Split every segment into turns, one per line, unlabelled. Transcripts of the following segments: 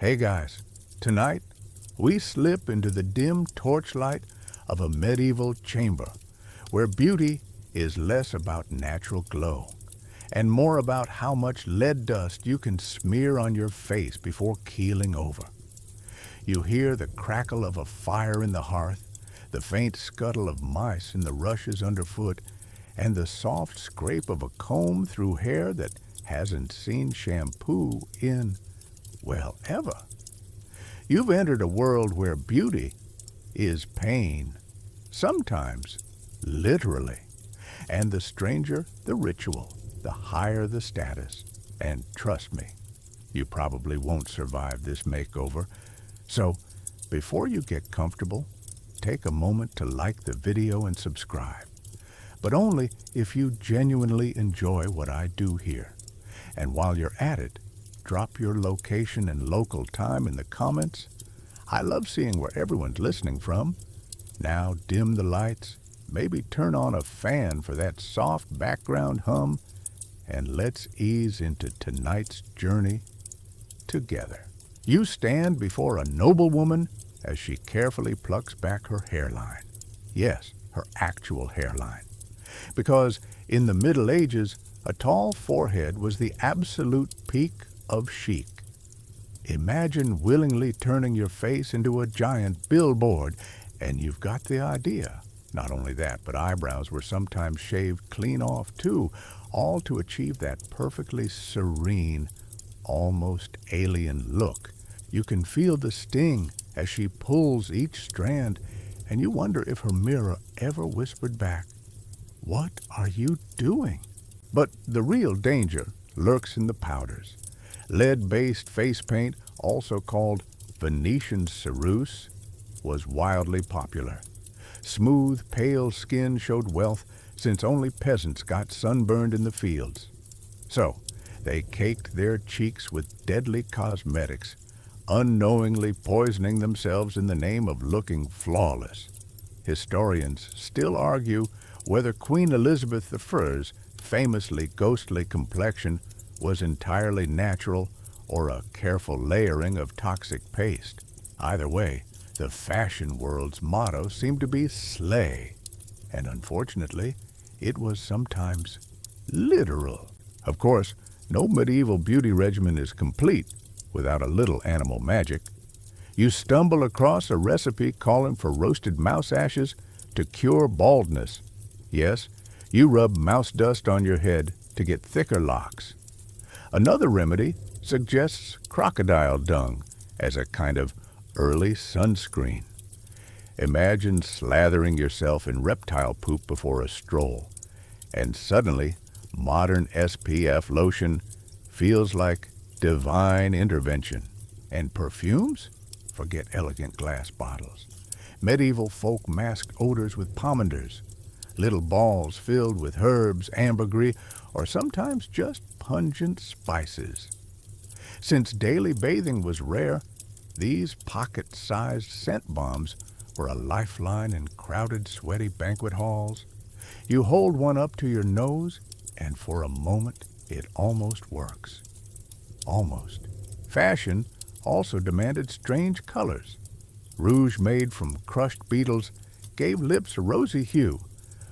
Hey guys, tonight we slip into the dim torchlight of a medieval chamber where beauty is less about natural glow and more about how much lead dust you can smear on your face before keeling over. You hear the crackle of a fire in the hearth, the faint scuttle of mice in the rushes underfoot, and the soft scrape of a comb through hair that hasn't seen shampoo in, well, ever. You've entered a world where beauty is pain, sometimes literally, and the stranger the ritual, the higher the status. And trust me, you probably won't survive this makeover. So, before you get comfortable, take a moment to like the video and subscribe. But only if you genuinely enjoy what I do here. And while you're at it, drop your location and local time in the comments. I love seeing where everyone's listening from. Now dim the lights, maybe turn on a fan for that soft background hum, and let's ease into tonight's journey together. You stand before a noblewoman as she carefully plucks back her hairline. Yes, her actual hairline. Because in the Middle Ages, a tall forehead was the absolute peak of chic. Imagine willingly turning your face into a giant billboard, and you've got the idea. Not only that, but eyebrows were sometimes shaved clean off too, all to achieve that perfectly serene, almost alien look. You can feel the sting as she pulls each strand, and you wonder if her mirror ever whispered back, "What are you doing?" But the real danger lurks in the powders. Lead-based face paint, also called Venetian ceruse, was wildly popular. Smooth, pale skin showed wealth, since only peasants got sunburned in the fields. So, they caked their cheeks with deadly cosmetics, unknowingly poisoning themselves in the name of looking flawless. Historians still argue whether Queen Elizabeth I's famously ghostly complexion was entirely natural or a careful layering of toxic paste. Either way, the fashion world's motto seemed to be slay, and unfortunately, it was sometimes literal. Of course, no medieval beauty regimen is complete without a little animal magic. You stumble across a recipe calling for roasted mouse ashes to cure baldness. Yes, you rub mouse dust on your head to get thicker locks. Another remedy suggests crocodile dung as a kind of early sunscreen. Imagine slathering yourself in reptile poop before a stroll, and suddenly modern SPF lotion feels like divine intervention. And perfumes? Forget elegant glass bottles. Medieval folk masked odors with pomanders, little balls filled with herbs, ambergris, or sometimes just pungent spices. Since daily bathing was rare, these pocket-sized scent bombs were a lifeline in crowded, sweaty banquet halls. You hold one up to your nose, and for a moment, it almost works. Almost. Fashion also demanded strange colors. Rouge made from crushed beetles gave lips a rosy hue,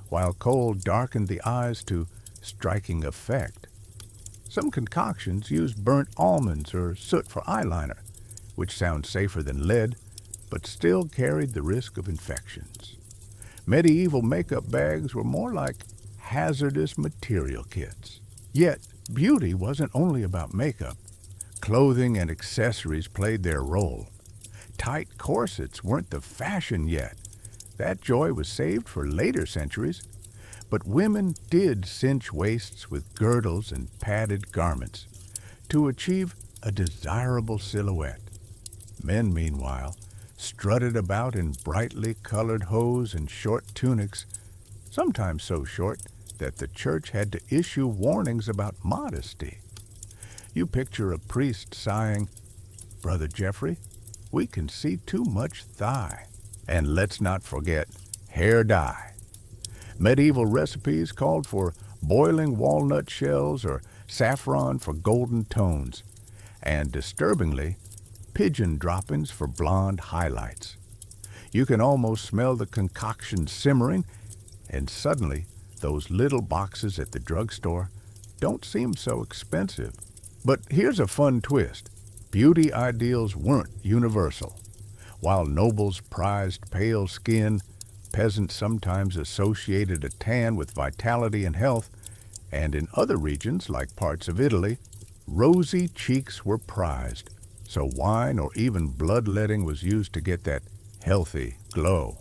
while kohl darkened the eyes to striking effect. Some concoctions used burnt almonds or soot for eyeliner, which sounds safer than lead, but still carried the risk of infections. Medieval makeup bags were more like hazardous material kits. Yet, beauty wasn't only about makeup. Clothing and accessories played their role. Tight corsets weren't the fashion yet. That joy was saved for later centuries. But women did cinch waists with girdles and padded garments to achieve a desirable silhouette. Men, meanwhile, strutted about in brightly colored hose and short tunics, sometimes so short that the church had to issue warnings about modesty. You picture a priest sighing, "Brother Jeffrey, we can see too much thigh." And let's not forget hair dye. Medieval recipes called for boiling walnut shells or saffron for golden tones. And disturbingly, pigeon droppings for blonde highlights. You can almost smell the concoction simmering, and suddenly those little boxes at the drugstore don't seem so expensive. But here's a fun twist. Beauty ideals weren't universal. While nobles prized pale skin, peasants sometimes associated a tan with vitality and health, and in other regions, like parts of Italy, rosy cheeks were prized, so wine or even bloodletting was used to get that healthy glow.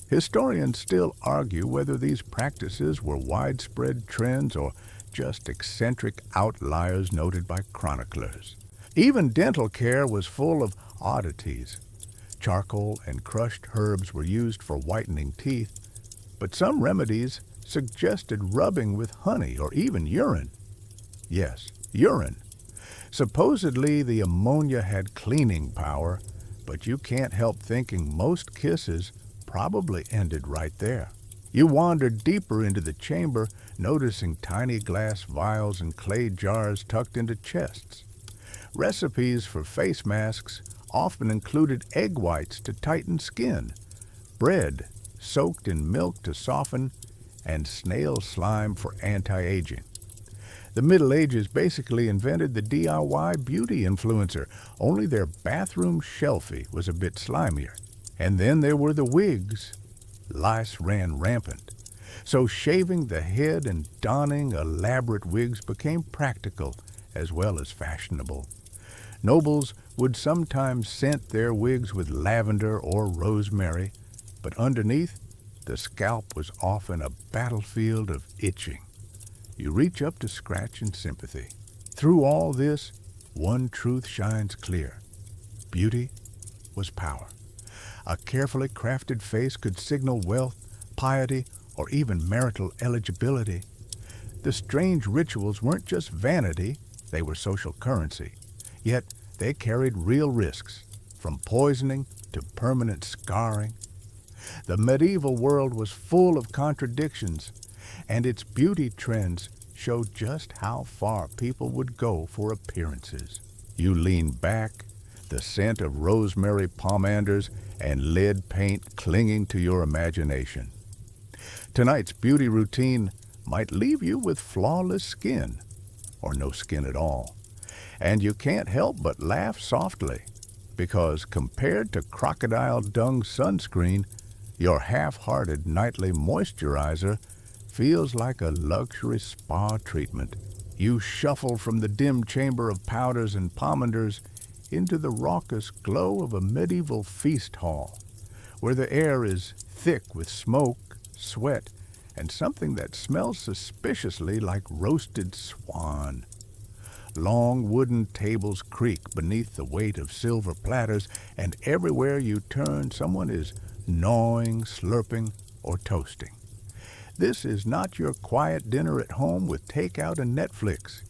Historians still argue whether these practices were widespread trends or just eccentric outliers noted by chroniclers. Even dental care was full of oddities. Charcoal and crushed herbs were used for whitening teeth, but some remedies suggested rubbing with honey or even urine. Yes, urine. Supposedly the ammonia had cleaning power, but you can't help thinking most kisses probably ended right there. You wandered deeper into the chamber, noticing tiny glass vials and clay jars tucked into chests. Recipes for face masks often included egg whites to tighten skin, bread soaked in milk to soften, and snail slime for anti-aging. The Middle Ages basically invented the DIY beauty influencer, only their bathroom shelfie was a bit slimier. And then there were the wigs. Lice ran rampant, so shaving the head and donning elaborate wigs became practical as well as fashionable. Nobles would sometimes scent their wigs with lavender or rosemary, but underneath, the scalp was often a battlefield of itching. You reach up to scratch in sympathy. Through all this, one truth shines clear. Beauty was power. A carefully crafted face could signal wealth, piety, or even marital eligibility. The strange rituals weren't just vanity, they were social currency. Yet they carried real risks, from poisoning to permanent scarring. The medieval world was full of contradictions, and its beauty trends showed just how far people would go for appearances. You lean back, the scent of rosemary pomanders and lead paint clinging to your imagination. Tonight's beauty routine might leave you with flawless skin, or no skin at all. And you can't help but laugh softly, because compared to crocodile dung sunscreen, your half-hearted nightly moisturizer feels like a luxury spa treatment. You shuffle from the dim chamber of powders and pomanders into the raucous glow of a medieval feast hall, where the air is thick with smoke, sweat, and something that smells suspiciously like roasted swan. Long wooden tables creak beneath the weight of silver platters, and everywhere you turn, someone is gnawing, slurping, or toasting. This is not your quiet dinner at home with takeout and Netflix.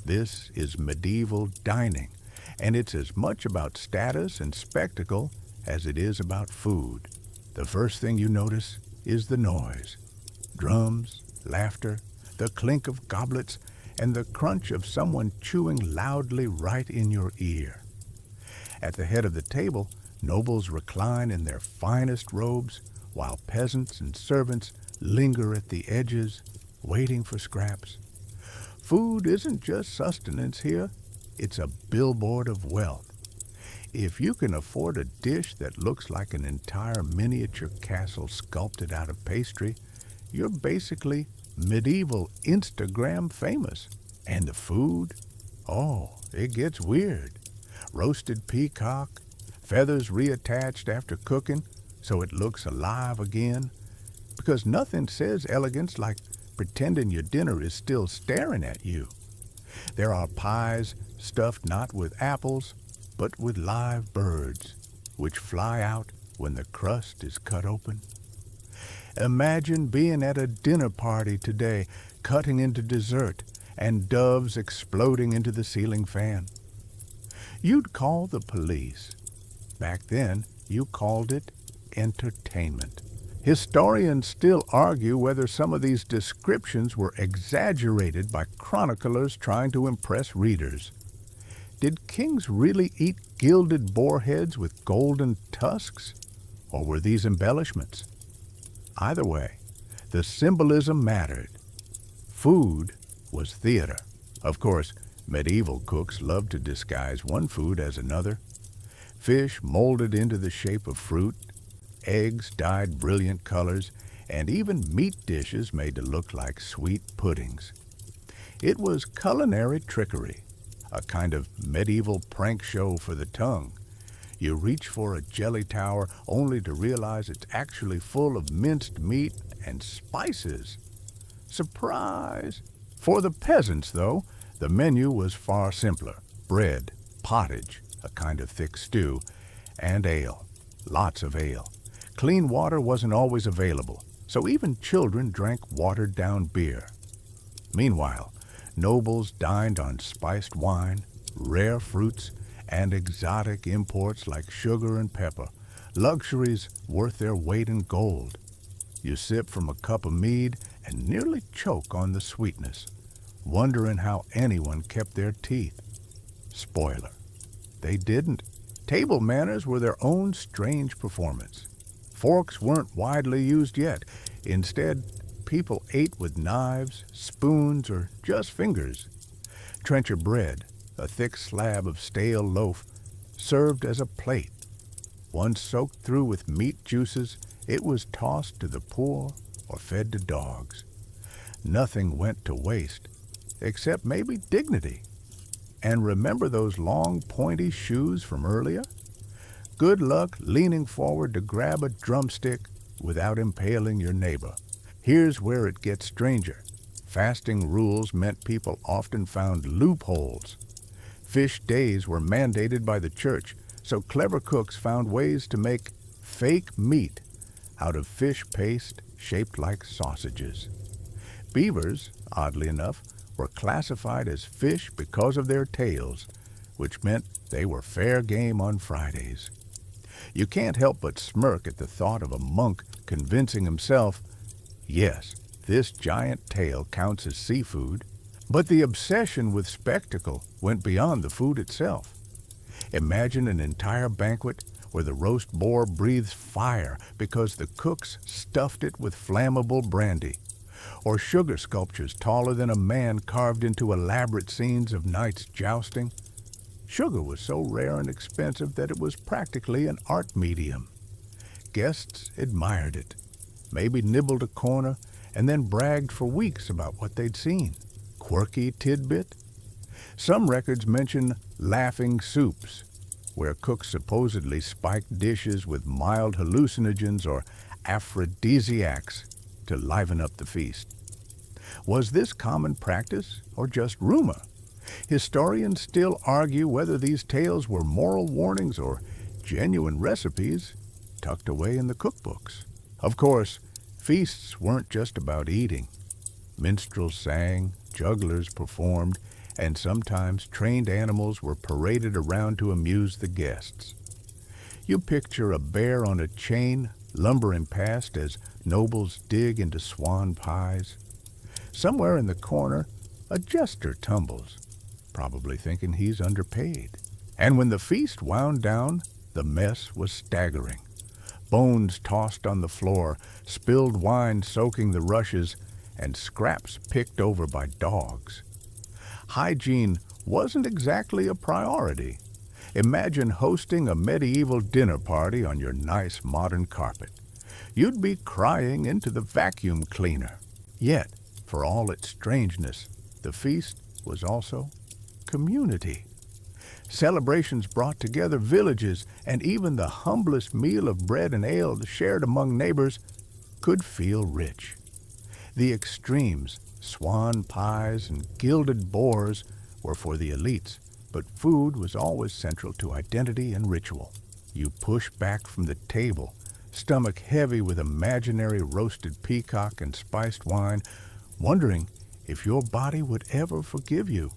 This is medieval dining, and it's as much about status and spectacle as it is about food. The first thing you notice is the noise. Drums, laughter, the clink of goblets, and the crunch of someone chewing loudly right in your ear. At the head of the table, nobles recline in their finest robes, while peasants and servants linger at the edges, waiting for scraps. Food isn't just sustenance here, it's a billboard of wealth. If you can afford a dish that looks like an entire miniature castle sculpted out of pastry, you're basically medieval Instagram famous. And the food? Oh, it gets weird. Roasted peacock, feathers reattached after cooking so it looks alive again. Because nothing says elegance like pretending your dinner is still staring at you. There are pies stuffed not with apples, but with live birds, which fly out when the crust is cut open. Imagine being at a dinner party today, cutting into dessert, and doves exploding into the ceiling fan. You'd call the police. Back then, you called it entertainment. Historians still argue whether some of these descriptions were exaggerated by chroniclers trying to impress readers. Did kings really eat gilded boar heads with golden tusks? Or were these embellishments? Either way, the symbolism mattered. Food was theater. Of course, medieval cooks loved to disguise one food as another. Fish molded into the shape of fruit, eggs dyed brilliant colors, and even meat dishes made to look like sweet puddings. It was culinary trickery, a kind of medieval prank show for the tongue. You reach for a jelly tower only to realize it's actually full of minced meat and spices. Surprise! For the peasants, though, the menu was far simpler. Bread, pottage, a kind of thick stew, and ale. Lots of ale. Clean water wasn't always available, so even children drank watered-down beer. Meanwhile, nobles dined on spiced wine, rare fruits, and exotic imports like sugar and pepper, luxuries worth their weight in gold. You sip from a cup of mead and nearly choke on the sweetness, wondering how anyone kept their teeth. Spoiler: they didn't. Table manners were their own strange performance. Forks weren't widely used yet. Instead, people ate with knives, spoons, or just fingers. Trencher bread, a thick slab of stale loaf, served as a plate. Once soaked through with meat juices, it was tossed to the poor or fed to dogs. Nothing went to waste, except maybe dignity. And remember those long, pointy shoes from earlier? Good luck leaning forward to grab a drumstick without impaling your neighbor. Here's where it gets stranger. Fasting rules meant people often found loopholes. Fish days were mandated by the church, so clever cooks found ways to make fake meat out of fish paste shaped like sausages. Beavers, oddly enough, were classified as fish because of their tails, which meant they were fair game on Fridays. You can't help but smirk at the thought of a monk convincing himself, yes, this giant tail counts as seafood, but the obsession with spectacle went beyond the food itself. Imagine an entire banquet where the roast boar breathes fire because the cooks stuffed it with flammable brandy, or sugar sculptures taller than a man carved into elaborate scenes of knights jousting. Sugar was so rare and expensive that it was practically an art medium. Guests admired it, maybe nibbled a corner, and then bragged for weeks about what they'd seen. Quirky tidbit? Some records mention laughing soups, where cooks supposedly spiked dishes with mild hallucinogens or aphrodisiacs to liven up the feast. Was this common practice or just rumor? Historians still argue whether these tales were moral warnings or genuine recipes tucked away in the cookbooks. Of course, feasts weren't just about eating. Minstrels sang, jugglers performed, and sometimes trained animals were paraded around to amuse the guests. You picture a bear on a chain lumbering past as nobles dig into swan pies. Somewhere in the corner, a jester tumbles, probably thinking he's underpaid. And when the feast wound down, the mess was staggering. Bones tossed on the floor, spilled wine soaking the rushes, and scraps picked over by dogs. Hygiene wasn't exactly a priority. Imagine hosting a medieval dinner party on your nice modern carpet. You'd be crying into the vacuum cleaner. Yet, for all its strangeness, the feast was also community. Celebrations brought together villages, and even the humblest meal of bread and ale shared among neighbors could feel rich. The extremes, swan pies and gilded boars, were for the elites, but food was always central to identity and ritual. You push back from the table, stomach heavy with imaginary roasted peacock and spiced wine, wondering if your body would ever forgive you.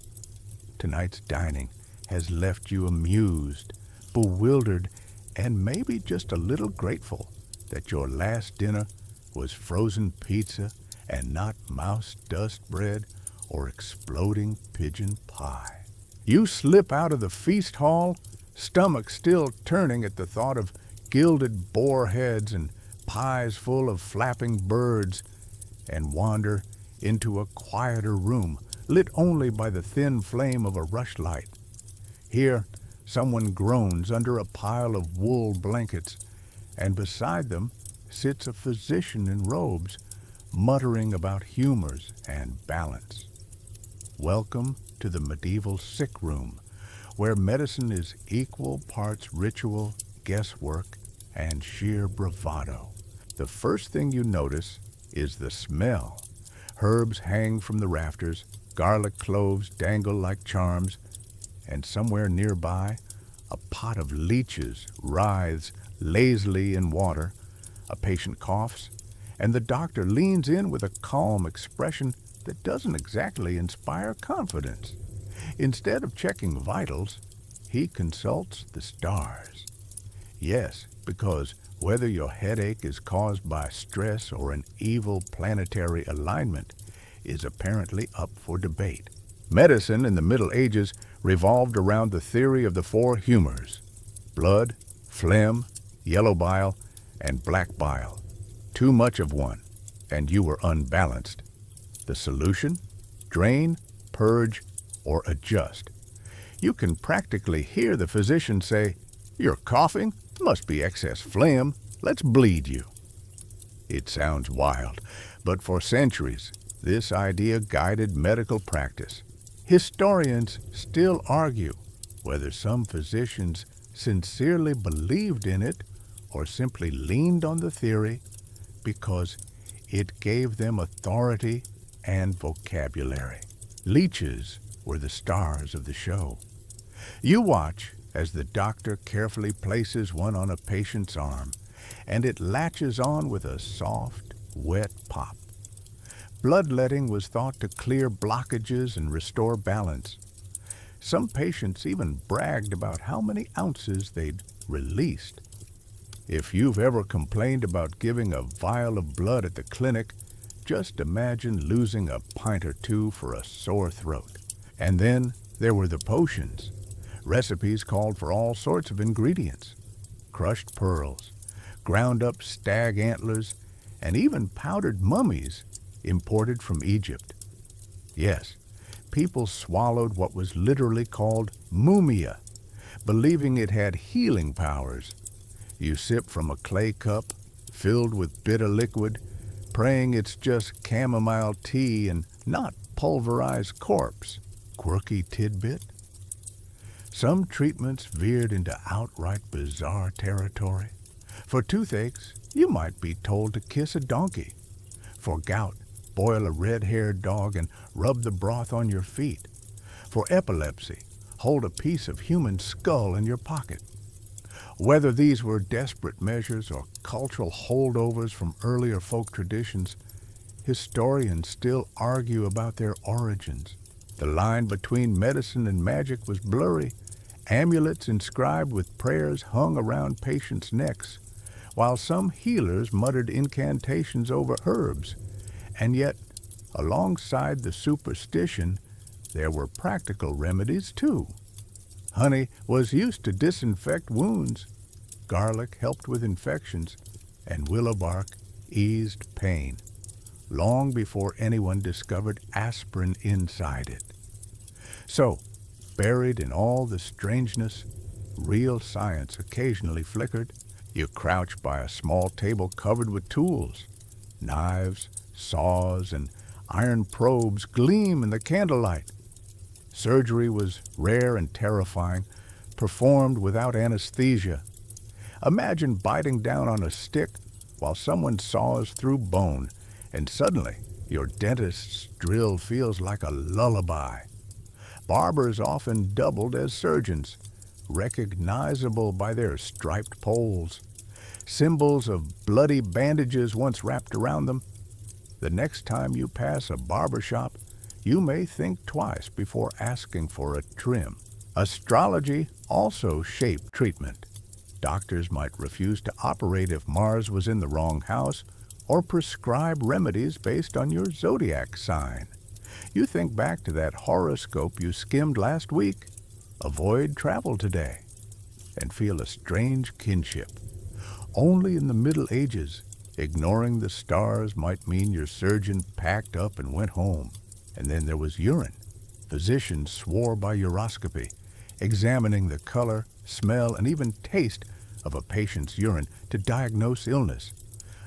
Tonight's dining has left you amused, bewildered, and maybe just a little grateful that your last dinner was frozen pizza and not mouse dust bread or exploding pigeon pie. You slip out of the feast hall, stomach still turning at the thought of gilded boar heads and pies full of flapping birds, and wander into a quieter room lit only by the thin flame of a rushlight. Here, someone groans under a pile of wool blankets, and beside them sits a physician in robes, muttering about humors and balance. Welcome to the medieval sick room, where medicine is equal parts ritual, guesswork, and sheer bravado. The first thing you notice is the smell. Herbs hang from the rafters, garlic cloves dangle like charms, and somewhere nearby, a pot of leeches writhes lazily in water. A patient coughs, and the doctor leans in with a calm expression that doesn't exactly inspire confidence. Instead of checking vitals, he consults the stars. Yes, because whether your headache is caused by stress or an evil planetary alignment is apparently up for debate. Medicine in the Middle Ages revolved around the theory of the four humors: blood, phlegm, yellow bile, and black bile. Too much of one, and you were unbalanced. The solution? Drain, purge, or adjust. You can practically hear the physician say, "You're coughing? Must be excess phlegm. Let's bleed you." It sounds wild, but for centuries, this idea guided medical practice. Historians still argue whether some physicians sincerely believed in it or simply leaned on the theory because it gave them authority and vocabulary. Leeches were the stars of the show. You watch as the doctor carefully places one on a patient's arm, and it latches on with a soft, wet pop. Bloodletting was thought to clear blockages and restore balance. Some patients even bragged about how many ounces they'd released. If you've ever complained about giving a vial of blood at the clinic, just imagine losing a pint or two for a sore throat. And then there were the potions. Recipes called for all sorts of ingredients: crushed pearls, ground up stag antlers, and even powdered mummies imported from Egypt. Yes, people swallowed what was literally called mumia, believing it had healing powers. You sip from a clay cup filled with bitter liquid, praying it's just chamomile tea and not pulverized corpse. Quirky tidbit? Some treatments veered into outright bizarre territory. For toothaches, you might be told to kiss a donkey. For gout, boil a red-haired dog and rub the broth on your feet. For epilepsy, hold a piece of human skull in your pocket. Whether these were desperate measures or cultural holdovers from earlier folk traditions, historians still argue about their origins. The line between medicine and magic was blurry. Amulets inscribed with prayers hung around patients' necks, while some healers muttered incantations over herbs. And yet, alongside the superstition, there were practical remedies too. Honey was used to disinfect wounds, garlic helped with infections, and willow bark eased pain, long before anyone discovered aspirin inside it. So, buried in all the strangeness, real science occasionally flickered. You crouch by a small table covered with tools. Knives, saws, and iron probes gleam in the candlelight. Surgery was rare and terrifying, performed without anesthesia. Imagine biting down on a stick while someone saws through bone, and suddenly your dentist's drill feels like a lullaby. Barbers often doubled as surgeons, recognizable by their striped poles, symbols of bloody bandages once wrapped around them. The next time you pass a barber shop, you may think twice before asking for a trim. Astrology also shaped treatment. Doctors might refuse to operate if Mars was in the wrong house, or prescribe remedies based on your zodiac sign. You think back to that horoscope you skimmed last week. Avoid travel today. and feel a strange kinship. Only in the Middle Ages, ignoring the stars might mean your surgeon packed up and went home. And then there was urine. Physicians swore by uroscopy, examining the color, smell, and even taste of a patient's urine to diagnose illness.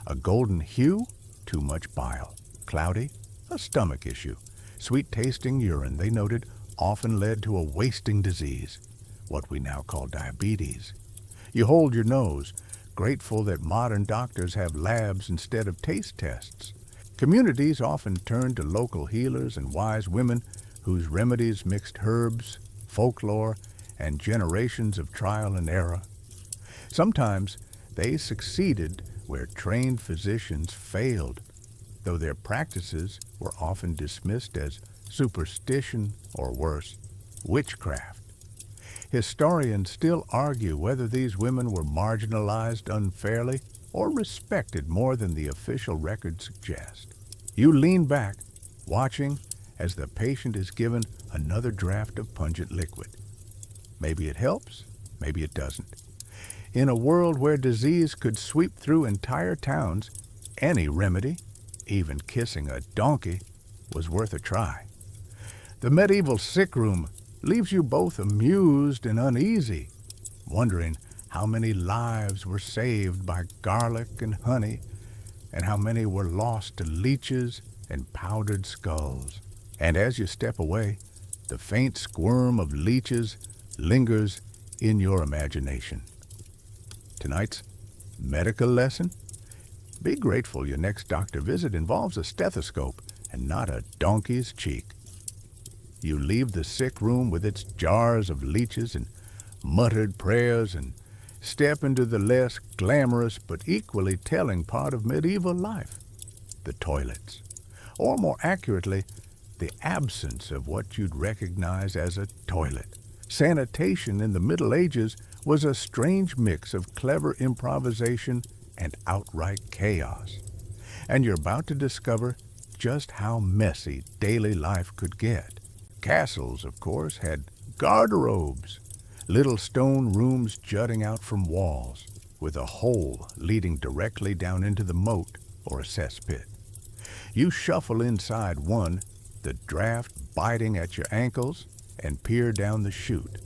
A golden hue, too much bile. Cloudy, a stomach issue. Sweet-tasting urine, they noted, often led to a wasting disease, what we now call diabetes. You hold your nose, grateful that modern doctors have labs instead of taste tests. Communities often turned to local healers and wise women whose remedies mixed herbs, folklore, and generations of trial and error. Sometimes they succeeded where trained physicians failed, though their practices were often dismissed as superstition or worse, witchcraft. Historians still argue whether these women were marginalized unfairly or respected more than the official records suggest. You lean back, watching as the patient is given another draft of pungent liquid. Maybe it helps, maybe it doesn't. In a world where disease could sweep through entire towns, any remedy, even kissing a donkey, was worth a try. The medieval sick room leaves you both amused and uneasy, wondering how many lives were saved by garlic and honey, and how many were lost to leeches and powdered skulls. And as you step away, the faint squirm of leeches lingers in your imagination. Tonight's medical lesson? Be grateful your next doctor visit involves a stethoscope and not a donkey's cheek. You leave the sick room with its jars of leeches and muttered prayers and step into the less glamorous but equally telling part of medieval life, the toilets. Or more accurately, the absence of what you'd recognize as a toilet. Sanitation in the Middle Ages was a strange mix of clever improvisation and outright chaos. And you're about to discover just how messy daily life could get. Castles, of course, had garderobes, little stone rooms jutting out from walls, with a hole leading directly down into the moat or a cesspit. You shuffle inside one, the draft biting at your ankles, and peer down the chute.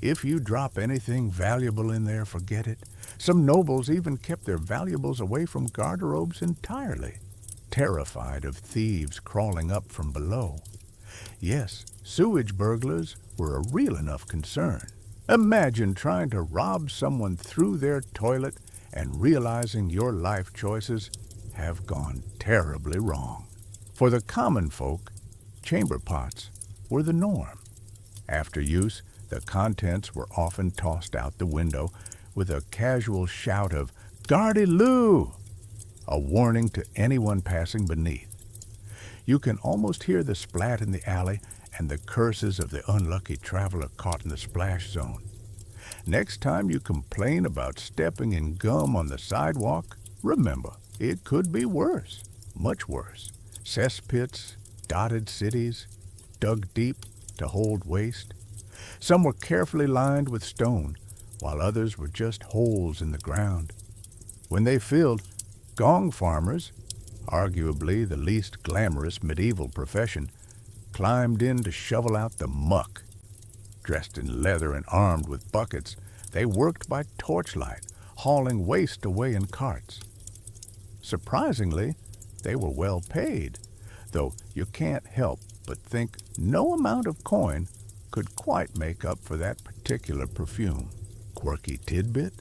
If you drop anything valuable in there, forget it. Some nobles even kept their valuables away from garderobes entirely, terrified of thieves crawling up from below. Yes, sewage burglars were a real enough concern. Imagine trying to rob someone through their toilet and realizing your life choices have gone terribly wrong. For the common folk, chamber pots were the norm. After use, the contents were often tossed out the window with a casual shout of "Gardy-loo!" a warning to anyone passing beneath. You can almost hear the splat in the alley and the curses of the unlucky traveler caught in the splash zone. Next time you complain about stepping in gum on the sidewalk, remember, it could be worse, much worse. Cesspits, dotted cities, dug deep to hold waste. Some were carefully lined with stone, while others were just holes in the ground. When they filled, gong farmers, arguably the least glamorous medieval profession, climbed in to shovel out the muck. Dressed in leather and armed with buckets, they worked by torchlight, hauling waste away in carts. Surprisingly, they were well paid, though you can't help but think no amount of coin could quite make up for that particular perfume. Quirky tidbit?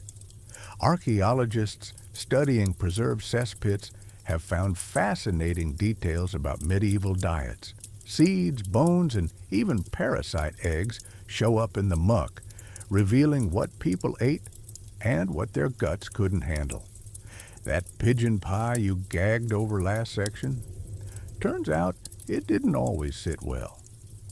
Archaeologists studying preserved cesspits have found fascinating details about medieval diets. Seeds, bones, and even parasite eggs show up in the muck, revealing what people ate and what their guts couldn't handle. That pigeon pie you gagged over last section? Turns out it didn't always sit well.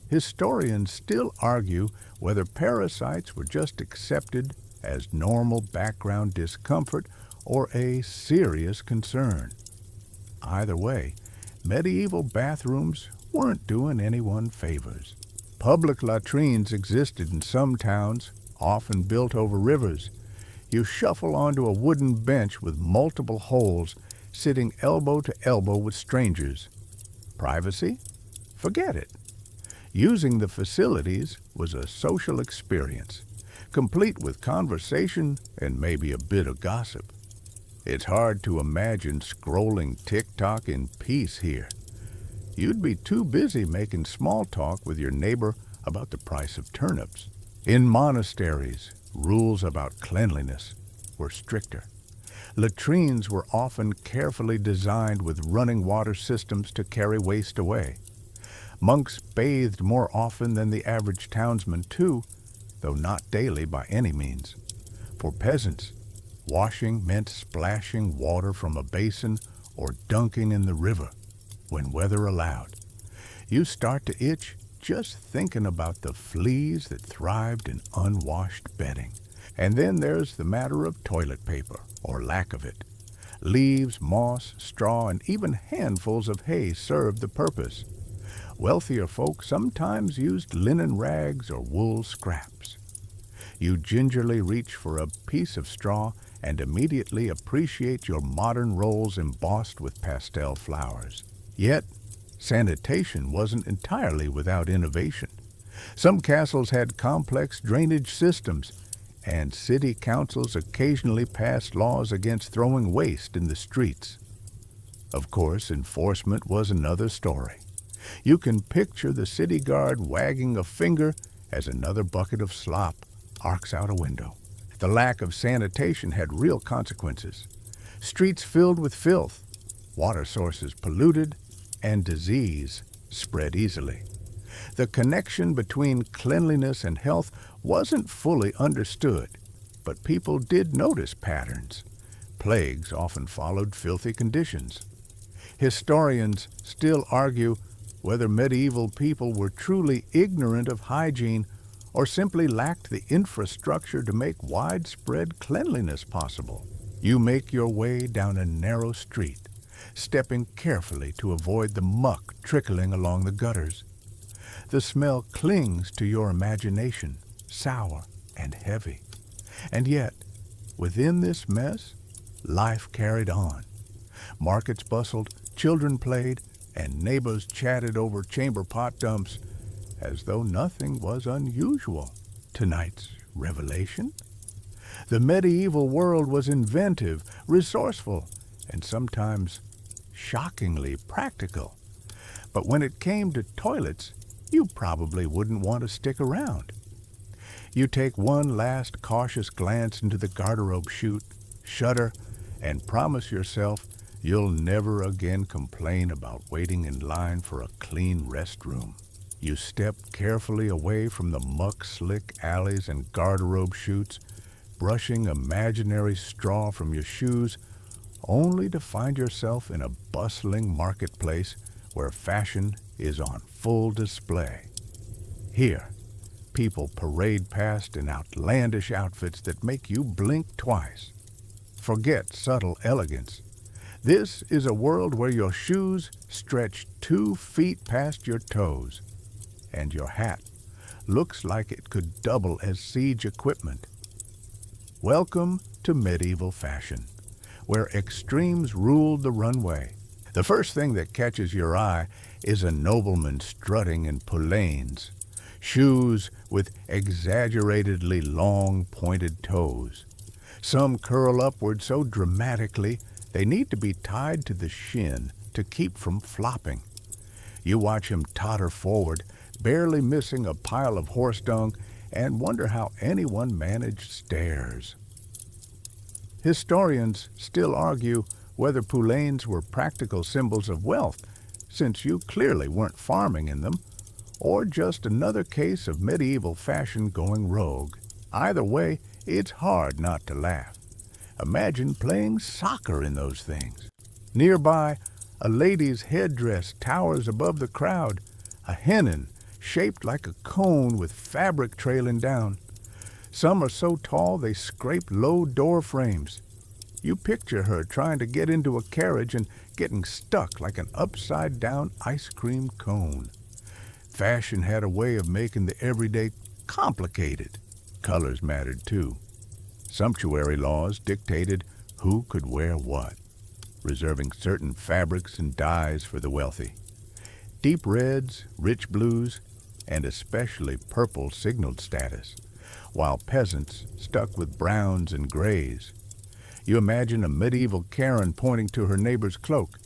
Historians still argue whether parasites were just accepted as normal background discomfort or a serious concern. Either way, medieval bathrooms weren't doing anyone favors. Public latrines existed in some towns, often built over rivers. You shuffle onto a wooden bench with multiple holes, sitting elbow to elbow with strangers. Privacy? Forget it. Using the facilities was a social experience, complete with conversation and maybe a bit of gossip. It's hard to imagine scrolling TikTok in peace here. You'd be too busy making small talk with your neighbor about the price of turnips. In monasteries, rules about cleanliness were stricter. Latrines were often carefully designed with running water systems to carry waste away. Monks bathed more often than the average townsman too, though not daily by any means. For peasants, washing meant splashing water from a basin or dunking in the river when weather allowed. You start to itch just thinking about the fleas that thrived in unwashed bedding. And then there's the matter of toilet paper, or lack of it. Leaves, moss, straw, and even handfuls of hay served the purpose. Wealthier folk sometimes used linen rags or wool scraps. You gingerly reach for a piece of straw and immediately appreciate your modern rolls embossed with pastel flowers. Yet, sanitation wasn't entirely without innovation. Some castles had complex drainage systems, and city councils occasionally passed laws against throwing waste in the streets. Of course, enforcement was another story. You can picture the city guard wagging a finger as another bucket of slop arcs out a window. The lack of sanitation had real consequences. Streets filled with filth, water sources polluted, and disease spread easily. The connection between cleanliness and health wasn't fully understood, but people did notice patterns. Plagues often followed filthy conditions. Historians still argue whether medieval people were truly ignorant of hygiene or simply lacked the infrastructure to make widespread cleanliness possible. You make your way down a narrow street, stepping carefully to avoid the muck trickling along the gutters. The smell clings to your imagination, sour and heavy. And yet, within this mess, life carried on. Markets bustled, children played, and neighbors chatted over chamber pot dumps as though nothing was unusual. Tonight's revelation? The medieval world was inventive, resourceful, and sometimes shockingly practical. But when it came to toilets, you probably wouldn't want to stick around. You take one last cautious glance into the garderobe chute, shudder, and promise yourself you'll never again complain about waiting in line for a clean restroom. You step carefully away from the muck-slick alleys and garderobe chutes, brushing imaginary straw from your shoes, only to find yourself in a bustling marketplace where fashion is on full display. Here, people parade past in outlandish outfits that make you blink twice. Forget subtle elegance. This is a world where your shoes stretch 2 feet past your toes, and your hat looks like it could double as siege equipment. Welcome to medieval fashion, where extremes ruled the runway. The first thing that catches your eye is a nobleman strutting in poulaines, shoes with exaggeratedly long pointed toes. Some curl upward so dramatically they need to be tied to the shin to keep from flopping. You watch him totter forward, barely missing a pile of horse dung, and wonder how anyone managed stairs. Historians still argue whether poulaines were practical symbols of wealth, since you clearly weren't farming in them, or just another case of medieval fashion going rogue. Either way, it's hard not to laugh. Imagine playing soccer in those things. Nearby, a lady's headdress towers above the crowd, a hennin shaped like a cone with fabric trailing down. Some are so tall they scrape low door frames. You picture her trying to get into a carriage and getting stuck like an upside-down ice cream cone. Fashion had a way of making the everyday complicated. colors mattered too. Sumptuary laws dictated who could wear what, reserving certain fabrics and dyes for the wealthy. Deep reds, rich blues, and especially purple signaled status, while peasants stuck with browns and grays. You imagine a medieval Karen pointing to her neighbor's cloak.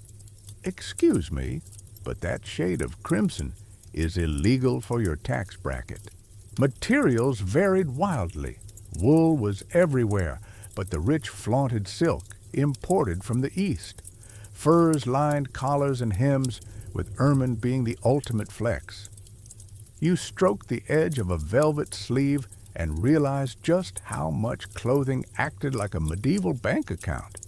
"Excuse me, but that shade of crimson is illegal for your tax bracket." Materials varied wildly. Wool was everywhere, but the rich flaunted silk imported from the East. Furs lined collars and hems, with ermine being the ultimate flex. You stroked the edge of a velvet sleeve and realized just how much clothing acted like a medieval bank account.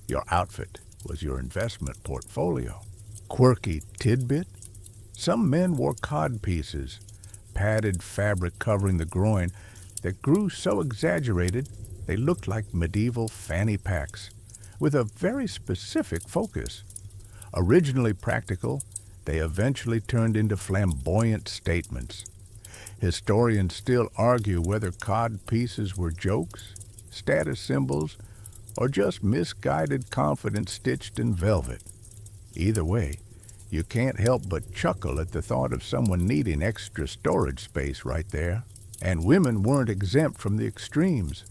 Your outfit was your investment portfolio. Quirky tidbit? Some men wore cod pieces, padded fabric covering the groin that grew so exaggerated they looked like medieval fanny packs, with a very specific focus. Originally practical, they eventually turned into flamboyant statements. Historians still argue whether cod pieces were jokes, status symbols, or just misguided confidence stitched in velvet. Either way, you can't help but chuckle at the thought of someone needing extra storage space right there. And women weren't exempt from the extremes.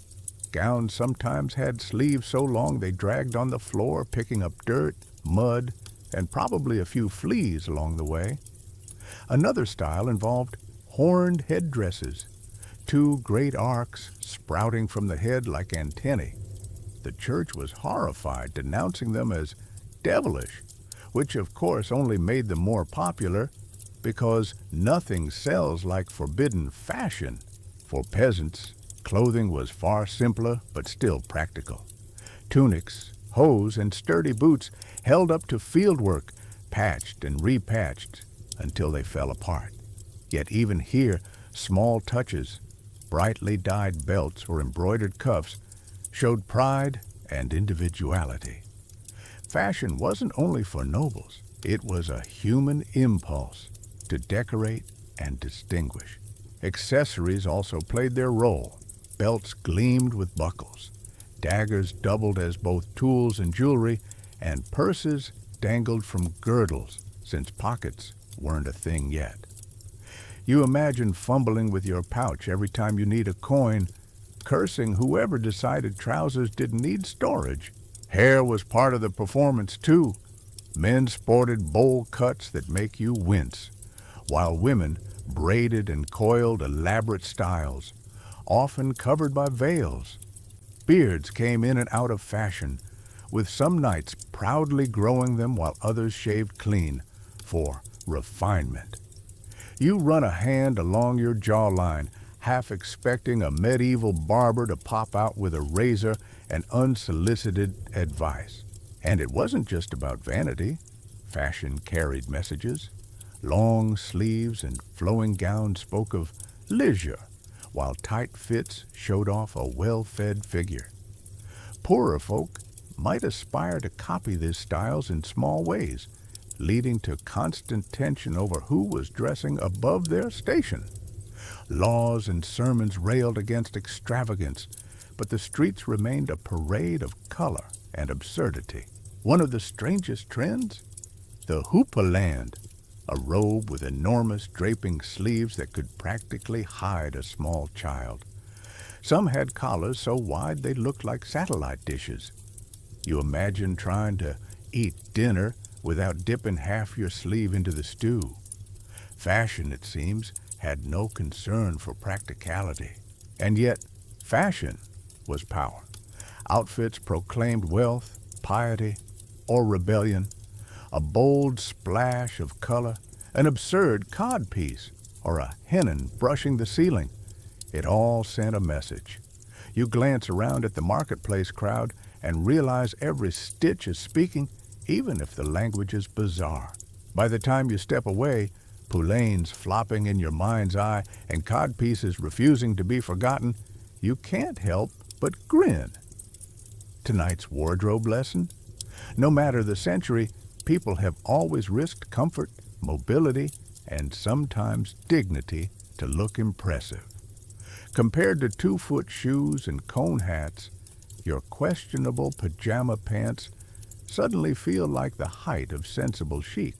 Gowns sometimes had sleeves so long they dragged on the floor, picking up dirt, mud, and probably a few fleas along the way. Another style involved horned headdresses, two great arcs sprouting from the head like antennae. The church was horrified, denouncing them as devilish, which of course only made them more popular because nothing sells like forbidden fashion. For peasants, clothing was far simpler but still practical. Tunics, hose, and sturdy boots held up to fieldwork, patched and repatched until they fell apart. Yet even here, small touches, brightly dyed belts or embroidered cuffs, showed pride and individuality. Fashion wasn't only for nobles, it was a human impulse to decorate and distinguish. Accessories also played their role. Belts gleamed with buckles, daggers doubled as both tools and jewelry, and purses dangled from girdles, since pockets weren't a thing yet. You imagine fumbling with your pouch every time you need a coin, cursing whoever decided trousers didn't need storage. Hair was part of the performance, too. Men sported bowl cuts that make you wince, while women braided and coiled elaborate styles, often covered by veils. Beards came in and out of fashion, with some knights proudly growing them while others shaved clean for refinement. You run a hand along your jawline, half expecting a medieval barber to pop out with a razor and unsolicited advice. And it wasn't just about vanity. Fashion carried messages. Long sleeves and flowing gowns spoke of leisure, while tight fits showed off a well-fed figure. Poorer folk might aspire to copy these styles in small ways, leading to constant tension over who was dressing above their station. Laws and sermons railed against extravagance, but the streets remained a parade of color and absurdity. One of the strangest trends? The hoopaland, a robe with enormous draping sleeves that could practically hide a small child. Some had collars so wide they looked like satellite dishes. You imagine trying to eat dinner without dipping half your sleeve into the stew. Fashion, it seems, had no concern for practicality. And yet, fashion was power. Outfits proclaimed wealth, piety, or rebellion. A bold splash of color, an absurd codpiece, or a hennin brushing the ceiling. It all sent a message. You glance around at the marketplace crowd and realize every stitch is speaking, even if the language is bizarre. By the time you step away, poulaines flopping in your mind's eye and codpieces refusing to be forgotten, you can't help but grin. Tonight's wardrobe lesson? No matter the century, people have always risked comfort, mobility, and sometimes dignity to look impressive. Compared to 2-foot shoes and cone hats, your questionable pajama pants suddenly feel like the height of sensible chic.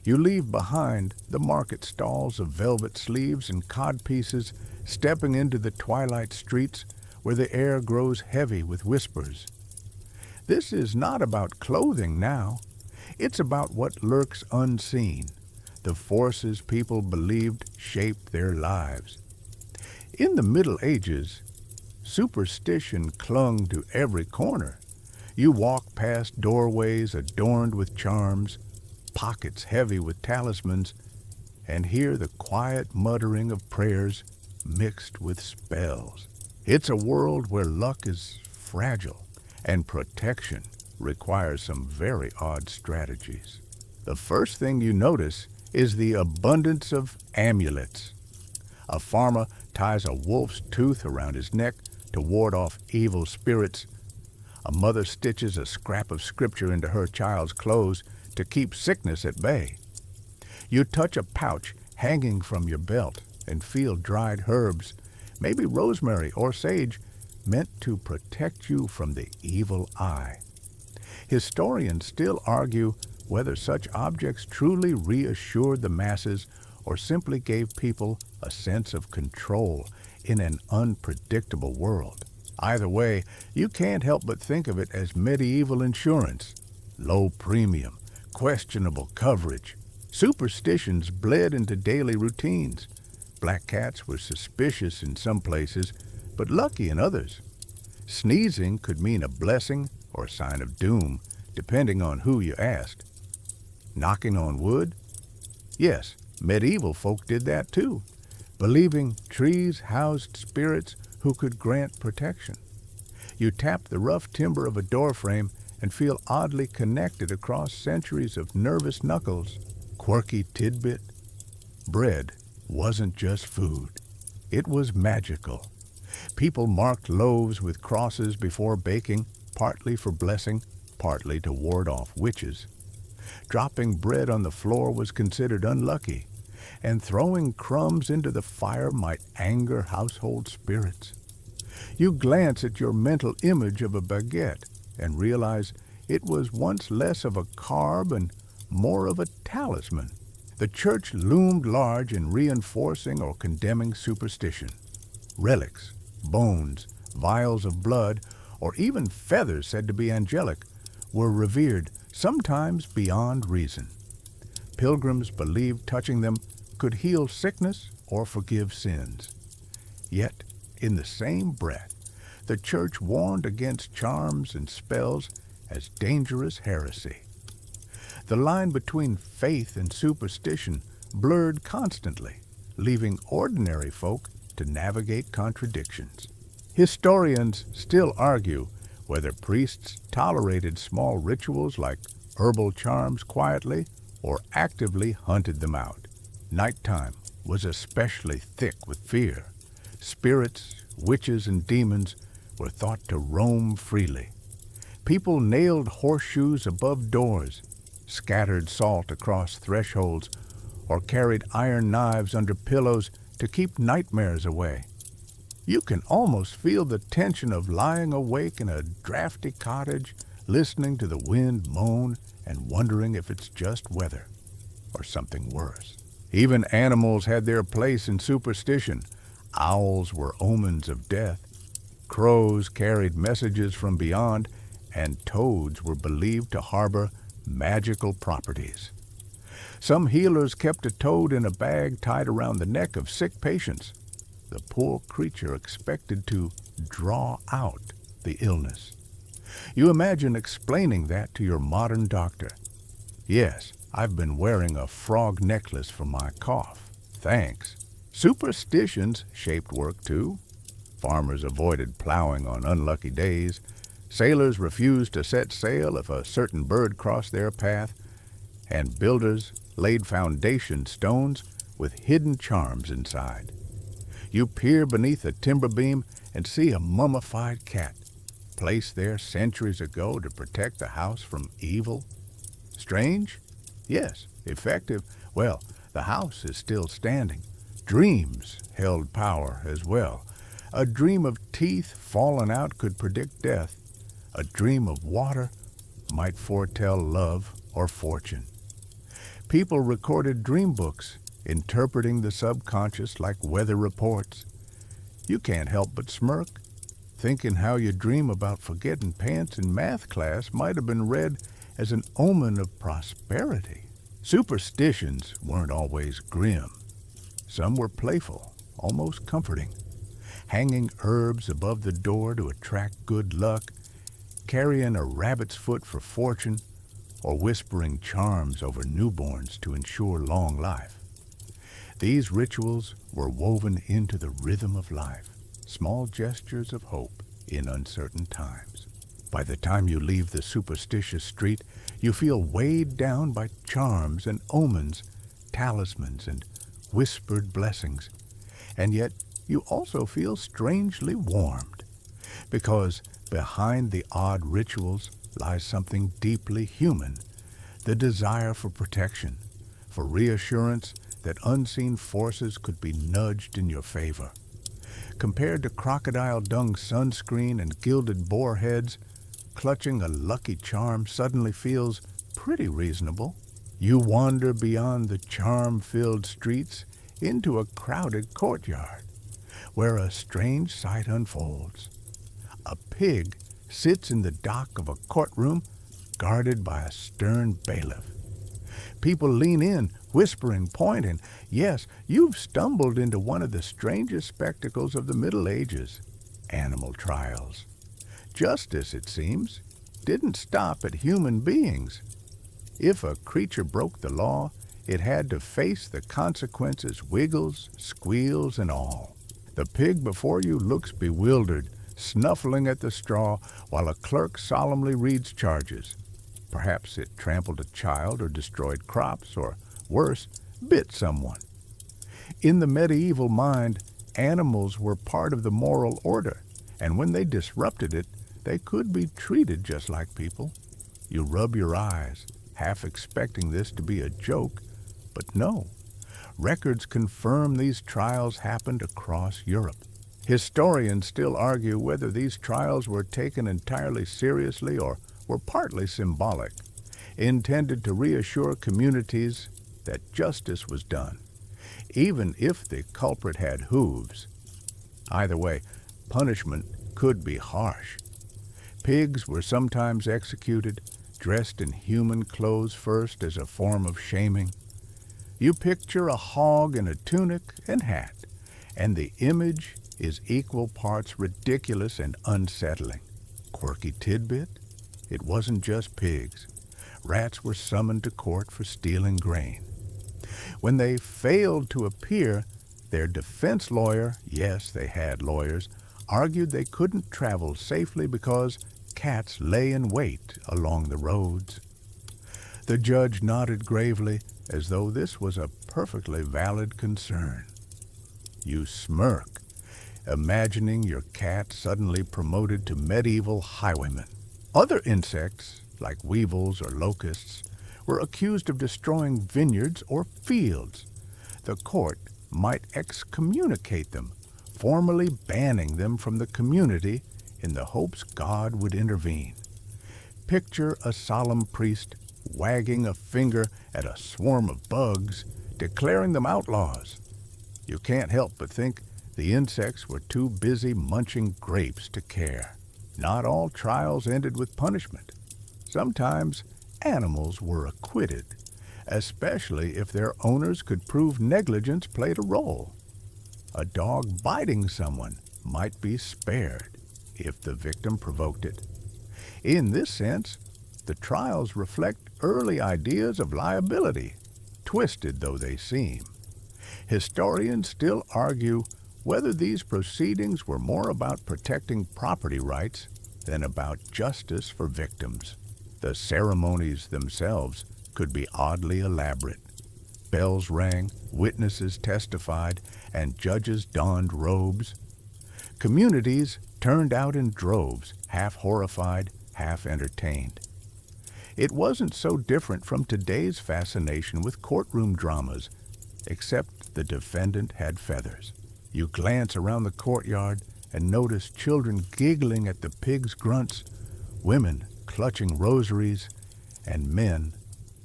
You leave behind the market stalls of velvet sleeves and codpieces, stepping into the twilight streets where the air grows heavy with whispers. This is not about clothing now. It's about what lurks unseen, the forces people believed shaped their lives. In the Middle Ages, superstition clung to every corner. You walk past doorways adorned with charms, pockets heavy with talismans, and hear the quiet muttering of prayers mixed with spells. It's a world where luck is fragile and protection requires some very odd strategies. The first thing you notice is the abundance of amulets. A farmer ties a wolf's tooth around his neck to ward off evil spirits. A mother stitches a scrap of scripture into her child's clothes to keep sickness at bay. You touch a pouch hanging from your belt and feel dried herbs, maybe rosemary or sage, meant to protect you from the evil eye. Historians still argue whether such objects truly reassured the masses or simply gave people a sense of control in an unpredictable world. Either way, you can't help but think of it as medieval insurance. Low premium, questionable coverage. Superstitions bled into daily routines. Black cats were suspicious in some places, but lucky in others. Sneezing could mean a blessing or a sign of doom, depending on who you asked. Knocking on wood? Yes, medieval folk did that too, believing trees housed spirits who could grant protection. You tap the rough timber of a doorframe and feel oddly connected across centuries of nervous knuckles. Quirky tidbit. Bread wasn't just food. It was magical. People marked loaves with crosses before baking, partly for blessing, partly to ward off witches. Dropping bread on the floor was considered unlucky, and throwing crumbs into the fire might anger household spirits. You glance at your mental image of a baguette and realize it was once less of a carb and more of a talisman. The church loomed large in reinforcing or condemning superstition. Relics, bones, vials of blood, or even feathers said to be angelic were revered, sometimes beyond reason. Pilgrims believed touching them could heal sickness or forgive sins. Yet, in the same breath, the church warned against charms and spells as dangerous heresy. The line between faith and superstition blurred constantly, leaving ordinary folk to navigate contradictions. Historians still argue whether priests tolerated small rituals like herbal charms quietly or actively hunted them out. Nighttime was especially thick with fear. Spirits, witches, and demons were thought to roam freely. People nailed horseshoes above doors, scattered salt across thresholds, or carried iron knives under pillows to keep nightmares away. You can almost feel the tension of lying awake in a drafty cottage, listening to the wind moan and wondering if it's just weather or something worse. Even animals had their place in superstition. Owls were omens of death. Crows carried messages from beyond, and toads were believed to harbor magical properties. Some healers kept a toad in a bag tied around the neck of sick patients. The poor creature expected to draw out the illness. You imagine explaining that to your modern doctor. Yes, I've been wearing a frog necklace for my cough. Thanks. Superstitions shaped work too. Farmers avoided plowing on unlucky days. Sailors refused to set sail if a certain bird crossed their path. And builders laid foundation stones with hidden charms inside. You peer beneath a timber beam and see a mummified cat, placed there centuries ago to protect the house from evil. Strange? Yes. Effective? Well, the house is still standing. Dreams held power as well. A dream of teeth fallen out could predict death. A dream of water might foretell love or fortune. People recorded dream books, interpreting the subconscious like weather reports. You can't help but smirk, thinking how you dream about forgetting pants in math class might have been read as an omen of prosperity. Superstitions weren't always grim. Some were playful, almost comforting. Hanging herbs above the door to attract good luck, carrying a rabbit's foot for fortune, or whispering charms over newborns to ensure long life. These rituals were woven into the rhythm of life, small gestures of hope in uncertain times. By the time you leave the superstitious street, you feel weighed down by charms and omens, talismans and whispered blessings, and yet you also feel strangely warmed, because behind the odd rituals lies something deeply human, the desire for protection, for reassurance that unseen forces could be nudged in your favor. Compared to crocodile dung sunscreen and gilded boar heads, clutching a lucky charm suddenly feels pretty reasonable. You wander beyond the charm-filled streets into a crowded courtyard, where a strange sight unfolds. A pig sits in the dock of a courtroom guarded by a stern bailiff. People lean in, whispering, pointing. Yes, you've stumbled into one of the strangest spectacles of the Middle Ages, animal trials. Justice, it seems, didn't stop at human beings. If a creature broke the law, it had to face the consequences, wiggles, squeals, and all. The pig before you looks bewildered, snuffling at the straw while a clerk solemnly reads charges. Perhaps it trampled a child or destroyed crops, or, worse, bit someone. In the medieval mind, animals were part of the moral order, and when they disrupted it, they could be treated just like people. You rub your eyes, half expecting this to be a joke, but no. Records confirm these trials happened across Europe. Historians still argue whether these trials were taken entirely seriously or were partly symbolic, intended to reassure communities that justice was done, even if the culprit had hooves. Either way, punishment could be harsh. Pigs were sometimes executed, dressed in human clothes first as a form of shaming. You picture a hog in a tunic and hat, and the image is equal parts ridiculous and unsettling. Quirky tidbit? It wasn't just pigs. Rats were summoned to court for stealing grain. When they failed to appear, their defense lawyer, yes, they had lawyers, argued they couldn't travel safely because cats lay in wait along the roads. The judge nodded gravely, as though this was a perfectly valid concern. You smirk, imagining your cat suddenly promoted to medieval highwayman. Other insects, like weevils or locusts, were accused of destroying vineyards or fields. The court might excommunicate them, formally banning them from the community in the hopes God would intervene. Picture a solemn priest wagging a finger at a swarm of bugs, declaring them outlaws. You can't help but think the insects were too busy munching grapes to care. Not all trials ended with punishment. Sometimes animals were acquitted, especially if their owners could prove negligence played a role. A dog biting someone might be spared if the victim provoked it. In this sense, the trials reflect early ideas of liability, twisted though they seem. Historians still argue whether these proceedings were more about protecting property rights than about justice for victims. The ceremonies themselves could be oddly elaborate. Bells rang, witnesses testified, and judges donned robes. Communities turned out in droves, half horrified, half entertained. It wasn't so different from today's fascination with courtroom dramas, except the defendant had feathers. You glance around the courtyard, and notice children giggling at the pig's grunts, women clutching rosaries, and men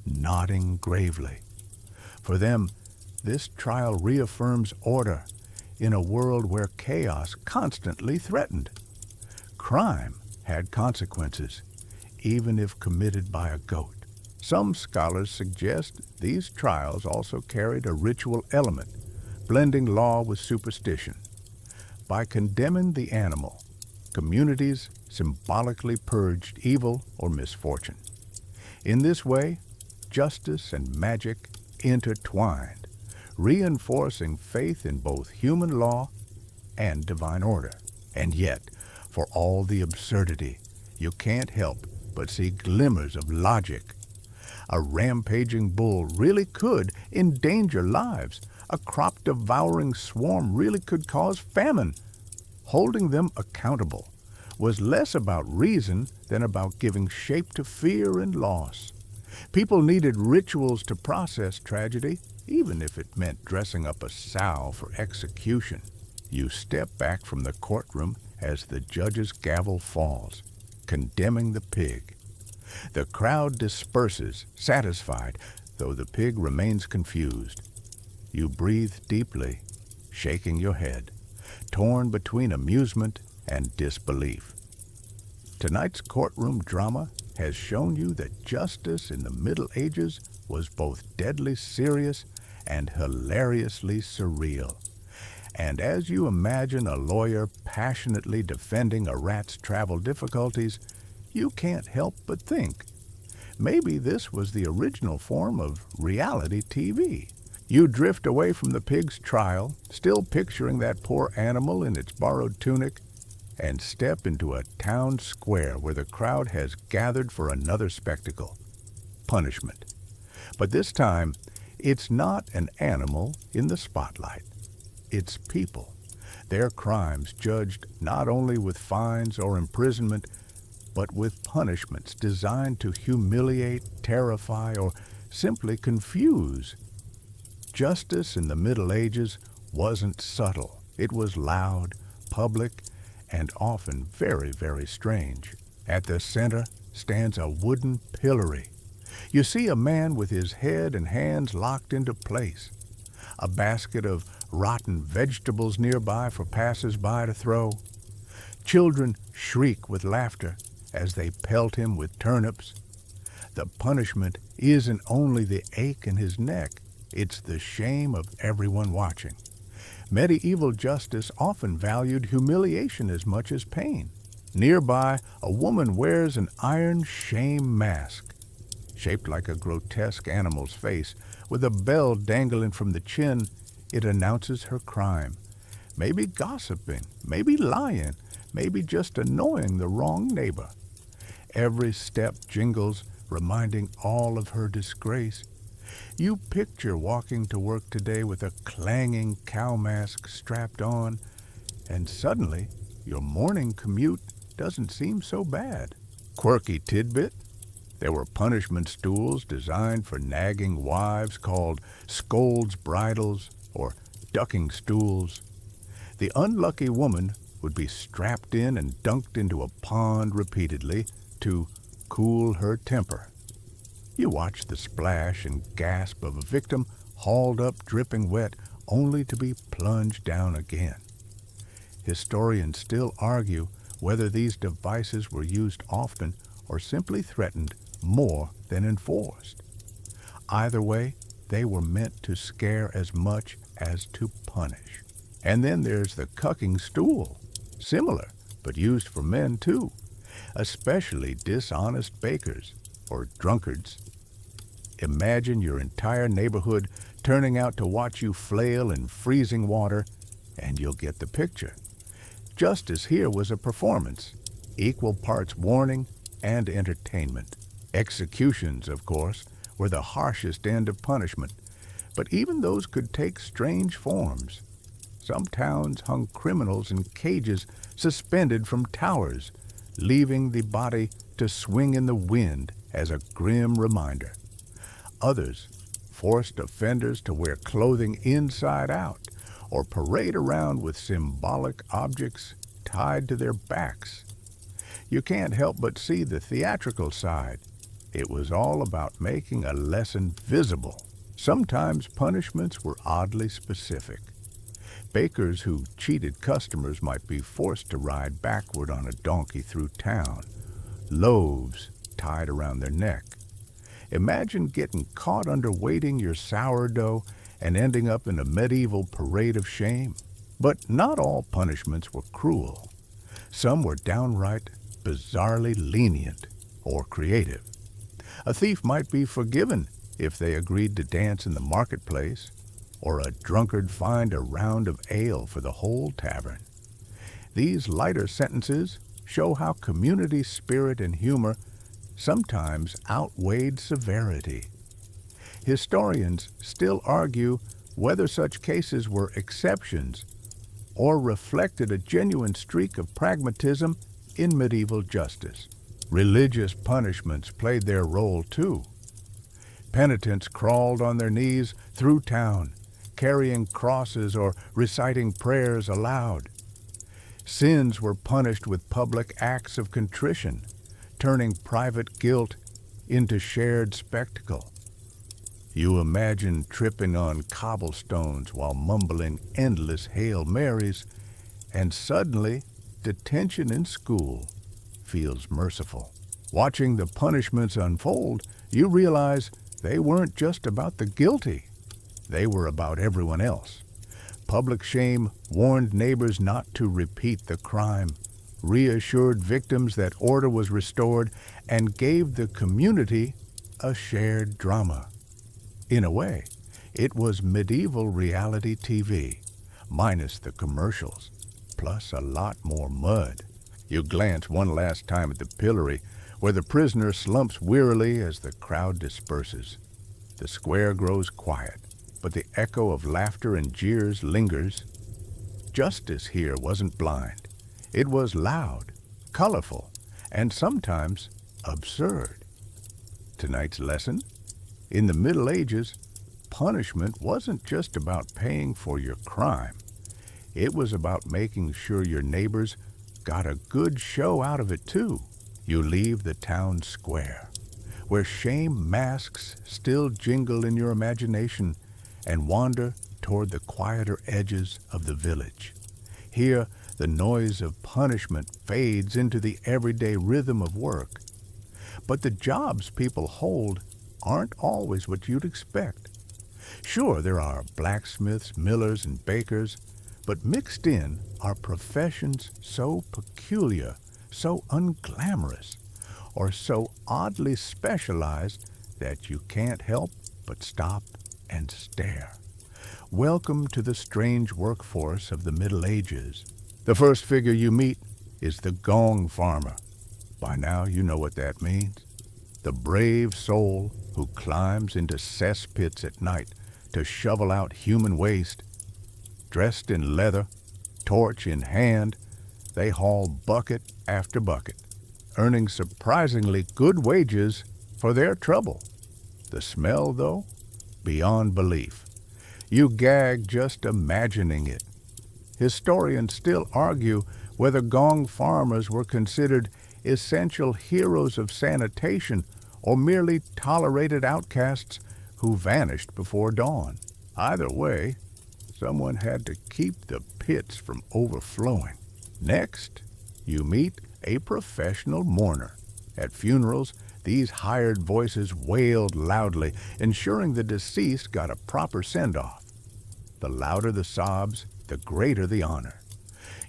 nodding gravely. For them, this trial reaffirms order in a world where chaos constantly threatened. Crime had consequences, even if committed by a goat. Some scholars suggest these trials also carried a ritual element, blending law with superstition. By condemning the animal, communities symbolically purged evil or misfortune. In this way, justice and magic intertwined, reinforcing faith in both human law and divine order. And yet, for all the absurdity, you can't help but see glimmers of logic. A rampaging bull really could endanger lives. A crop-devouring swarm really could cause famine. Holding them accountable was less about reason than about giving shape to fear and loss. People needed rituals to process tragedy, even if it meant dressing up a sow for execution. You step back from the courtroom as the judge's gavel falls, condemning the pig. The crowd disperses, satisfied, though the pig remains confused. You breathe deeply, shaking your head, torn between amusement and disbelief. Tonight's courtroom drama has shown you that justice in the Middle Ages was both deadly serious and hilariously surreal. And as you imagine a lawyer passionately defending a rat's travel difficulties, you can't help but think, maybe this was the original form of reality TV. You drift away from the pig's trial, still picturing that poor animal in its borrowed tunic, and step into a town square where the crowd has gathered for another spectacle, punishment. But this time, it's not an animal in the spotlight. It's people, their crimes judged not only with fines or imprisonment, but with punishments designed to humiliate, terrify, or simply confuse. Justice in the Middle Ages wasn't subtle. It was loud, public, and often very, very strange. At the center stands a wooden pillory. You see a man with his head and hands locked into place, a basket of rotten vegetables nearby for passers-by to throw. Children shriek with laughter as they pelt him with turnips. The punishment isn't only the ache in his neck, it's the shame of everyone watching. Medieval justice often valued humiliation as much as pain. Nearby, a woman wears an iron shame mask, shaped like a grotesque animal's face. With a bell dangling from the chin, it announces her crime. Maybe gossiping, maybe lying, maybe just annoying the wrong neighbor. Every step jingles, reminding all of her disgrace. You picture walking to work today with a clanging cow mask strapped on, and suddenly your morning commute doesn't seem so bad. Quirky tidbit: there were punishment stools designed for nagging wives called scold's bridles or ducking stools. The unlucky woman would be strapped in and dunked into a pond repeatedly to cool her temper. You watch the splash and gasp of a victim hauled up dripping wet, only to be plunged down again. Historians still argue whether these devices were used often or simply threatened more than enforced. Either way, they were meant to scare as much as to punish. And then there's the cucking stool, similar, but used for men too, especially dishonest bakers or drunkards. Imagine your entire neighborhood turning out to watch you flail in freezing water, and you'll get the picture. Justice here was a performance, equal parts warning and entertainment. Executions, of course, were the harshest end of punishment, but even those could take strange forms. Some towns hung criminals in cages suspended from towers, leaving the body to swing in the wind as a grim reminder. Others forced offenders to wear clothing inside out or parade around with symbolic objects tied to their backs. You can't help but see the theatrical side. It was all about making a lesson visible. Sometimes punishments were oddly specific. Bakers who cheated customers might be forced to ride backward on a donkey through town, loaves tied around their neck. Imagine getting caught underweighting your sourdough and ending up in a medieval parade of shame. But not all punishments were cruel. Some were downright bizarrely lenient or creative. A thief might be forgiven if they agreed to dance in the marketplace, or a drunkard fined a round of ale for the whole tavern. These lighter sentences show how community spirit and humor sometimes outweighed severity. Historians still argue whether such cases were exceptions or reflected a genuine streak of pragmatism in medieval justice. Religious punishments played their role too. Penitents crawled on their knees through town, carrying crosses or reciting prayers aloud. Sins were punished with public acts of contrition, turning private guilt into shared spectacle. You imagine tripping on cobblestones while mumbling endless Hail Marys, and suddenly detention in school feels merciful. Watching the punishments unfold, you realize they weren't just about the guilty. They were about everyone else. Public shame warned neighbors not to repeat the crime, reassured victims that order was restored, and gave the community a shared drama. In a way, it was medieval reality TV, minus the commercials, plus a lot more mud. You glance one last time at the pillory, where the prisoner slumps wearily as the crowd disperses. The square grows quiet, but the echo of laughter and jeers lingers. Justice here wasn't blind. It was loud, colorful, and sometimes absurd. Tonight's lesson? In the Middle Ages, punishment wasn't just about paying for your crime. It was about making sure your neighbors got a good show out of it too. You leave the town square, where shame masks still jingle in your imagination, and wander toward the quieter edges of the village. Here, the noise of punishment fades into the everyday rhythm of work. But the jobs people hold aren't always what you'd expect. Sure, there are blacksmiths, millers, and bakers, but mixed in are professions so peculiar, so unglamorous, or so oddly specialized that you can't help but stop and stare. Welcome to the strange workforce of the Middle Ages. The first figure you meet is the gong farmer. By now you know what that means. The brave soul who climbs into cesspits at night to shovel out human waste. Dressed in leather, torch in hand, they haul bucket after bucket, earning surprisingly good wages for their trouble. The smell, though, beyond belief. You gag just imagining it. Historians still argue whether gong farmers were considered essential heroes of sanitation or merely tolerated outcasts who vanished before dawn. Either way, someone had to keep the pits from overflowing. Next, you meet a professional mourner. At funerals, these hired voices wailed loudly, ensuring the deceased got a proper send-off. The louder the sobs, the greater the honor.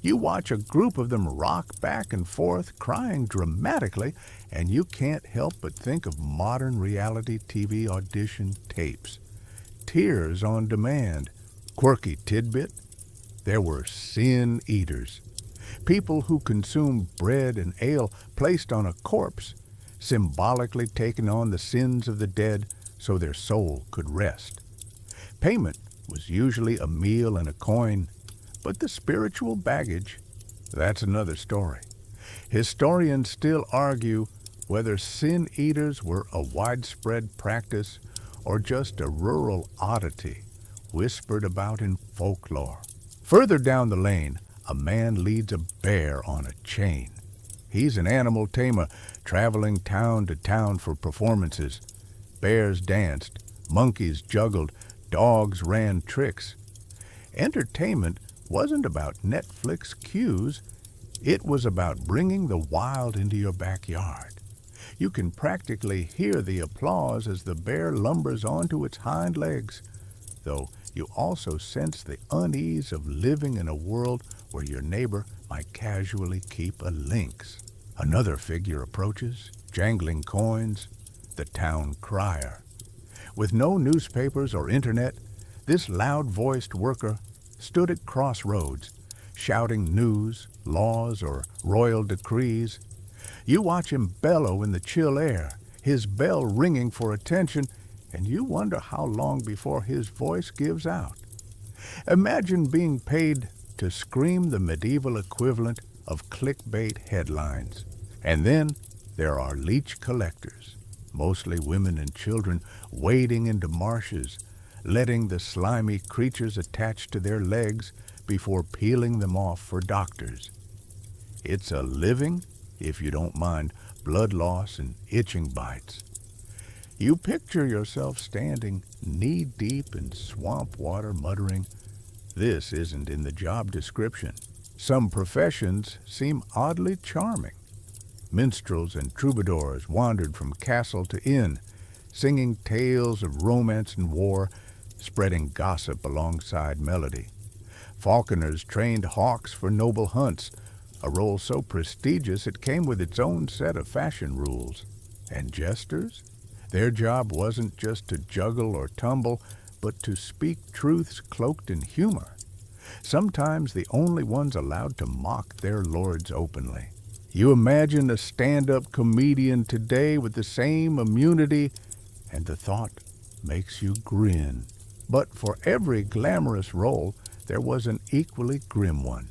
You watch a group of them rock back and forth, crying dramatically, and you can't help but think of modern reality TV audition tapes. Tears on demand. Quirky tidbit: there were sin eaters. People who consumed bread and ale placed on a corpse, symbolically taking on the sins of the dead so their soul could rest. Payment was usually a meal and a coin, but the spiritual baggage, that's another story. Historians still argue whether sin eaters were a widespread practice or just a rural oddity whispered about in folklore. Further down the lane, a man leads a bear on a chain. He's an animal tamer, traveling town to town for performances. Bears danced, monkeys juggled, dogs ran tricks. Entertainment wasn't about Netflix cues. It was about bringing the wild into your backyard. You can practically hear the applause as the bear lumbers onto its hind legs, though you also sense the unease of living in a world where your neighbor might casually keep a lynx. Another figure approaches, jangling coins, the town crier. With no newspapers or internet, this loud-voiced worker stood at crossroads, shouting news, laws, or royal decrees. You watch him bellow in the chill air, his bell ringing for attention, and you wonder how long before his voice gives out. Imagine being paid to scream the medieval equivalent of clickbait headlines. And then there are leech collectors, mostly women and children, wading into marshes, letting the slimy creatures attach to their legs before peeling them off for doctors. It's a living, if you don't mind blood loss and itching bites. You picture yourself standing knee-deep in swamp water muttering, "This isn't in the job description." Some professions seem oddly charming. Minstrels and troubadours wandered from castle to inn, singing tales of romance and war, spreading gossip alongside melody. Falconers trained hawks for noble hunts, a role so prestigious it came with its own set of fashion rules. And jesters? Their job wasn't just to juggle or tumble, but to speak truths cloaked in humor. Sometimes the only ones allowed to mock their lords openly. You imagine a stand-up comedian today with the same immunity, and the thought makes you grin. But for every glamorous role, there was an equally grim one.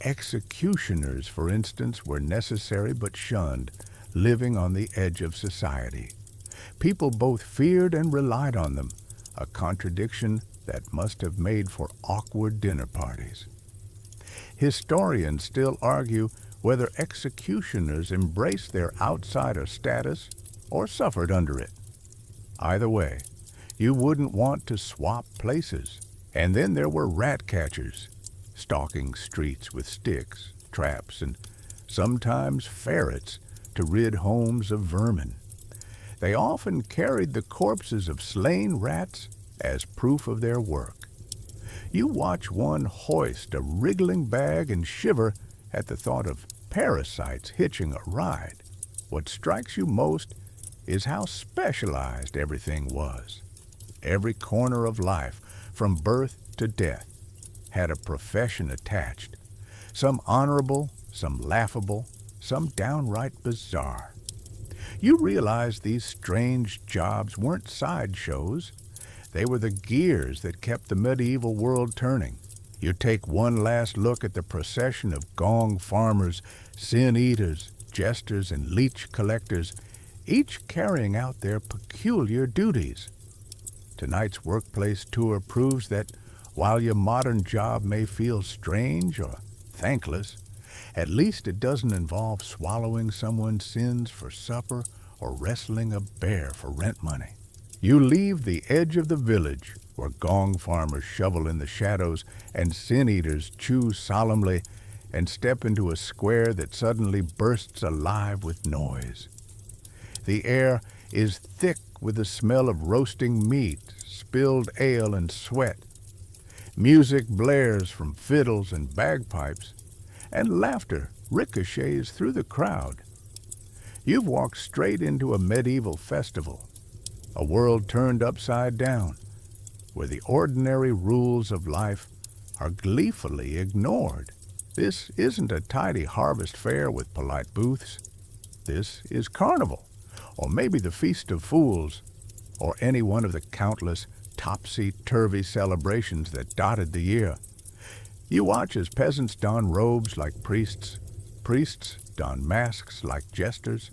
Executioners, for instance, were necessary but shunned, living on the edge of society. People both feared and relied on them, a contradiction that must have made for awkward dinner parties. Historians still argue whether executioners embraced their outsider status or suffered under it. Either way, you wouldn't want to swap places. And then there were rat catchers, stalking streets with sticks, traps, and sometimes ferrets to rid homes of vermin. They often carried the corpses of slain rats as proof of their work. You watch one hoist a wriggling bag and shiver at the thought of parasites hitching a ride. What strikes you most is how specialized everything was. Every corner of life, from birth to death, had a profession attached. Some honorable, some laughable, some downright bizarre. You realize these strange jobs weren't sideshows. They were the gears that kept the medieval world turning. You take one last look at the procession of gong farmers, sin eaters, jesters, and leech collectors, each carrying out their peculiar duties. Tonight's workplace tour proves that while your modern job may feel strange or thankless, at least it doesn't involve swallowing someone's sins for supper or wrestling a bear for rent money. You leave the edge of the village, where gong farmers shovel in the shadows and sin-eaters chew solemnly, and step into a square that suddenly bursts alive with noise. The air is thick with the smell of roasting meat, spilled ale, and sweat. Music blares from fiddles and bagpipes, and laughter ricochets through the crowd. You've walked straight into a medieval festival, a world turned upside down, where the ordinary rules of life are gleefully ignored. This isn't a tidy harvest fair with polite booths. This is carnival, or maybe the Feast of Fools, or any one of the countless topsy-turvy celebrations that dotted the year. You watch as peasants don robes like priests, priests don masks like jesters,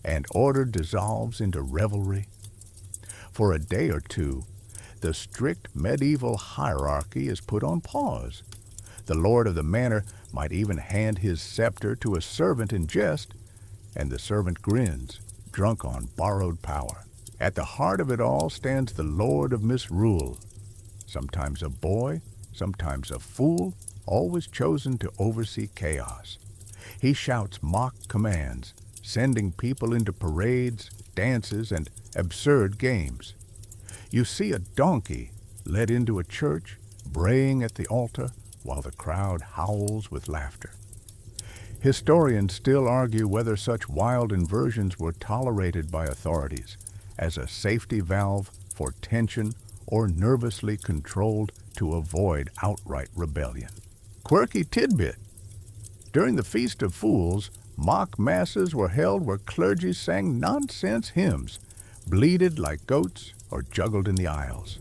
and order dissolves into revelry. For a day or two, the strict medieval hierarchy is put on pause. The lord of the manor might even hand his scepter to a servant in jest, and the servant grins, drunk on borrowed power. At the heart of it all stands the lord of misrule, sometimes a boy, sometimes a fool, always chosen to oversee chaos. He shouts mock commands, sending people into parades, dances, and absurd games. You see a donkey led into a church, braying at the altar, while the crowd howls with laughter. Historians still argue whether such wild inversions were tolerated by authorities as a safety valve for tension or nervously controlled to avoid outright rebellion. Quirky tidbit. During the Feast of Fools, mock masses were held where clergy sang nonsense hymns, bleated like goats, or juggled in the aisles.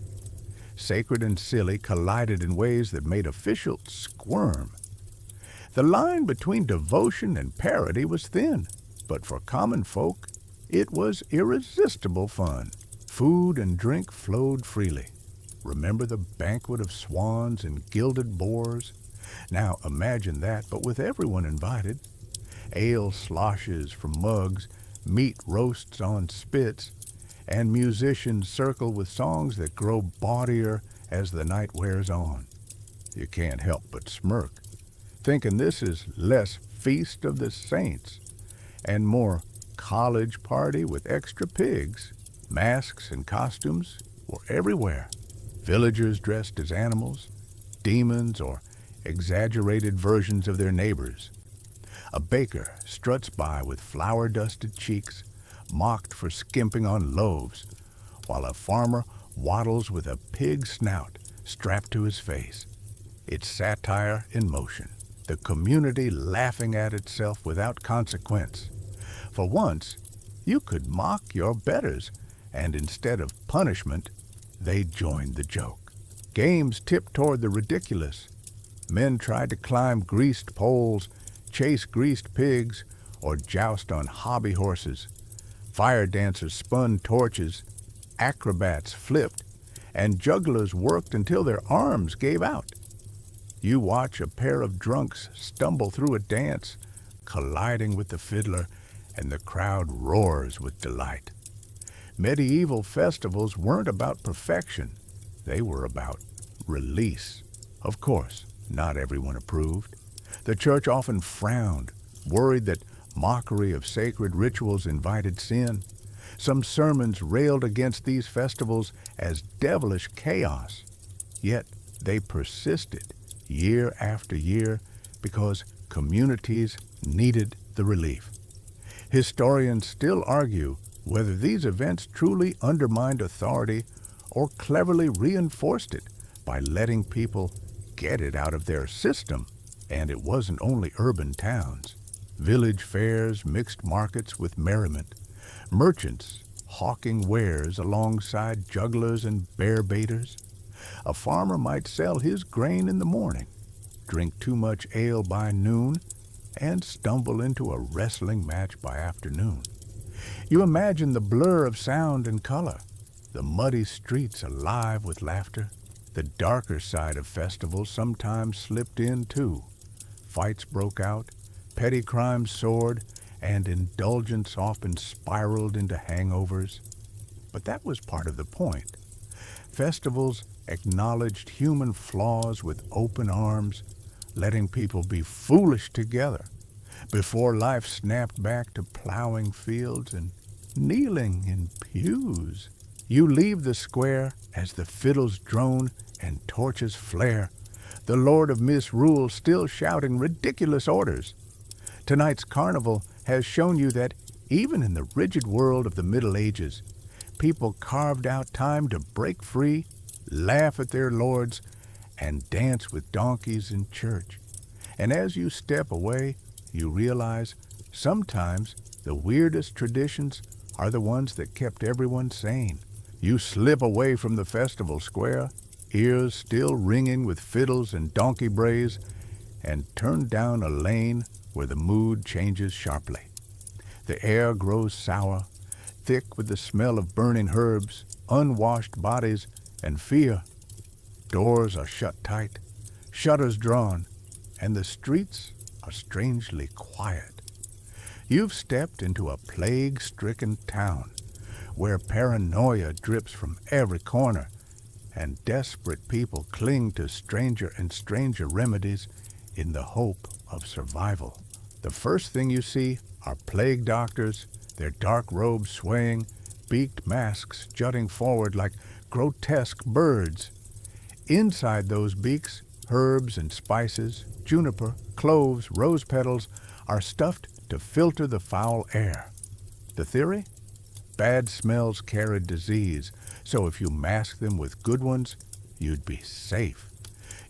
Sacred and silly collided in ways that made officials squirm. The line between devotion and parody was thin, but for common folk, it was irresistible fun. Food and drink flowed freely. Remember the banquet of swans and gilded boars? Now imagine that, but with everyone invited. Ale sloshes from mugs, meat roasts on spits, and musicians circle with songs that grow bawdier as the night wears on. You can't help but smirk, thinking this is less Feast of the Saints and more college party with extra pigs. Masks and costumes were everywhere. Villagers dressed as animals, demons, or exaggerated versions of their neighbors. A baker struts by with flour-dusted cheeks, mocked for skimping on loaves, while a farmer waddles with a pig snout strapped to his face. It's satire in motion, the community laughing at itself without consequence. For once, you could mock your betters, and instead of punishment, they joined the joke. Games tipped toward the ridiculous. Men tried to climb greased poles, chase greased pigs, or joust on hobby horses. Fire dancers spun torches, acrobats flipped, and jugglers worked until their arms gave out. You watch a pair of drunks stumble through a dance, colliding with the fiddler, and the crowd roars with delight. Medieval festivals weren't about perfection. They were about release. Of course, not everyone approved. The church often frowned, worried that mockery of sacred rituals invited sin. Some sermons railed against these festivals as devilish chaos. Yet they persisted year after year because communities needed the relief. Historians still argue whether these events truly undermined authority or cleverly reinforced it by letting people get it out of their system. And it wasn't only urban towns. Village fairs mixed markets with merriment, merchants hawking wares alongside jugglers and bear baiters. A farmer might sell his grain in the morning, drink too much ale by noon, and stumble into a wrestling match by afternoon. You imagine the blur of sound and color, the muddy streets alive with laughter. The darker side of festivals sometimes slipped in too. Fights broke out, petty crimes soared, and indulgence often spiraled into hangovers. But that was part of the point. Festivals acknowledged human flaws with open arms, letting people be foolish together before life snapped back to plowing fields and kneeling in pews. You leave the square as the fiddles drone and torches flare, the Lord of Misrule still shouting ridiculous orders. Tonight's carnival has shown you that even in the rigid world of the Middle Ages, people carved out time to break free, laugh at their lords, and dance with donkeys in church. And as you step away, you realize sometimes the weirdest traditions are the ones that kept everyone sane. You slip away from the festival square, ears still ringing with fiddles and donkey brays, and turn down a lane where the mood changes sharply. The air grows sour, thick with the smell of burning herbs, unwashed bodies, and fear. Doors are shut tight, shutters drawn, and the streets are strangely quiet. You've stepped into a plague-stricken town where paranoia drips from every corner and desperate people cling to stranger and stranger remedies in the hope of survival. The first thing you see are plague doctors, their dark robes swaying, beaked masks jutting forward like grotesque birds. Inside those beaks, herbs and spices, juniper, cloves, rose petals are stuffed to filter the foul air. The theory? Bad smells carry disease, so if you mask them with good ones, you'd be safe.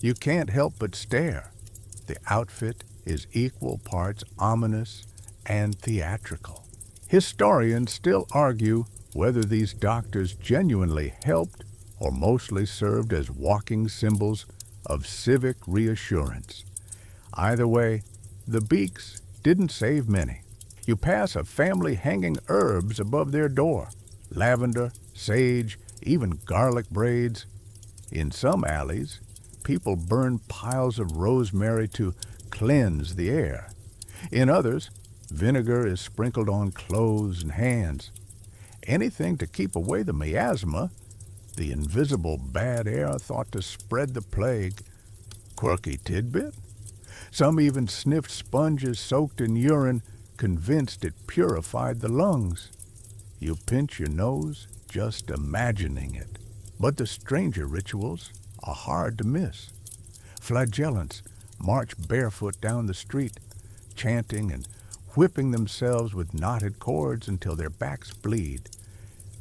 You can't help but stare. The outfit is equal parts ominous and theatrical. Historians still argue whether these doctors genuinely helped or mostly served as walking symbols of civic reassurance. Either way, the beaks didn't save many. You pass a family hanging herbs above their door, lavender, sage, even garlic braids. In some alleys, people burn piles of rosemary to cleanse the air. In others, vinegar is sprinkled on clothes and hands. Anything to keep away the miasma, the invisible bad air thought to spread the plague. Quirky tidbit? Some even sniffed sponges soaked in urine, convinced it purified the lungs. You pinch your nose just imagining it. But the stranger rituals are hard to miss. Flagellants march barefoot down the street, chanting and whipping themselves with knotted cords until their backs bleed.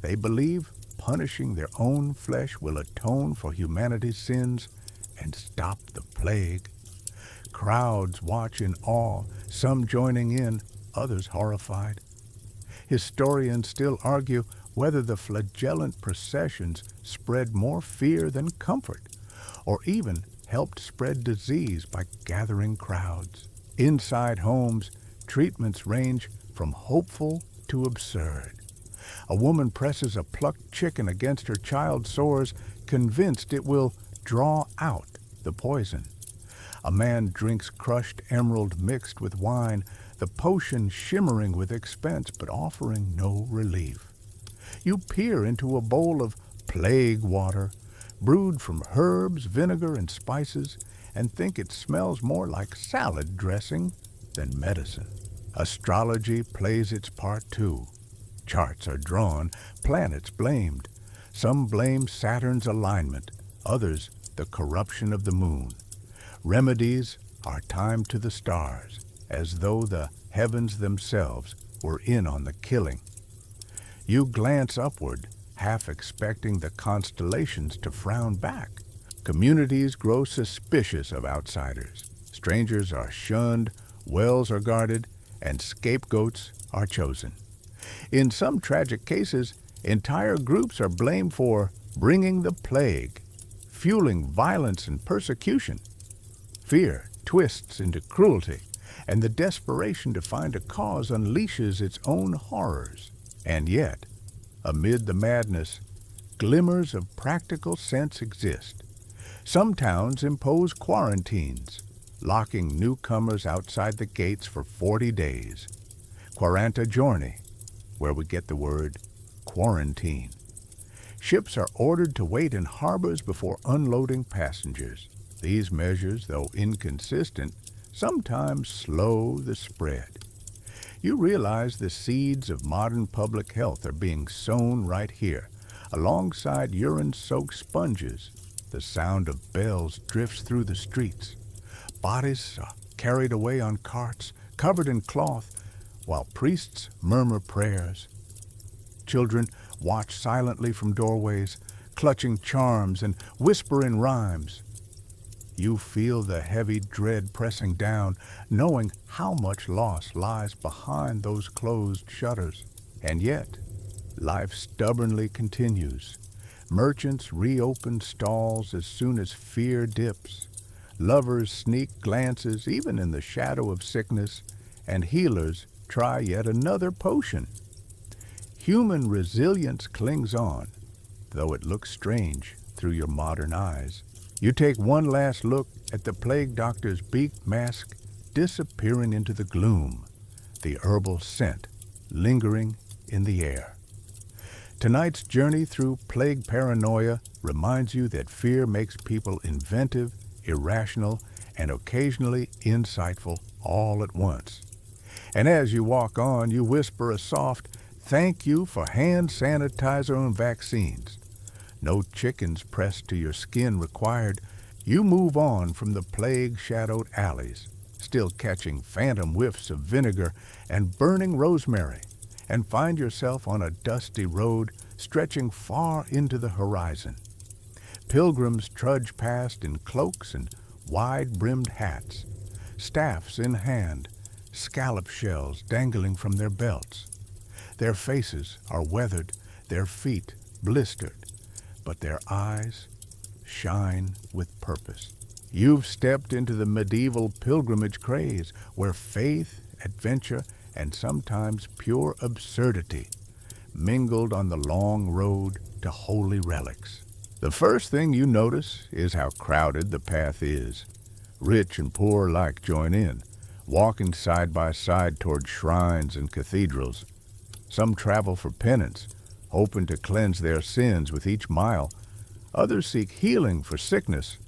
They believe punishing their own flesh will atone for humanity's sins and stop the plague. Crowds watch in awe, some joining in, others horrified. Historians still argue whether the flagellant processions spread more fear than comfort, or even helped spread disease by gathering crowds. Inside homes, treatments range from hopeful to absurd. A woman presses a plucked chicken against her child's sores, convinced it will draw out the poison. A man drinks crushed emerald mixed with wine, the potion shimmering with expense but offering no relief. You peer into a bowl of plague water, brewed from herbs, vinegar, and spices, and think it smells more like salad dressing than medicine. Astrology plays its part too. Charts are drawn, planets blamed. Some blame Saturn's alignment, others the corruption of the moon. Remedies are timed to the stars, as though the heavens themselves were in on the killing. You glance upward, half expecting the constellations to frown back. Communities grow suspicious of outsiders. Strangers are shunned, wells are guarded, and scapegoats are chosen. In some tragic cases, entire groups are blamed for bringing the plague, fueling violence and persecution. Fear twists into cruelty, and the desperation to find a cause unleashes its own horrors. And yet, amid the madness, glimmers of practical sense exist. Some towns impose quarantines, locking newcomers outside the gates for 40 days. 40 giorni, where we get the word quarantine. Ships are ordered to wait in harbors before unloading passengers. These measures, though inconsistent, sometimes slow the spread. You realize the seeds of modern public health are being sown right here, alongside urine-soaked sponges. The sound of bells drifts through the streets. Bodies are carried away on carts, covered in cloth, while priests murmur prayers. Children watch silently from doorways, clutching charms and whispering rhymes. You feel the heavy dread pressing down, knowing how much loss lies behind those closed shutters. And yet, life stubbornly continues. Merchants reopen stalls as soon as fear dips. Lovers sneak glances even in the shadow of sickness, and healers try yet another potion. Human resilience clings on, though it looks strange through your modern eyes. You take one last look at the plague doctor's beaked mask disappearing into the gloom, the herbal scent lingering in the air. Tonight's journey through plague paranoia reminds you that fear makes people inventive, irrational, and occasionally insightful all at once. And as you walk on, you whisper a soft, "Thank you for hand sanitizer and vaccines." No chickens pressed to your skin required. You move on from the plague-shadowed alleys, still catching phantom whiffs of vinegar and burning rosemary, and find yourself on a dusty road stretching far into the horizon. Pilgrims trudge past in cloaks and wide-brimmed hats, staffs in hand, scallop shells dangling from their belts. Their faces are weathered, their feet blistered, but their eyes shine with purpose. You've stepped into the medieval pilgrimage craze where faith, adventure, and sometimes pure absurdity mingled on the long road to holy relics. The first thing you notice is how crowded the path is. Rich and poor alike join in, walking side by side toward shrines and cathedrals. Some travel for penance, hoping to cleanse their sins with each mile. Others seek healing for sickness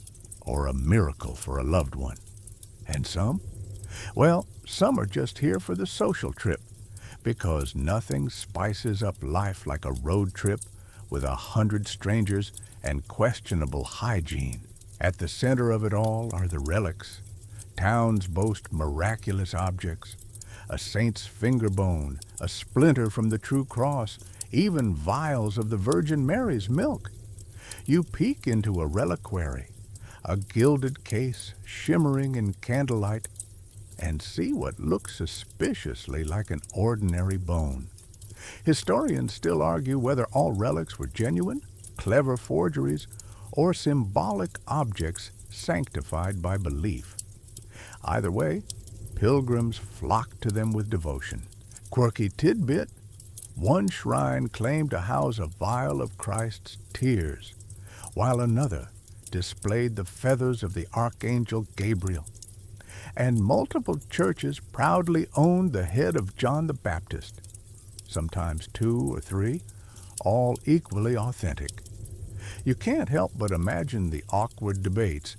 or a miracle for a loved one. And some? Well, some are just here for the social trip, because nothing spices up life like a road trip with 100 strangers and questionable hygiene. At the center of it all are the relics. Towns boast miraculous objects, a saint's finger bone, a splinter from the true cross, even vials of the Virgin Mary's milk. You peek into a reliquary, a gilded case shimmering in candlelight, and see what looks suspiciously like an ordinary bone. Historians still argue whether all relics were genuine, clever forgeries, or symbolic objects sanctified by belief. Either way, pilgrims flock to them with devotion. Quirky tidbit: one shrine claimed to house a vial of Christ's tears, while another displayed the feathers of the Archangel Gabriel. And multiple churches proudly owned the head of John the Baptist, sometimes 2 or 3, all equally authentic. You can't help but imagine the awkward debates.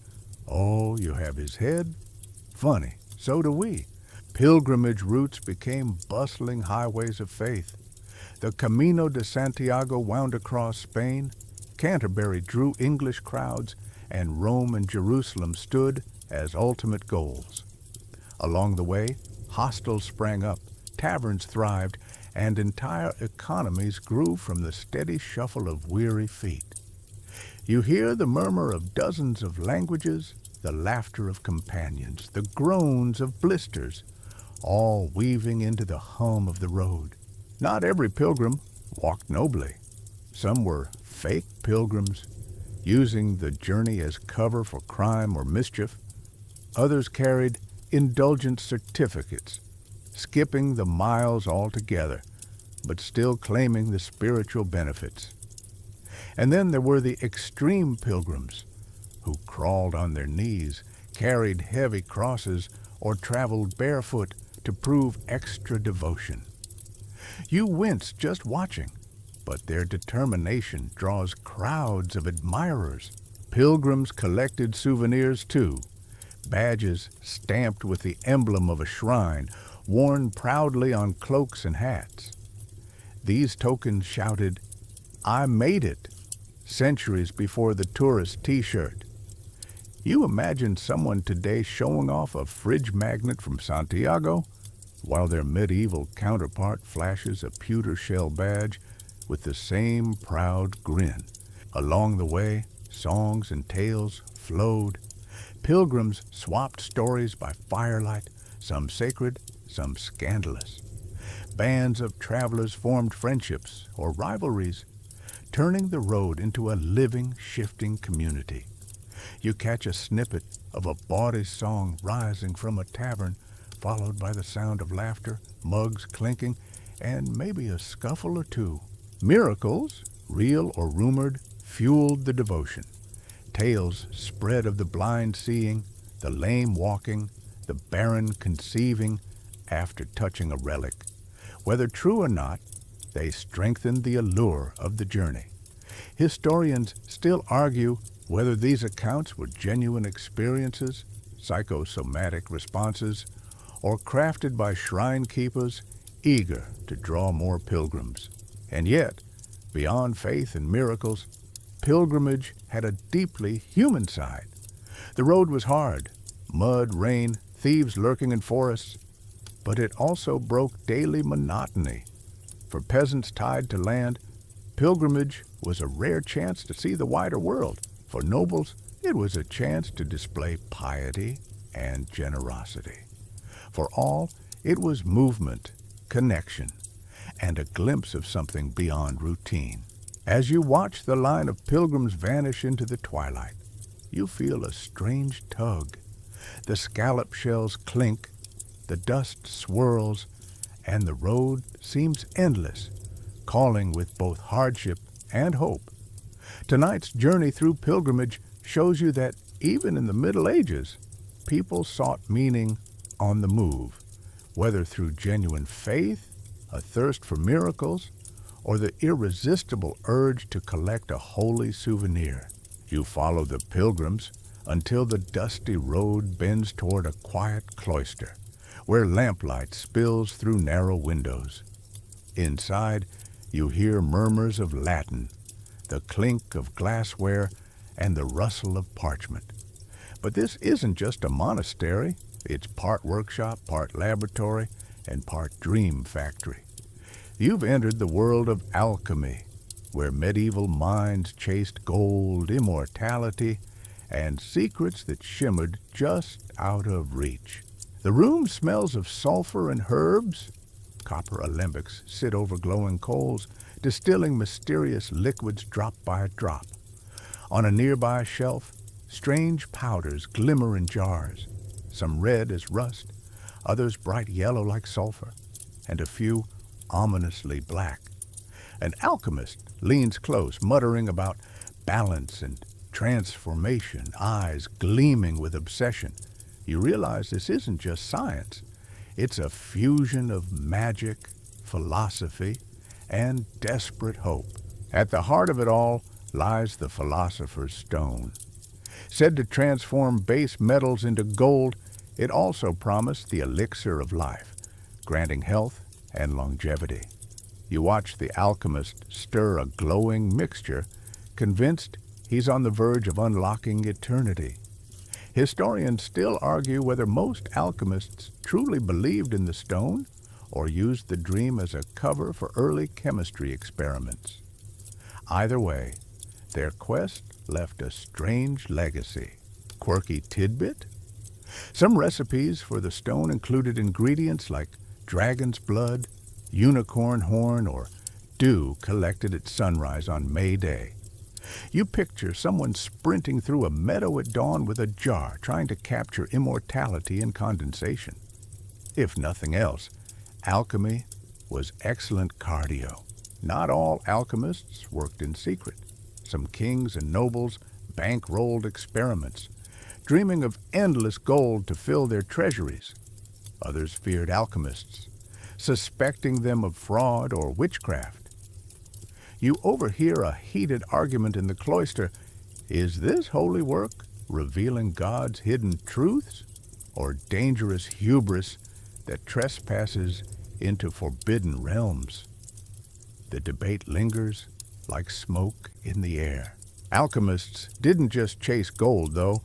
Oh, you have his head? Funny, so do we. Pilgrimage routes became bustling highways of faith. The Camino de Santiago wound across Spain, Canterbury drew English crowds, and Rome and Jerusalem stood as ultimate goals. Along the way, hostels sprang up, taverns thrived, and entire economies grew from the steady shuffle of weary feet. You hear the murmur of dozens of languages, the laughter of companions, the groans of blisters, all weaving into the hum of the road. Not every pilgrim walked nobly. Some were fake pilgrims, using the journey as cover for crime or mischief. Others carried indulgent certificates, skipping the miles altogether, but still claiming the spiritual benefits. And then there were the extreme pilgrims, who crawled on their knees, carried heavy crosses, or traveled barefoot to prove extra devotion. You wince just watching, but their determination draws crowds of admirers. Pilgrims collected souvenirs too, badges stamped with the emblem of a shrine, worn proudly on cloaks and hats. These tokens shouted, "I made it," centuries before the tourist t-shirt. You imagine someone today showing off a fridge magnet from Santiago, while their medieval counterpart flashes a pewter shell badge with the same proud grin. Along the way, songs and tales flowed. Pilgrims swapped stories by firelight, some sacred, some scandalous. Bands of travelers formed friendships or rivalries, turning the road into a living, shifting community. You catch a snippet of a bawdy song rising from a tavern, followed by the sound of laughter, mugs clinking, and maybe a scuffle or two. Miracles, real or rumored, fueled the devotion. tales spread of the blind seeing, the lame walking, the barren conceiving after touching a relic. Whether true or not, they strengthened the allure of the journey. Historians still argue whether these accounts were genuine experiences, psychosomatic responses, or crafted by shrine keepers eager to draw more pilgrims. And yet, beyond faith and miracles, pilgrimage had a deeply human side. The road was hard, mud, rain, thieves lurking in forests, but it also broke daily monotony. For peasants tied to land, pilgrimage was a rare chance to see the wider world. For nobles, it was a chance to display piety and generosity. For all, it was movement, connection, and a glimpse of something beyond routine. As you watch the line of pilgrims vanish into the twilight, you feel a strange tug. The scallop shells clink, the dust swirls, and the road seems endless, calling with both hardship and hope. Tonight's journey through pilgrimage shows you that even in the Middle Ages, people sought meaning on the move, whether through genuine faith, a thirst for miracles, or the irresistible urge to collect a holy souvenir. You follow the pilgrims until the dusty road bends toward a quiet cloister, where lamplight spills through narrow windows. Inside, you hear murmurs of Latin, the clink of glassware, and the rustle of parchment. But this isn't just a monastery. It's part workshop, part laboratory, and part dream factory. You've entered the world of alchemy, where medieval minds chased gold, immortality, and secrets that shimmered just out of reach. The room smells of sulfur and herbs. Copper alembics sit over glowing coals, distilling mysterious liquids drop by drop. On a nearby shelf, strange powders glimmer in jars, some red as rust, others bright yellow like sulfur, and a few ominously black. An alchemist leans close, muttering about balance and transformation, eyes gleaming with obsession. You realize this isn't just science. It's a fusion of magic, philosophy, and desperate hope. At the heart of it all lies the philosopher's stone. Said to transform base metals into gold, it also promised the elixir of life, granting health and longevity. You watch the alchemist stir a glowing mixture, convinced he's on the verge of unlocking eternity. Historians still argue whether most alchemists truly believed in the stone or used the dream as a cover for early chemistry experiments. Either way, their quest left a strange legacy. Quirky tidbit? Some recipes for the stone included ingredients like dragon's blood, unicorn horn, or dew collected at sunrise on May Day. You picture someone sprinting through a meadow at dawn with a jar, trying to capture immortality in condensation. If nothing else, alchemy was excellent cardio. Not all alchemists worked in secret. Some kings and nobles bankrolled experiments, dreaming of endless gold to fill their treasuries. Others feared alchemists, suspecting them of fraud or witchcraft. You overhear a heated argument in the cloister. Is this holy work revealing God's hidden truths, or dangerous hubris that trespasses into forbidden realms? The debate lingers like smoke in the air. Alchemists didn't just chase gold, though.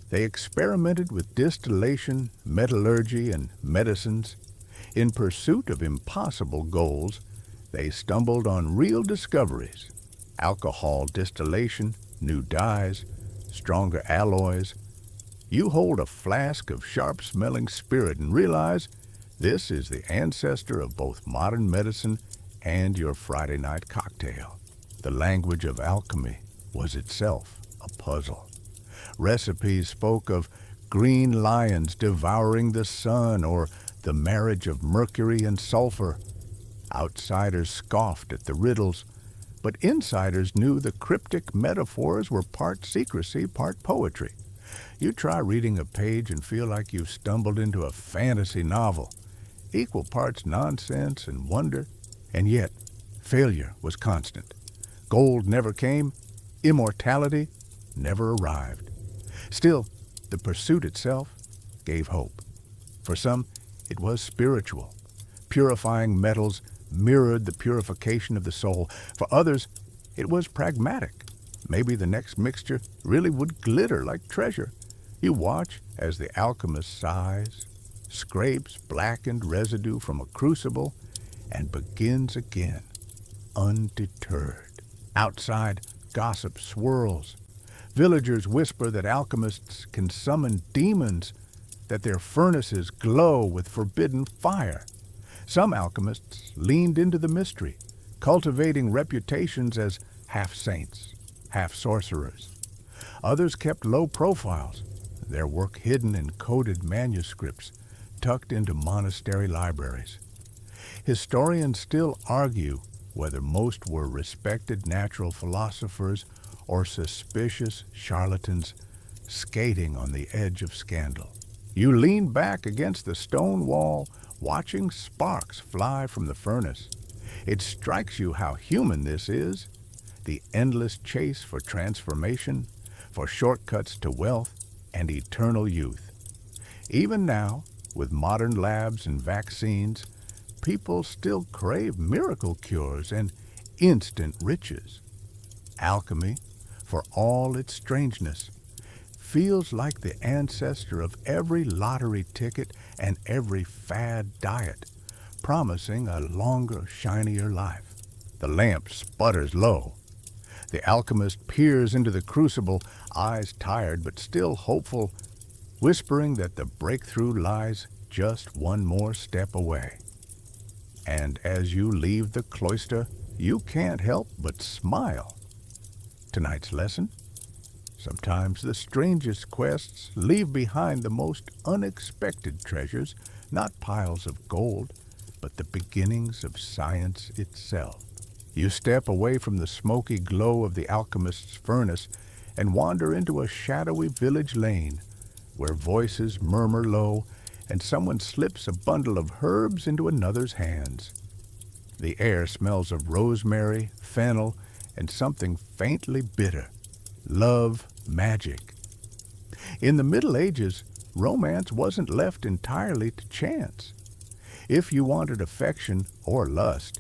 They experimented with distillation, metallurgy, and medicines. In pursuit of impossible goals, they stumbled on real discoveries: alcohol distillation, new dyes, stronger alloys. You hold a flask of sharp-smelling spirit and realize this is the ancestor of both modern medicine and your Friday night cocktail. The language of alchemy was itself a puzzle. Recipes spoke of green lions devouring the sun, or the marriage of mercury and sulfur. Outsiders scoffed at the riddles, but insiders knew the cryptic metaphors were part secrecy, part poetry. You try reading a page and feel like you've stumbled into a fantasy novel, equal parts nonsense and wonder, and yet failure was constant. Gold never came, immortality never arrived. Still, the pursuit itself gave hope. For some, it was spiritual. Purifying metals mirrored the purification of the soul. For others, it was pragmatic. Maybe the next mixture really would glitter like treasure. You watch as the alchemist sighs, scrapes blackened residue from a crucible, and begins again, undeterred. Outside, gossip swirls. Villagers whisper that alchemists can summon demons, that their furnaces glow with forbidden fire. Some alchemists leaned into the mystery, cultivating reputations as half-saints, half-sorcerers. Others kept low profiles, their work hidden in coded manuscripts tucked into monastery libraries. Historians still argue whether most were respected natural philosophers or suspicious charlatans skating on the edge of scandal. You lean back against the stone wall, watching sparks fly from the furnace. It strikes you how human this is, the endless chase for transformation, for shortcuts to wealth and eternal youth. Even now, with modern labs and vaccines, people still crave miracle cures and instant riches. Alchemy, for all its strangeness, feels like the ancestor of every lottery ticket and every fad diet, promising a longer, shinier life. The lamp sputters low. The alchemist peers into the crucible, eyes tired but still hopeful, whispering that the breakthrough lies just one more step away. And as you leave the cloister, you can't help but smile. Tonight's lesson? Sometimes the strangest quests leave behind the most unexpected treasures, not piles of gold, but the beginnings of science itself. You step away from the smoky glow of the alchemist's furnace and wander into a shadowy village lane where voices murmur low and someone slips a bundle of herbs into another's hands. The air smells of rosemary, fennel, and something faintly bitter. Love, magic. In the Middle Ages, romance wasn't left entirely to chance. If you wanted affection or lust,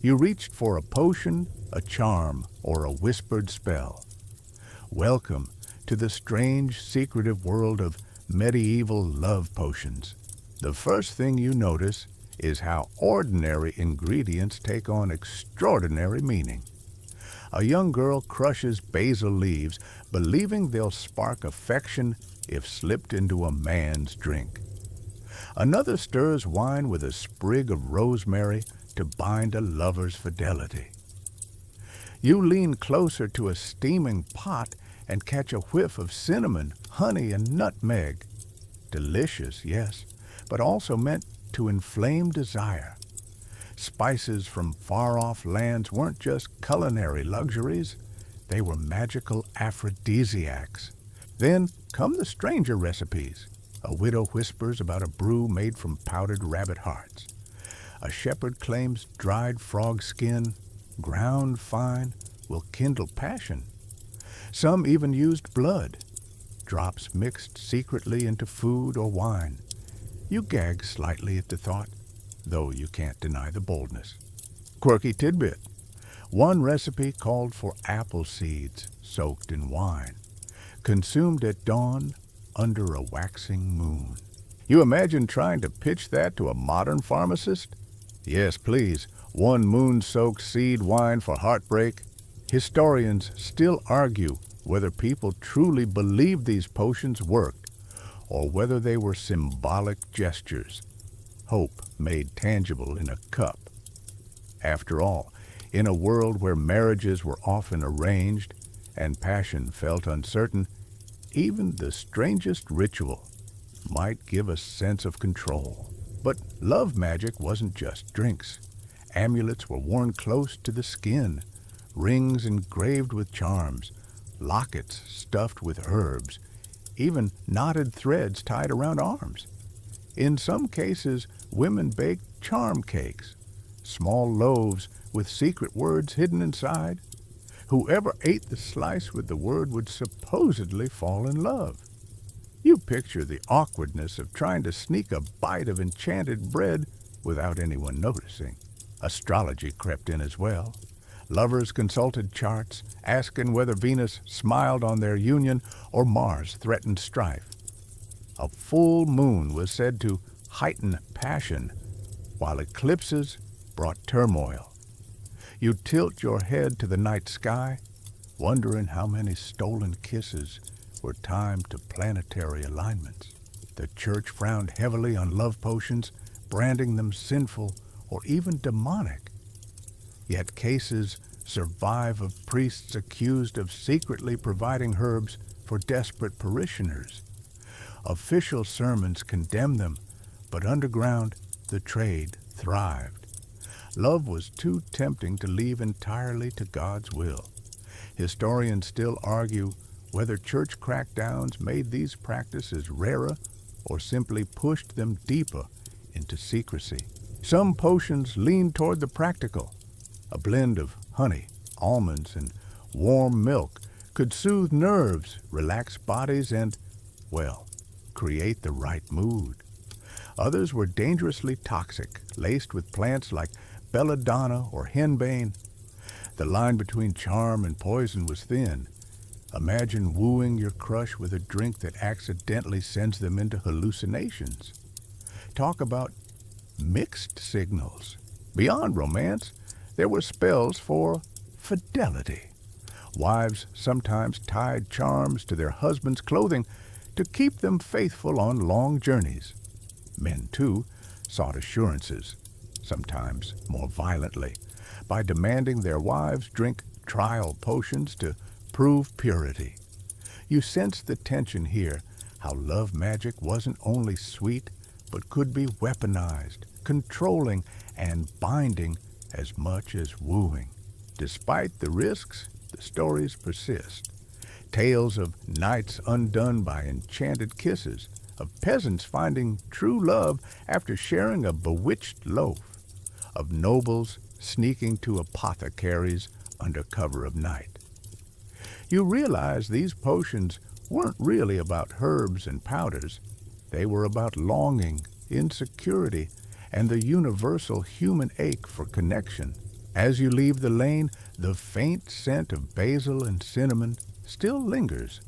you reached for a potion, a charm, or a whispered spell. Welcome to the strange, secretive world of medieval love potions. The first thing you notice is how ordinary ingredients take on extraordinary meaning. A young girl crushes basil leaves, believing they'll spark affection if slipped into a man's drink. Another stirs wine with a sprig of rosemary to bind a lover's fidelity. You lean closer to a steaming pot and catch a whiff of cinnamon, honey, and nutmeg. Delicious, yes, but also meant to inflame desire. Spices from far-off lands weren't just culinary luxuries, they were magical aphrodisiacs. Then come the stranger recipes. A widow whispers about a brew made from powdered rabbit hearts. A shepherd claims dried frog skin, ground fine, will kindle passion. Some even used blood, drops mixed secretly into food or wine. You gag slightly at the thought, though you can't deny the boldness. Quirky tidbit. One recipe called for apple seeds soaked in wine, consumed at dawn under a waxing moon. You imagine trying to pitch that to a modern pharmacist? Yes, please. One moon-soaked seed wine for heartbreak. Historians still argue whether people truly believed these potions worked or whether they were symbolic gestures, hope made tangible in a cup. After all, in a world where marriages were often arranged and passion felt uncertain, even the strangest ritual might give a sense of control. But love magic wasn't just drinks. Amulets were worn close to the skin, rings engraved with charms, lockets stuffed with herbs, even knotted threads tied around arms. In some cases, women baked charm cakes, small loaves with secret words hidden inside. Whoever ate the slice with the word would supposedly fall in love. You picture the awkwardness of trying to sneak a bite of enchanted bread without anyone noticing. Astrology crept in as well. Lovers consulted charts, asking whether Venus smiled on their union or Mars threatened strife. A full moon was said to heighten passion, while eclipses brought turmoil. You tilt your head to the night sky, wondering how many stolen kisses were timed to planetary alignments. The church frowned heavily on love potions, branding them sinful or even demonic. Yet cases survive of priests accused of secretly providing herbs for desperate parishioners. Official sermons condemn them, but underground the trade thrived. Love was too tempting to leave entirely to God's will. Historians still argue whether church crackdowns made these practices rarer or simply pushed them deeper into secrecy. Some potions leaned toward the practical. A blend of honey, almonds, and warm milk could soothe nerves, relax bodies, and, well, create the right mood. Others were dangerously toxic, laced with plants like belladonna or henbane. The line between charm and poison was thin. Imagine wooing your crush with a drink that accidentally sends them into hallucinations. Talk about mixed signals. Beyond romance, there were spells for fidelity. Wives sometimes tied charms to their husbands' clothing to keep them faithful on long journeys. Men, too, sought assurances, sometimes more violently, by demanding their wives drink trial potions to prove purity. You sense the tension here, how love magic wasn't only sweet, but could be weaponized, controlling, and binding as much as wooing. Despite the risks, the stories persist. Tales of knights undone by enchanted kisses, of peasants finding true love after sharing a bewitched loaf, of nobles sneaking to apothecaries under cover of night. You realize these potions weren't really about herbs and powders. They were about longing, insecurity, and the universal human ache for connection. As you leave the lane, the faint scent of basil and cinnamon still lingers.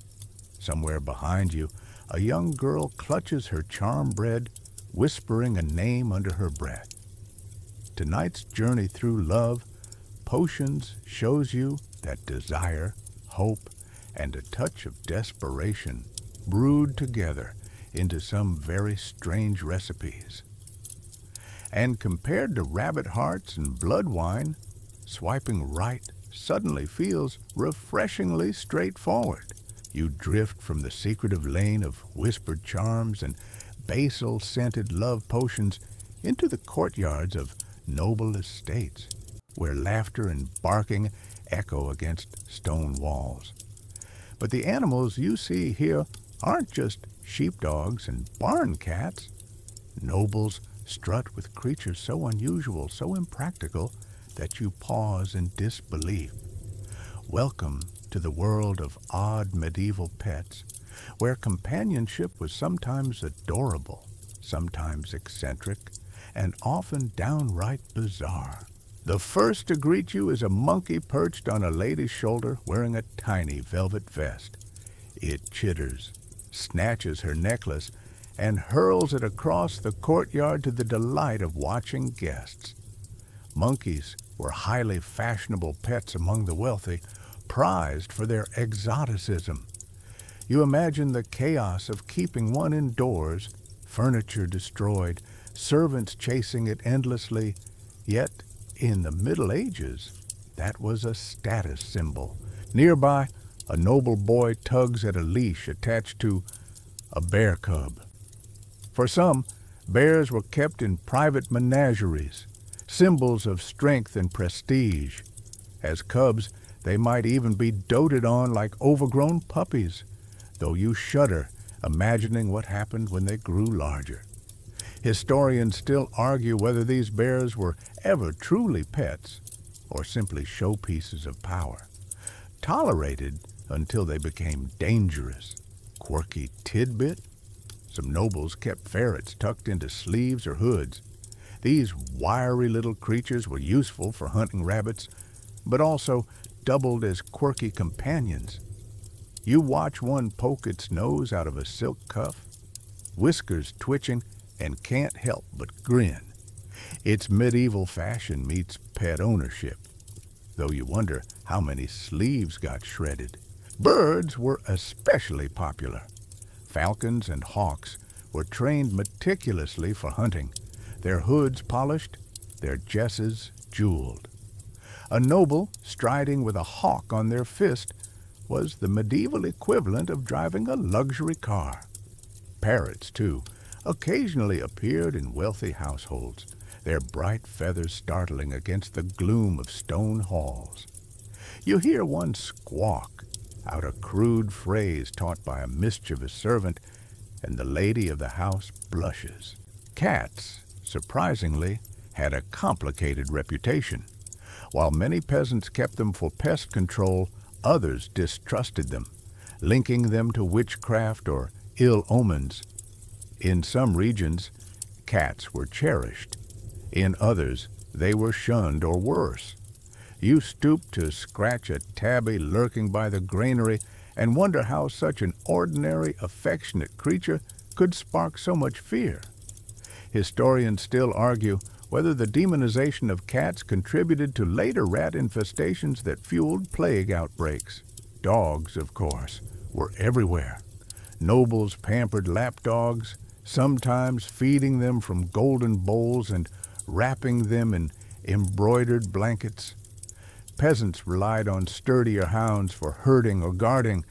Somewhere behind you, a young girl clutches her charm bread, whispering a name under her breath. Tonight's journey through love, potions shows you that desire, hope, and a touch of desperation brewed together into some very strange recipes. And compared to rabbit hearts and blood wine, swiping right suddenly feels refreshingly straightforward. You drift from the secretive lane of whispered charms and basil-scented love potions into the courtyards of noble estates, where laughter and barking echo against stone walls. But the animals you see here aren't just sheepdogs and barn cats. Nobles strut with creatures so unusual, so impractical, that you pause in disbelief. Welcome to the world of odd medieval pets, where companionship was sometimes adorable, sometimes eccentric, and often downright bizarre. The first to greet you is a monkey perched on a lady's shoulder wearing a tiny velvet vest. It chitters, snatches her necklace, and hurls it across the courtyard to the delight of watching guests. Monkeys were highly fashionable pets among the wealthy, prized for their exoticism. You imagine the chaos of keeping one indoors, furniture destroyed, servants chasing it endlessly, yet in the Middle Ages, that was a status symbol. Nearby, a noble boy tugs at a leash attached to a bear cub. For some, bears were kept in private menageries, symbols of strength and prestige. As cubs, they might even be doted on like overgrown puppies, though you shudder imagining what happened when they grew larger. Historians still argue whether these bears were ever truly pets or simply showpieces of power, tolerated until they became dangerous. Quirky tidbit? Some nobles kept ferrets tucked into sleeves or hoods. These wiry little creatures were useful for hunting rabbits, but also doubled as quirky companions. You watch one poke its nose out of a silk cuff, whiskers twitching, and can't help but grin. It's medieval fashion meets pet ownership, though you wonder how many sleeves got shredded. Birds were especially popular. Falcons and hawks were trained meticulously for hunting, their hoods polished, their jesses jeweled. A noble striding with a hawk on their fist was the medieval equivalent of driving a luxury car. Parrots, too, occasionally appeared in wealthy households, their bright feathers startling against the gloom of stone halls. You hear one squawk out a crude phrase taught by a mischievous servant, and the lady of the house blushes. Cats, surprisingly, had a complicated reputation. While many peasants kept them for pest control, others distrusted them, linking them to witchcraft or ill omens. In some regions, cats were cherished. In others, they were shunned or worse. You stoop to scratch a tabby lurking by the granary and wonder how such an ordinary, affectionate creature could spark so much fear. Historians still argue whether the demonization of cats contributed to later rat infestations that fueled plague outbreaks. Dogs, of course, were everywhere. Nobles pampered lapdogs, sometimes feeding them from golden bowls and wrapping them in embroidered blankets. Peasants relied on sturdier hounds for herding or guarding.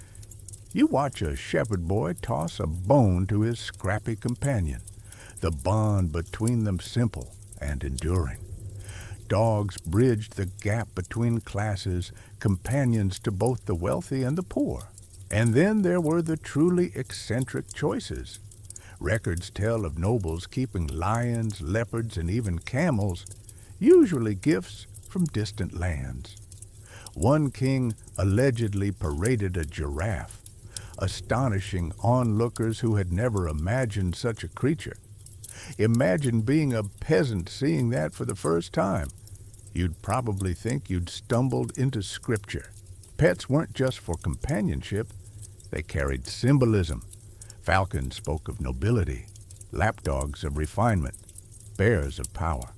You watch a shepherd boy toss a bone to his scrappy companion, the bond between them simple and enduring. Dogs bridged the gap between classes, companions to both the wealthy and the poor. And then there were the truly eccentric choices. Records tell of nobles keeping lions, leopards, and even camels, usually gifts from distant lands. One king allegedly paraded a giraffe, astonishing onlookers who had never imagined such a creature. Imagine being a peasant seeing that for the first time. You'd probably think you'd stumbled into scripture. Pets weren't just for companionship, they carried symbolism. Falcons spoke of nobility, lapdogs of refinement, bears of power.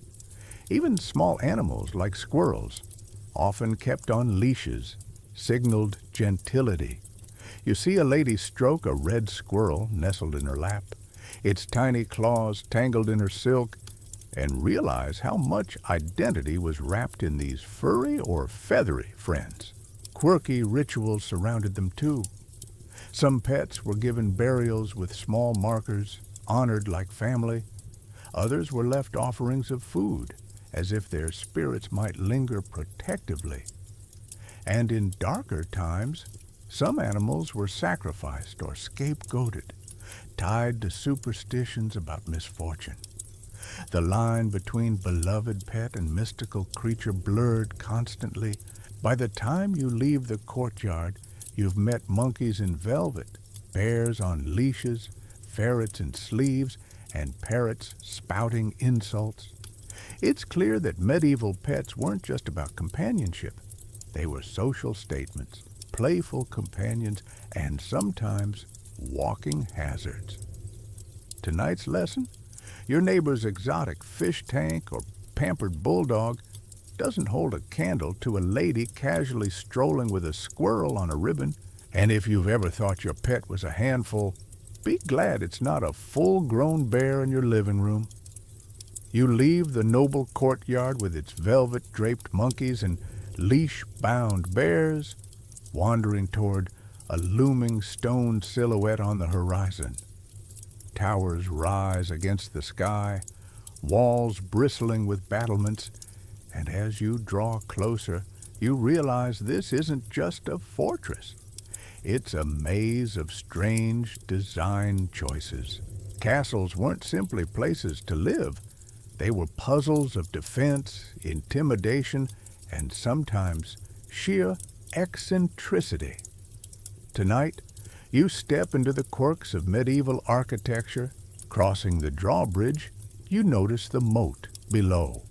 Even small animals like squirrels, often kept on leashes, signaled gentility. You see a lady stroke a red squirrel nestled in her lap, its tiny claws tangled in her silk, and realize how much identity was wrapped in these furry or feathery friends. Quirky rituals surrounded them too. Some pets were given burials with small markers, honored like family. Others were left offerings of food, as if their spirits might linger protectively. And in darker times, some animals were sacrificed or scapegoated, tied to superstitions about misfortune. The line between beloved pet and mystical creature blurred constantly. By the time you leave the courtyard, you've met monkeys in velvet, bears on leashes, ferrets in sleeves, and parrots spouting insults. It's clear that medieval pets weren't just about companionship. They were social statements, playful companions, and sometimes walking hazards. Tonight's lesson? Your neighbor's exotic fish tank or pampered bulldog doesn't hold a candle to a lady casually strolling with a squirrel on a ribbon. And if you've ever thought your pet was a handful, be glad it's not a full-grown bear in your living room. You leave the noble courtyard with its velvet-draped monkeys and leash-bound bears, wandering toward a looming stone silhouette on the horizon. Towers rise against the sky, walls bristling with battlements, and as you draw closer, you realize this isn't just a fortress. It's a maze of strange design choices. Castles weren't simply places to live. They were puzzles of defense, intimidation, and sometimes sheer eccentricity. Tonight, you step into the quirks of medieval architecture. Crossing the drawbridge, you notice the moat below.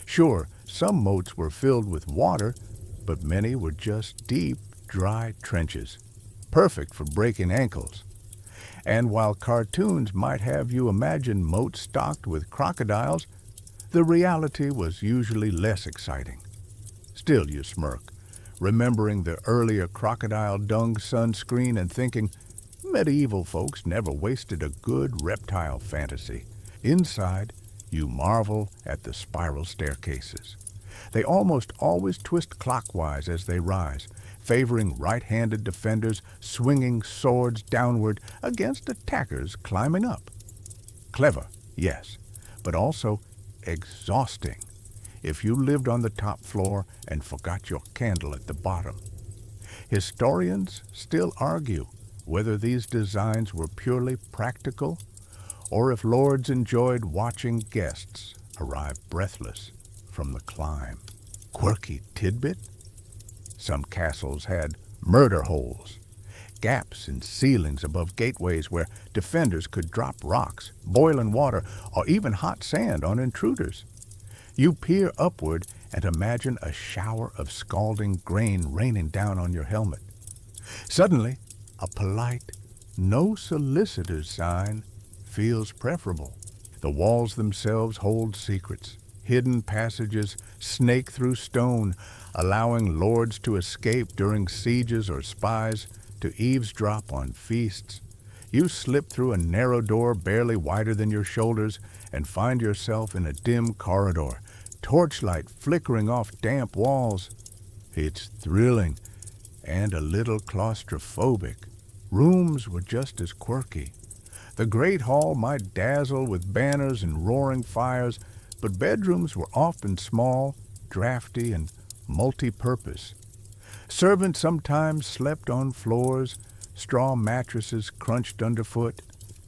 Sure, some moats were filled with water, but many were just deep, dry trenches, perfect for breaking ankles. And while cartoons might have you imagine moats stocked with crocodiles, the reality was usually less exciting. Still you smirk, remembering the earlier crocodile dung sunscreen and thinking, medieval folks never wasted a good reptile fantasy. Inside, you marvel at the spiral staircases. They almost always twist clockwise as they rise, favoring right-handed defenders swinging swords downward against attackers climbing up. Clever, yes, but also exhausting if you lived on the top floor and forgot your candle at the bottom. Historians still argue whether these designs were purely practical or if lords enjoyed watching guests arrive breathless from the climb. Quirky tidbit? Some castles had murder holes, gaps in ceilings above gateways where defenders could drop rocks, boiling water, or even hot sand on intruders. You peer upward and imagine a shower of scalding grain raining down on your helmet. Suddenly, a polite, no solicitors sign feels preferable. The walls themselves hold secrets. Hidden passages snake through stone, allowing lords to escape during sieges or spies to eavesdrop on feasts. You slip through a narrow door barely wider than your shoulders and find yourself in a dim corridor, torchlight flickering off damp walls. It's thrilling and a little claustrophobic. Rooms were just as quirky. The great hall might dazzle with banners and roaring fires, but bedrooms were often small, drafty, and multi-purpose. Servants sometimes slept on floors, straw mattresses crunched underfoot,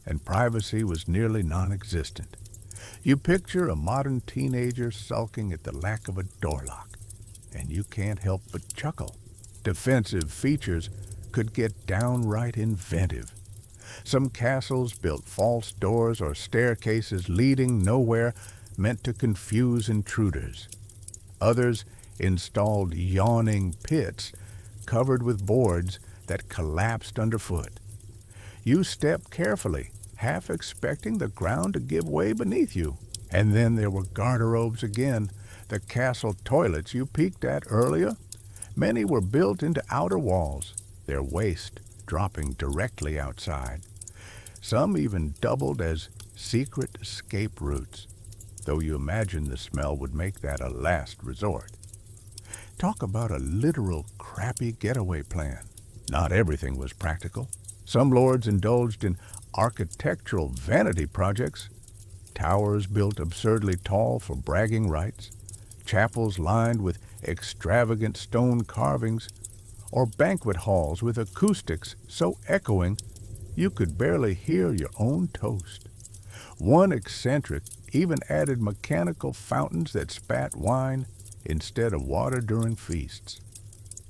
and privacy was nearly non-existent. You picture a modern teenager sulking at the lack of a door lock, and you can't help but chuckle. Defensive features could get downright inventive. Some castles built false doors or staircases leading nowhere, meant to confuse intruders. Others installed yawning pits covered with boards that collapsed underfoot. You stepped carefully, half expecting the ground to give way beneath you. And then there were garderobes again, the castle toilets you peeked at earlier. Many were built into outer walls, their waste dropping directly outside. Some even doubled as secret escape routes, though you imagine the smell would make that a last resort. Talk about a literal crappy getaway plan. Not everything was practical. Some lords indulged in architectural vanity projects, towers built absurdly tall for bragging rights, chapels lined with extravagant stone carvings, or banquet halls with acoustics so echoing you could barely hear your own toast. One eccentric even added mechanical fountains that spat wine instead of water during feasts.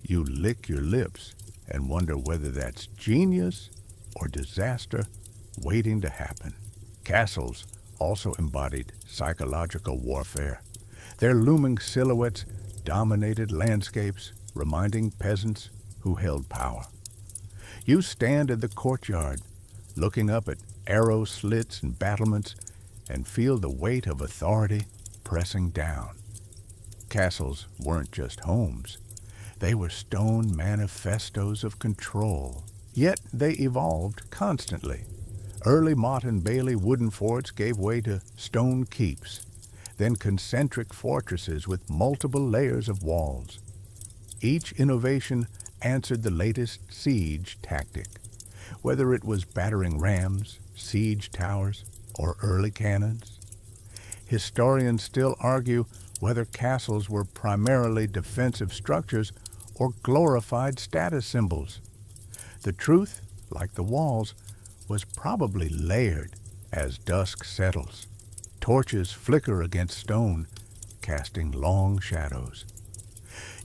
You lick your lips and wonder whether that's genius or disaster waiting to happen. Castles also embodied psychological warfare. Their looming silhouettes dominated landscapes, reminding peasants who held power. You stand in the courtyard, looking up at arrow slits and battlements, and feel the weight of authority pressing down. Castles weren't just homes. They were stone manifestos of control. Yet they evolved constantly. Early Mott and Bailey wooden forts gave way to stone keeps, then concentric fortresses with multiple layers of walls. Each innovation answered the latest siege tactic, whether it was battering rams, siege towers, or early cannons. Historians still argue whether castles were primarily defensive structures or glorified status symbols. The truth, like the walls, was probably layered as dusk settles. Torches flicker against stone, casting long shadows.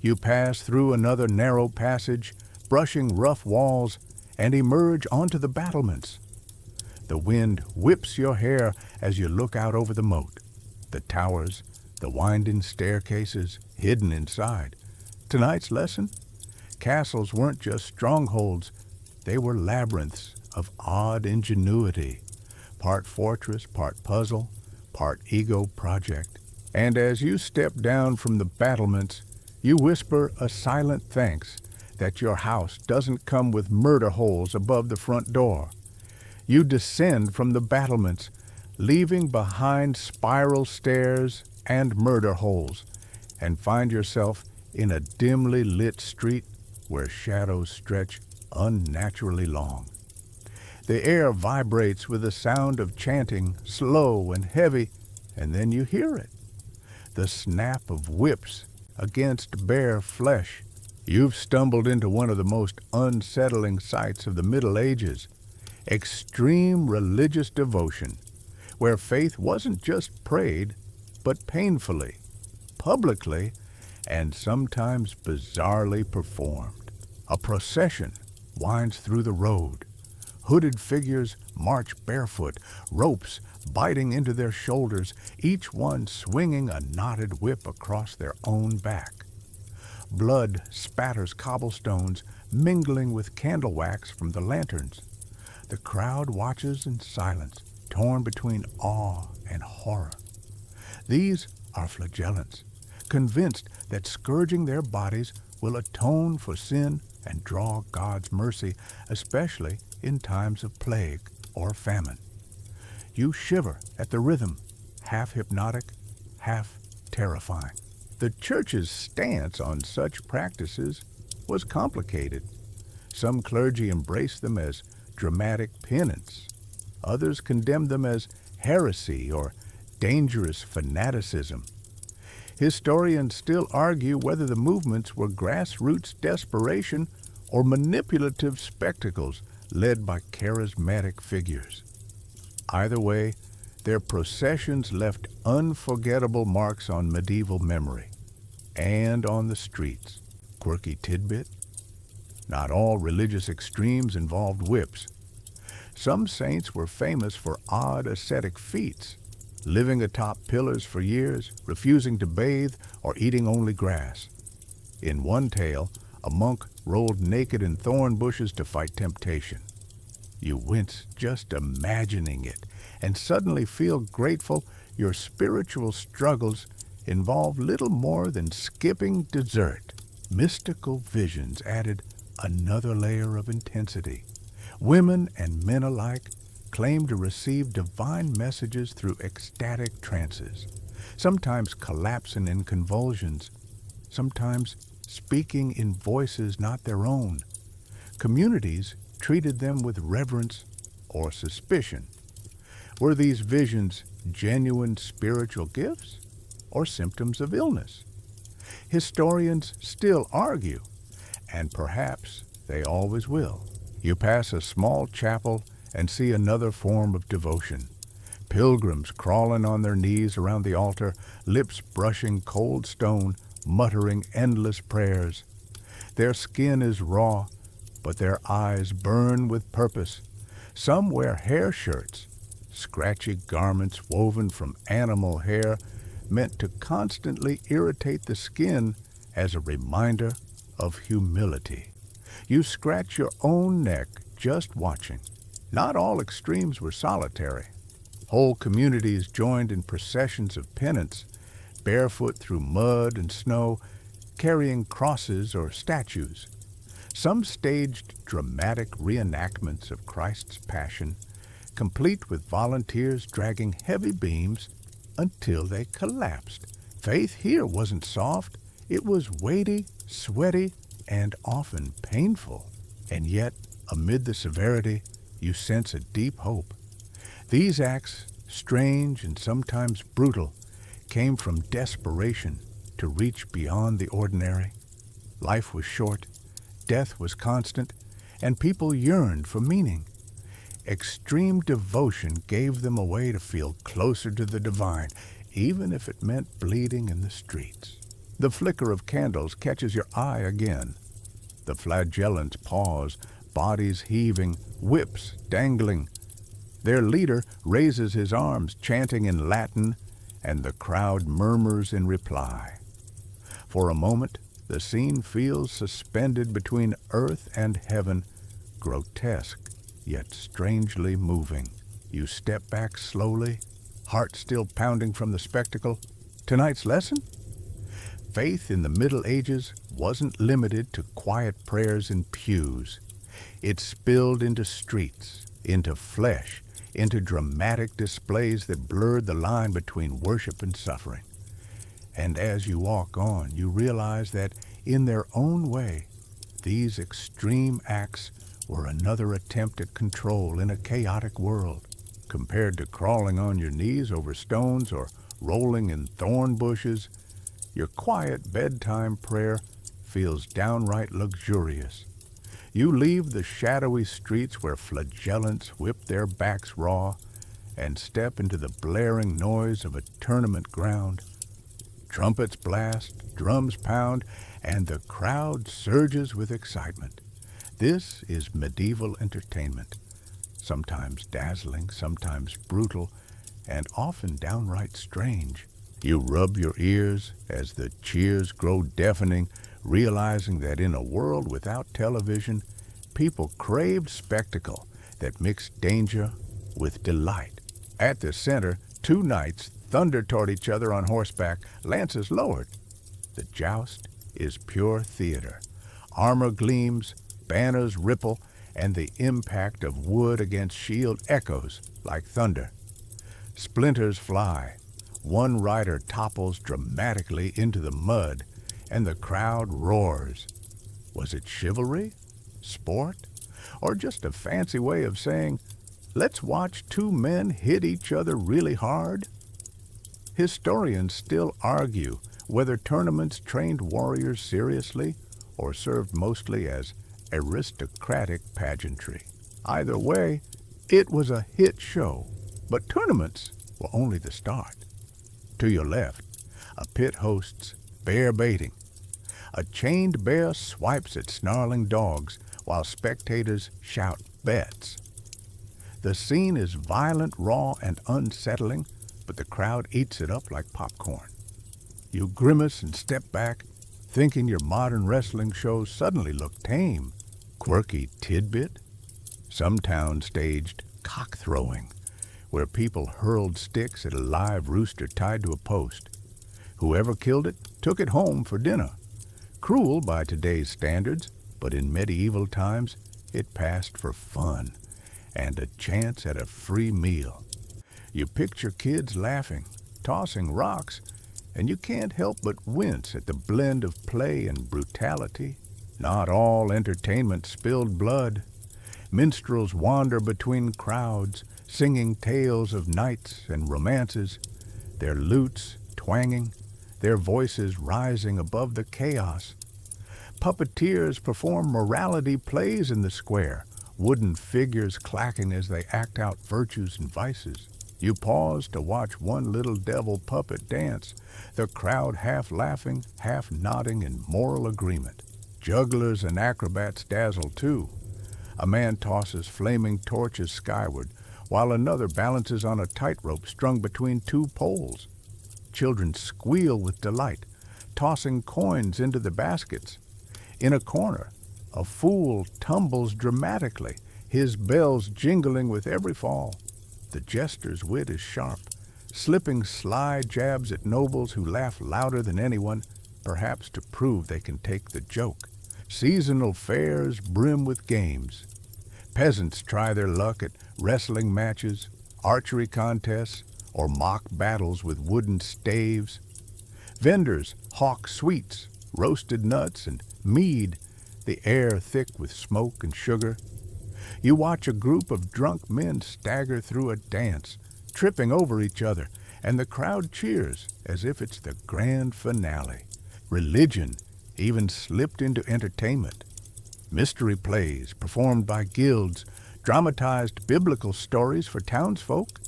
You pass through another narrow passage, brushing rough walls, and emerge onto the battlements. The wind whips your hair as you look out over the moat, the towers, the winding staircases hidden inside. Tonight's lesson? Castles weren't just strongholds, they were labyrinths of odd ingenuity, part fortress, part puzzle, part ego project. And as you step down from the battlements, you whisper a silent thanks that your house doesn't come with murder holes above the front door. You descend from the battlements, leaving behind spiral stairs and murder holes, and find yourself in a dimly lit street where shadows stretch unnaturally long. The air vibrates with the sound of chanting, slow and heavy, and then you hear it. The snap of whips against bare flesh. You've stumbled into one of the most unsettling sights of the Middle Ages, extreme religious devotion, where faith wasn't just prayed, but painfully, publicly, and sometimes bizarrely performed. A procession winds through the road. Hooded figures march barefoot, ropes biting into their shoulders, each one swinging a knotted whip across their own back. Blood spatters cobblestones, mingling with candle wax from the lanterns. The crowd watches in silence, torn between awe and horror. These are flagellants, convinced that scourging their bodies will atone for sin and draw God's mercy, especially in times of plague or famine. You shiver at the rhythm, half hypnotic, half terrifying. The church's stance on such practices was complicated. Some clergy embraced them as dramatic penance. Others condemned them as heresy or dangerous fanaticism. Historians still argue whether the movements were grassroots desperation or manipulative spectacles led by charismatic figures. Either way, their processions left unforgettable marks on medieval memory and on the streets. Quirky tidbit: not all religious extremes involved whips. Some saints were famous for odd ascetic feats, living atop pillars for years, refusing to bathe, or eating only grass. In one tale, a monk rolled naked in thorn bushes to fight temptation. You wince just imagining it, and suddenly feel grateful your spiritual struggles involve little more than skipping dessert. Mystical visions added another layer of intensity. Women and men alike claim to receive divine messages through ecstatic trances, sometimes collapsing in convulsions, sometimes speaking in voices not their own. Communities treated them with reverence or suspicion. Were these visions genuine spiritual gifts or symptoms of illness? Historians still argue, and perhaps they always will. You pass a small chapel and see another form of devotion. Pilgrims crawling on their knees around the altar, lips brushing cold stone, muttering endless prayers. Their skin is raw, but their eyes burn with purpose. Some wear hair shirts, scratchy garments woven from animal hair, meant to constantly irritate the skin as a reminder of humility. You scratch your own neck just watching. Not all extremes were solitary. Whole communities joined in processions of penance, barefoot through mud and snow, carrying crosses or statues. Some staged dramatic reenactments of Christ's Passion, complete with volunteers dragging heavy beams until they collapsed. Faith here wasn't soft. It was weighty, sweaty, and often painful. And yet, amid the severity, you sense a deep hope. These acts, strange and sometimes brutal, came from desperation to reach beyond the ordinary. Life was short, death was constant, and people yearned for meaning. Extreme devotion gave them a way to feel closer to the divine, even if it meant bleeding in the streets. The flicker of candles catches your eye again. The flagellants pause, bodies heaving, whips dangling. Their leader raises his arms, chanting in Latin, and the crowd murmurs in reply. For a moment, the scene feels suspended between earth and heaven, grotesque, yet strangely moving. You step back slowly, heart still pounding from the spectacle. Tonight's lesson? Faith in the Middle Ages wasn't limited to quiet prayers in pews. It spilled into streets, into flesh, into dramatic displays that blurred the line between worship and suffering. And as you walk on, you realize that, in their own way, these extreme acts were another attempt at control in a chaotic world. Compared to crawling on your knees over stones or rolling in thorn bushes, your quiet bedtime prayer feels downright luxurious. You leave the shadowy streets where flagellants whip their backs raw and step into the blaring noise of a tournament ground. Trumpets blast, drums pound, and the crowd surges with excitement. This is medieval entertainment, sometimes dazzling, sometimes brutal, and often downright strange. You rub your ears as the cheers grow deafening, realizing that in a world without television, people craved spectacle that mixed danger with delight. At the center, two knights thunder toward each other on horseback, lances lowered. The joust is pure theater. Armor gleams, banners ripple, and the impact of wood against shield echoes like thunder. Splinters fly. One rider topples dramatically into the mud, and the crowd roars. Was it chivalry, sport, or just a fancy way of saying, let's watch two men hit each other really hard? Historians still argue whether tournaments trained warriors seriously or served mostly as aristocratic pageantry. Either way, it was a hit show, but tournaments were only the start. To your left, a pit hosts bear baiting. A chained bear swipes at snarling dogs while spectators shout bets. The scene is violent, raw, and unsettling, but the crowd eats it up like popcorn. You grimace and step back, thinking your modern wrestling shows suddenly look tame. Quirky tidbit? Some towns staged cock-throwing, where people hurled sticks at a live rooster tied to a post. Whoever killed it took it home for dinner. Cruel by today's standards, but in medieval times, it passed for fun and a chance at a free meal. You picture kids laughing, tossing rocks, and you can't help but wince at the blend of play and brutality. Not all entertainment spilled blood. Minstrels wander between crowds, singing tales of knights and romances, their lutes twanging, their voices rising above the chaos. Puppeteers perform morality plays in the square, wooden figures clacking as they act out virtues and vices. You pause to watch one little devil puppet dance, the crowd half laughing, half nodding in moral agreement. Jugglers and acrobats dazzle too. A man tosses flaming torches skyward, while another balances on a tightrope strung between two poles. Children squeal with delight, tossing coins into the baskets. In a corner, a fool tumbles dramatically, his bells jingling with every fall. The jester's wit is sharp, slipping sly jabs at nobles who laugh louder than anyone, perhaps to prove they can take the joke. Seasonal fairs brim with games. Peasants try their luck at wrestling matches, archery contests, or mock battles with wooden staves. Vendors hawk sweets, roasted nuts, and mead, the air thick with smoke and sugar. You watch a group of drunk men stagger through a dance, tripping over each other and the crowd cheers as if it's the grand finale. Religion even slipped into entertainment. Mystery plays performed by guilds dramatized biblical stories for townsfolk.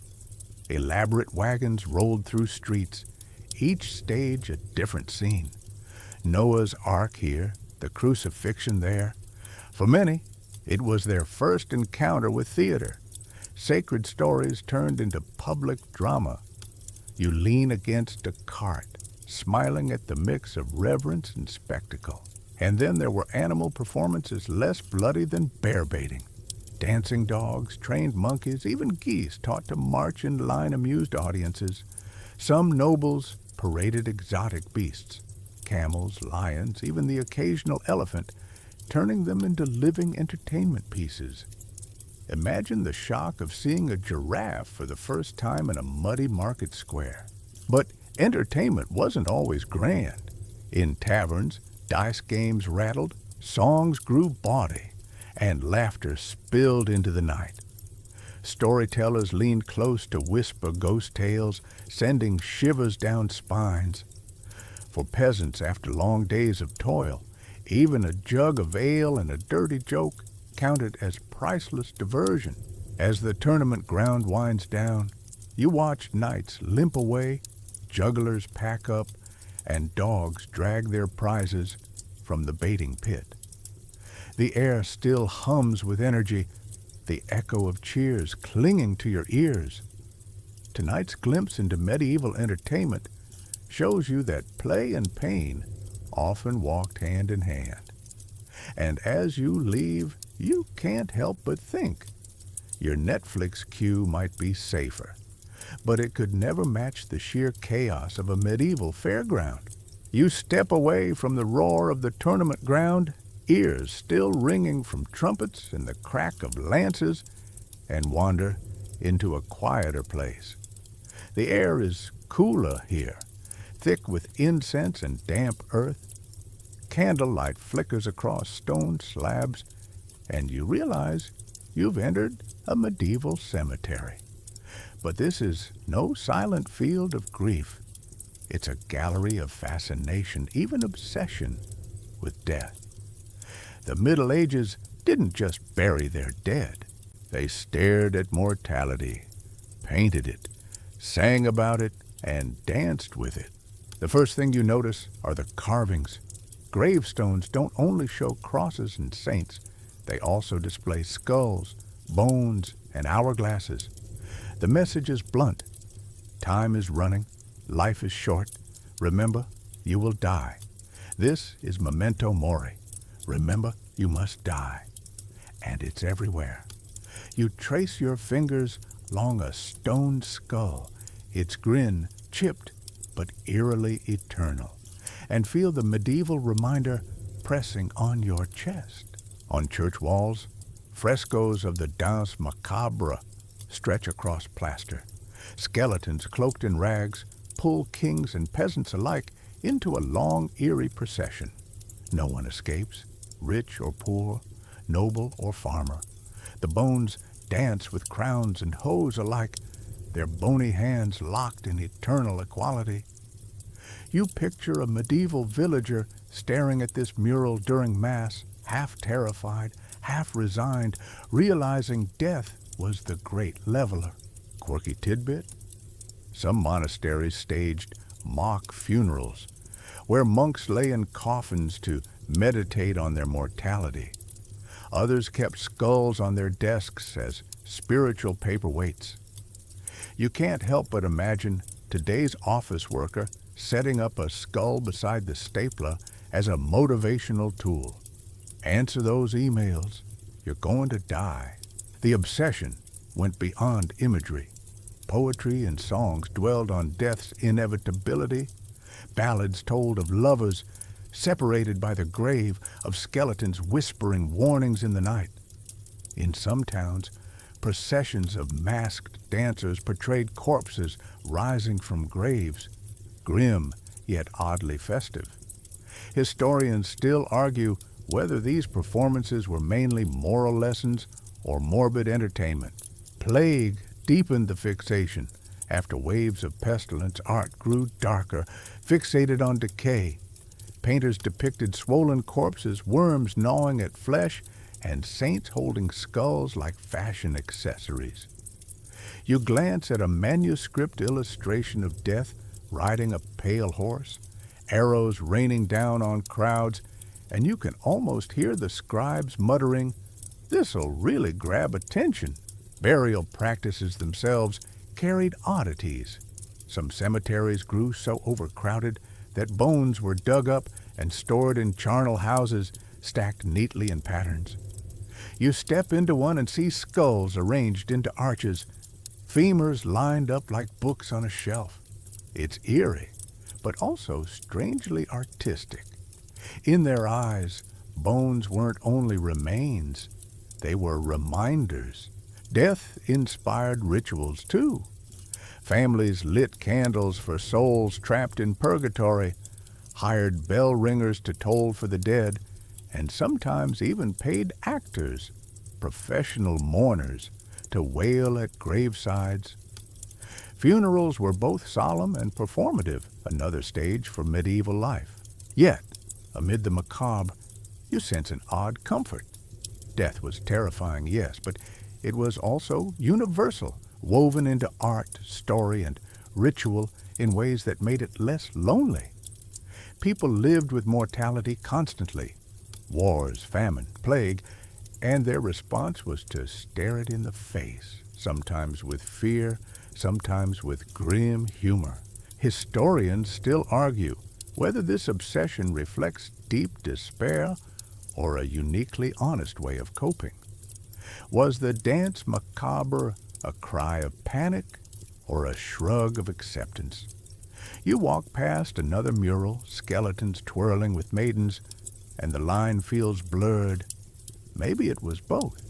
Elaborate wagons rolled through streets, each stage a different scene. Noah's Ark here, the crucifixion there. For many, it was their first encounter with theater. Sacred stories turned into public drama. You lean against a cart, smiling at the mix of reverence and spectacle. And then there were animal performances less bloody than bear baiting. Dancing dogs, trained monkeys, even geese taught to march in line amused audiences. Some nobles paraded exotic beasts, camels, lions, even the occasional elephant, turning them into living entertainment pieces. Imagine the shock of seeing a giraffe for the first time in a muddy market square. But entertainment wasn't always grand. In taverns, dice games rattled, songs grew bawdy, and laughter spilled into the night. Storytellers leaned close to whisper ghost tales, sending shivers down spines. For peasants after long days of toil, even a jug of ale and a dirty joke counted as priceless diversion. As the tournament ground winds down, you watch knights limp away, jugglers pack up, and dogs drag their prizes from the baiting pit. The air still hums with energy, the echo of cheers clinging to your ears. Tonight's glimpse into medieval entertainment shows you that play and pain often walked hand in hand. And as you leave, you can't help but think your Netflix queue might be safer, but it could never match the sheer chaos of a medieval fairground. You step away from the roar of the tournament ground, ears still ringing from trumpets and the crack of lances, and wander into a quieter place. The air is cooler here, thick with incense and damp earth. Candlelight flickers across stone slabs, and you realize you've entered a medieval cemetery. But this is no silent field of grief. It's a gallery of fascination, even obsession, with death. The Middle Ages didn't just bury their dead. They stared at mortality, painted it, sang about it, and danced with it. The first thing you notice are the carvings. Gravestones don't only show crosses and saints, they also display skulls, bones, and hourglasses. The message is blunt. Time is running, life is short. Remember, you will die. This is memento mori. Remember, you must die. And it's everywhere. You trace your fingers along a stone skull, its grin chipped but eerily eternal, and feel the medieval reminder pressing on your chest. On church walls, frescoes of the danse macabre stretch across plaster. Skeletons cloaked in rags pull kings and peasants alike into a long, eerie procession. No one escapes, rich or poor, noble or farmer. The bones dance with crowns and hose alike, their bony hands locked in eternal equality. You picture a medieval villager staring at this mural during Mass, half terrified, half resigned, realizing death was the great leveler. Quirky tidbit? Some monasteries staged mock funerals, where monks lay in coffins to meditate on their mortality. Others kept skulls on their desks as spiritual paperweights. You can't help but imagine today's office worker setting up a skull beside the stapler as a motivational tool. Answer those emails. You're going to die. The obsession went beyond imagery. Poetry and songs dwelled on death's inevitability. Ballads told of lovers separated by the grave, of skeletons whispering warnings in the night. In some towns, processions of masked dancers portrayed corpses rising from graves, grim yet oddly festive. Historians still argue whether these performances were mainly moral lessons or morbid entertainment. Plague deepened the fixation, After waves of pestilence, art grew darker, fixated on decay. Painters depicted swollen corpses, worms gnawing at flesh, and saints holding skulls like fashion accessories. You glance at a manuscript illustration of death riding a pale horse, arrows raining down on crowds, and you can almost hear the scribes muttering, "This'll really grab attention." Burial practices themselves carried oddities. Some cemeteries grew so overcrowded that bones were dug up and stored in charnel houses stacked neatly in patterns. You step into one and see skulls arranged into arches, femurs lined up like books on a shelf. It's eerie, but also strangely artistic. In their eyes, bones weren't only remains, they were reminders. Death inspired rituals, too. Families lit candles for souls trapped in purgatory, hired bell ringers to toll for the dead, and sometimes even paid actors, professional mourners, to wail at gravesides. Funerals were both solemn and performative, another stage for medieval life. Yet, amid the macabre, you sense an odd comfort. Death was terrifying, yes, but it was also universal, woven into art, story, and ritual in ways that made it less lonely. People lived with mortality constantly, wars, famine, plague, and their response was to stare it in the face, sometimes with fear, sometimes with grim humor. Historians still argue whether this obsession reflects deep despair or a uniquely honest way of coping. Was the dance macabre a cry of panic or a shrug of acceptance? You walk past another mural, skeletons twirling with maidens, and the line feels blurred. Maybe it was both.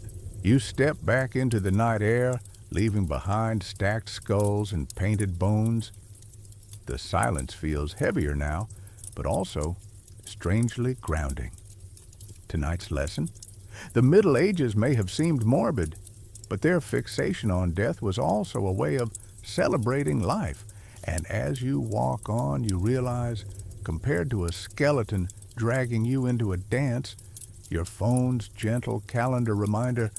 You step back into the night air, leaving behind stacked skulls and painted bones. The silence feels heavier now, but also strangely grounding. Tonight's lesson? The Middle Ages may have seemed morbid, but their fixation on death was also a way of celebrating life. And as you walk on, you realize, compared to a skeleton dragging you into a dance, your phone's gentle calendar reminder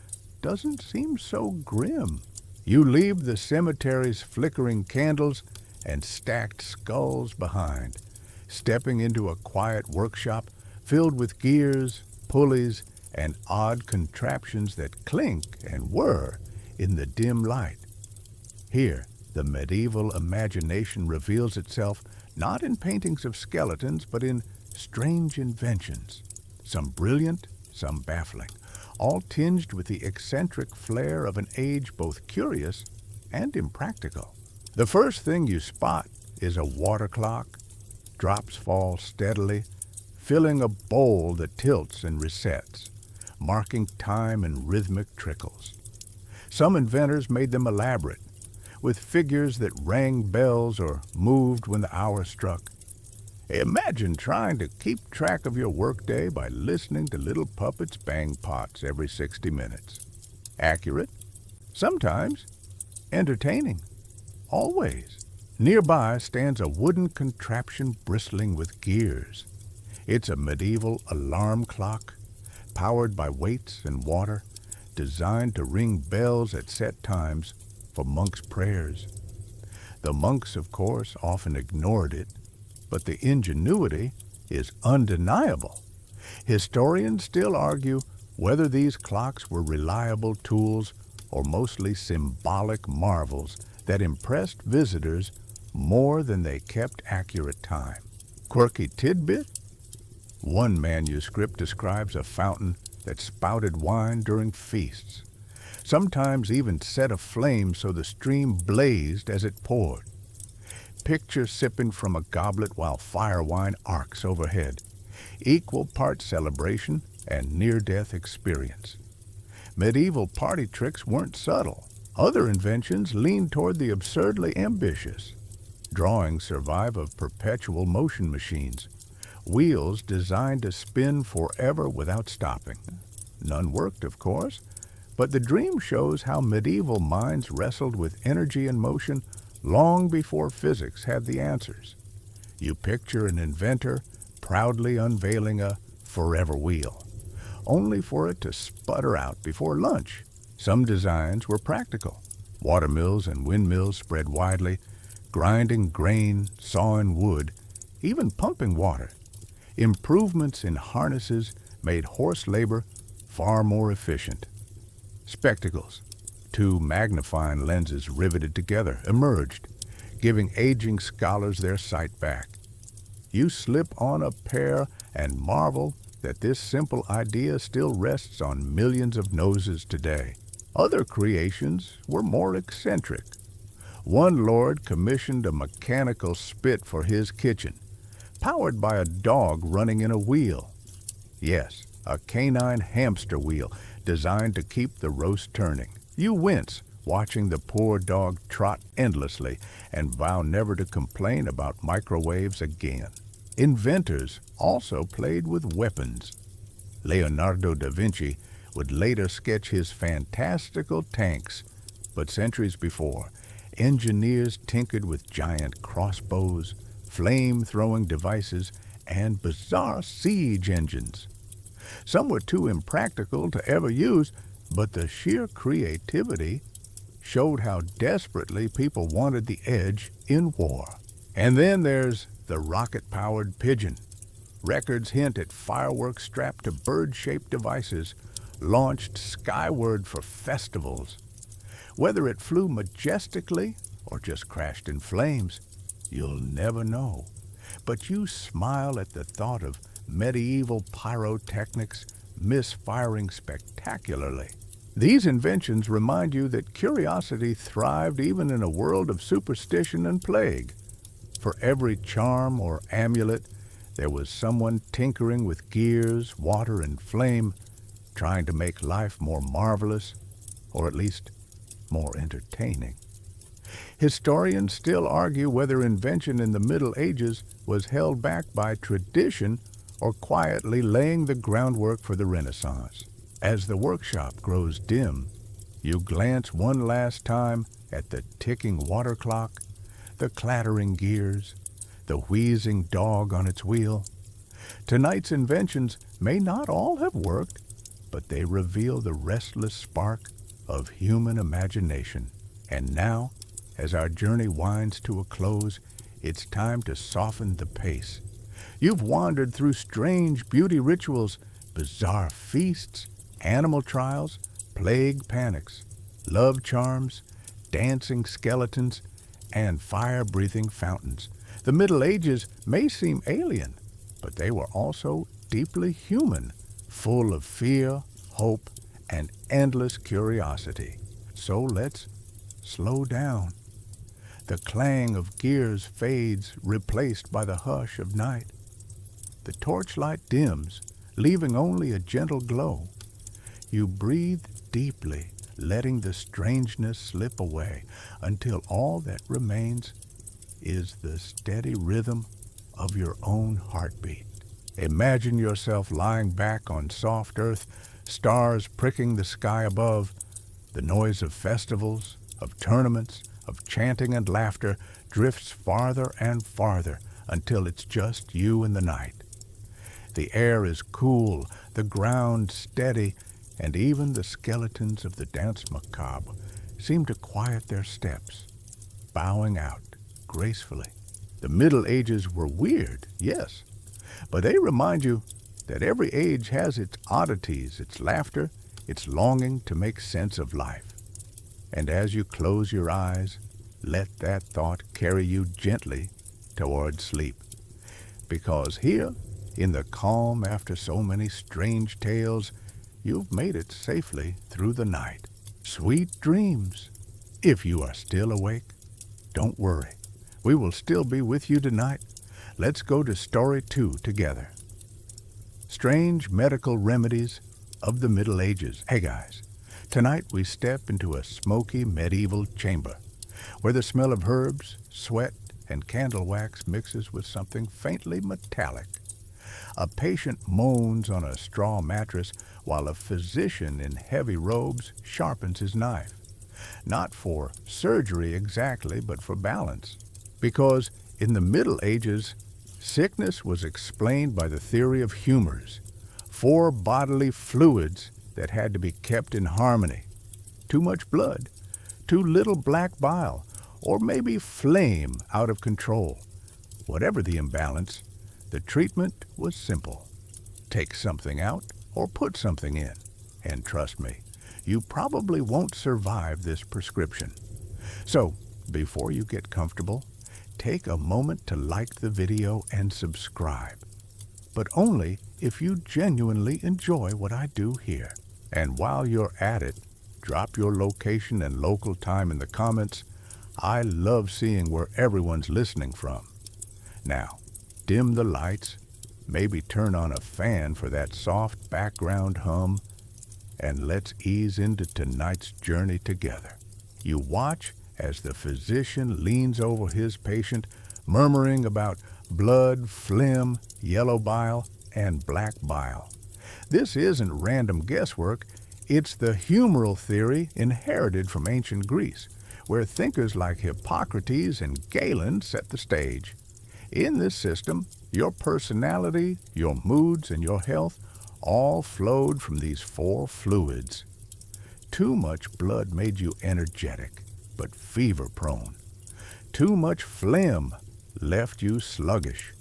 doesn't seem so grim. You leave the cemetery's flickering candles and stacked skulls behind, stepping into a quiet workshop filled with gears, pulleys, and odd contraptions that clink and whir in the dim light. Here, the medieval imagination reveals itself not in paintings of skeletons, but in strange inventions, some brilliant, some baffling, all tinged with the eccentric flair of an age both curious and impractical. The first thing you spot is a water clock. Drops fall steadily, filling a bowl that tilts and resets, marking time in rhythmic trickles. Some inventors made them elaborate, with figures that rang bells or moved when the hour struck. Imagine trying to keep track of your workday by listening to little puppets bang pots every 60 minutes. Accurate? Sometimes. Entertaining? Always. Nearby stands a wooden contraption bristling with gears. It's a medieval alarm clock, powered by weights and water, designed to ring bells at set times for monks' prayers. The monks, of course, often ignored it, but the ingenuity is undeniable. Historians still argue whether these clocks were reliable tools or mostly symbolic marvels that impressed visitors more than they kept accurate time. Quirky tidbit? One manuscript describes a fountain that spouted wine during feasts, sometimes even set aflame so the stream blazed as it poured. Picture sipping from a goblet while fire wine arcs overhead, equal parts celebration and near-death experience. Medieval party tricks weren't subtle. Other inventions leaned toward the absurdly ambitious. Drawings survive of perpetual motion machines, wheels designed to spin forever without stopping. None worked, of course, but the dream shows how medieval minds wrestled with energy and motion long before physics had the answers. You picture an inventor proudly unveiling a forever wheel, only for it to sputter out before lunch. Some designs were practical. Watermills and windmills spread widely, grinding grain, sawing wood, even pumping water. Improvements in harnesses made horse labor far more efficient. Spectacles, two magnifying lenses riveted together, emerged, giving aging scholars their sight back. You slip on a pair and marvel that this simple idea still rests on millions of noses today. Other creations were more eccentric. One lord commissioned a mechanical spit for his kitchen, powered by a dog running in a wheel. Yes, a canine hamster wheel designed to keep the roast turning. You wince watching the poor dog trot endlessly and vow never to complain about microwaves again. Inventors also played with weapons. Leonardo da Vinci would later sketch his fantastical tanks, but centuries before, engineers tinkered with giant crossbows, flame-throwing devices, and bizarre siege engines. Some were too impractical to ever use, but the sheer creativity showed how desperately people wanted the edge in war. And then there's the rocket-powered pigeon. Records hint at fireworks strapped to bird-shaped devices, launched skyward for festivals. Whether it flew majestically or just crashed in flames, you'll never know. But you smile at the thought of medieval pyrotechnics misfiring spectacularly. These inventions remind you that curiosity thrived even in a world of superstition and plague. For every charm or amulet, there was someone tinkering with gears, water, and flame, trying to make life more marvelous, or at least more entertaining. Historians still argue whether invention in the Middle Ages was held back by tradition or quietly laying the groundwork for the Renaissance. As the workshop grows dim, you glance one last time at the ticking water clock, the clattering gears, the wheezing dog on its wheel. Tonight's inventions may not all have worked, but they reveal the restless spark of human imagination. And now, as our journey winds to a close, it's time to soften the pace. You've wandered through strange beauty rituals, bizarre feasts, animal trials, plague panics, love charms, dancing skeletons, and fire-breathing fountains. The Middle Ages may seem alien, but they were also deeply human, full of fear, hope, and endless curiosity. So let's slow down. The clang of gears fades, replaced by the hush of night. The torchlight dims, leaving only a gentle glow. You breathe deeply, letting the strangeness slip away until all that remains is the steady rhythm of your own heartbeat. Imagine yourself lying back on soft earth, stars pricking the sky above. The noise of festivals, of tournaments, of chanting and laughter drifts farther and farther until it's just you and the night. The air is cool, the ground steady, and even the skeletons of the dance macabre seem to quiet their steps, bowing out gracefully. The Middle Ages were weird, yes, but they remind you that every age has its oddities, its laughter, its longing to make sense of life. And as you close your eyes, let that thought carry you gently toward sleep. Because here, in the calm after so many strange tales, you've made it safely through the night. Sweet dreams. If you are still awake, don't worry. We will still be with you tonight. Let's go to Story 2 together. Strange Medical Remedies of the Middle Ages. Hey guys, tonight we step into a smoky medieval chamber where the smell of herbs, sweat, and candle wax mixes with something faintly metallic. A patient moans on a straw mattress while a physician in heavy robes sharpens his knife. Not for surgery exactly, but for balance. Because in the Middle Ages, sickness was explained by the theory of humors, 4 bodily fluids that had to be kept in harmony. Too much blood, too little black bile, or maybe flame out of control. Whatever the imbalance, the treatment was simple. Take something out or put something in. And trust me, you probably won't survive this prescription. So, before you get comfortable, take a moment to like the video and subscribe. But only if you genuinely enjoy what I do here. And while you're at it, drop your location and local time in the comments. I love seeing where everyone's listening from. Now, dim the lights, maybe turn on a fan for that soft background hum, and let's ease into tonight's journey together. You watch as the physician leans over his patient, murmuring about blood, phlegm, yellow bile, and black bile. This isn't random guesswork, it's the humoral theory inherited from ancient Greece, where thinkers like Hippocrates and Galen set the stage. In this system, your personality, your moods, and your health all flowed from these 4 fluids. Too much blood made you energetic, but fever-prone. Too much phlegm left you sluggish.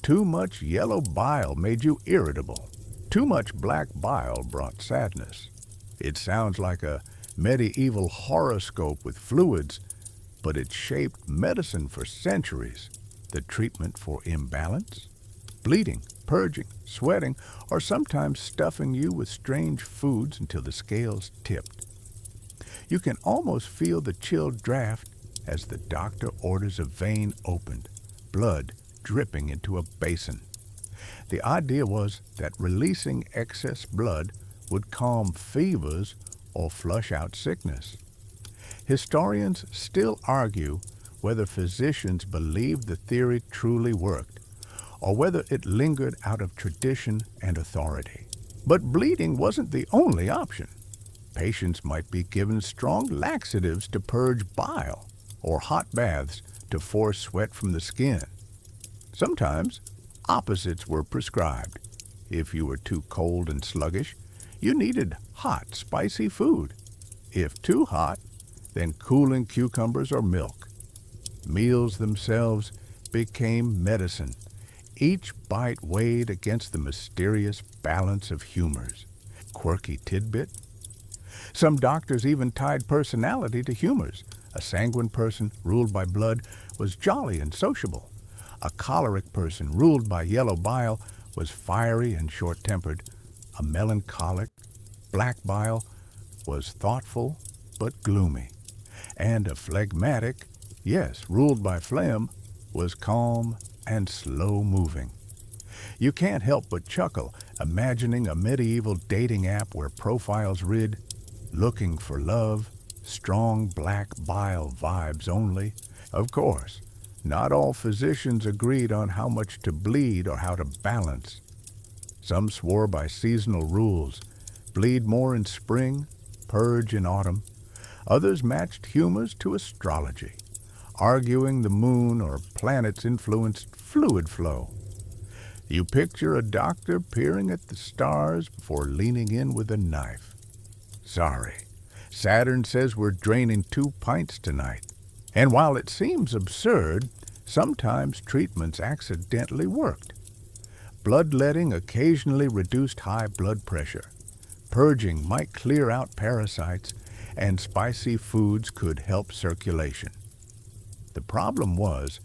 Too much yellow bile made you irritable. Too much black bile brought sadness. It sounds like a medieval horoscope with fluids, but it shaped medicine for centuries. The treatment for imbalance? Bleeding, purging, sweating, or sometimes stuffing you with strange foods until the scales tipped. You can almost feel the chilled draft as the doctor orders a vein opened, blood dripping into a basin. The idea was that releasing excess blood would calm fevers or flush out sickness. Historians still argue whether physicians believed the theory truly worked, or whether it lingered out of tradition and authority. But bleeding wasn't the only option. Patients might be given strong laxatives to purge bile, or hot baths to force sweat from the skin. Sometimes opposites were prescribed. If you were too cold and sluggish, you needed hot, spicy food. If too hot, then cooling cucumbers or milk. Meals themselves became medicine. Each bite weighed against the mysterious balance of humors. Quirky tidbit? Some doctors even tied personality to humors. A sanguine person ruled by blood was jolly and sociable. A choleric person ruled by yellow bile was fiery and short-tempered. A melancholic, black bile, was thoughtful but gloomy. And a phlegmatic, yes, ruled by phlegm, was calm and slow-moving. You can't help but chuckle, imagining a medieval dating app where profiles read, "Looking for love, strong black bile vibes only." Of course, not all physicians agreed on how much to bleed or how to balance. Some swore by seasonal rules, bleed more in spring, purge in autumn. Others matched humors to astrology, arguing the moon or planets influenced fluid flow. You picture a doctor peering at the stars before leaning in with a knife. Sorry, Saturn says we're draining 2 pints tonight. And while it seems absurd, sometimes treatments accidentally worked. Bloodletting occasionally reduced high blood pressure. Purging might clear out parasites, and spicy foods could help circulation. The problem was,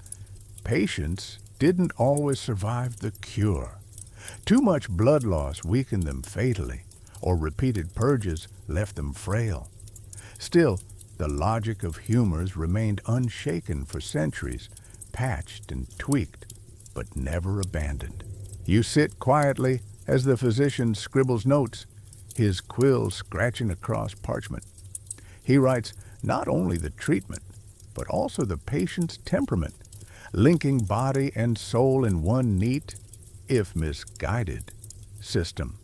patients didn't always survive the cure. Too much blood loss weakened them fatally, or repeated purges left them frail. Still, the logic of humors remained unshaken for centuries, patched and tweaked, but never abandoned. You sit quietly as the physician scribbles notes, his quill scratching across parchment. He writes not only the treatment, but also the patient's temperament, linking body and soul in one neat, if misguided, system.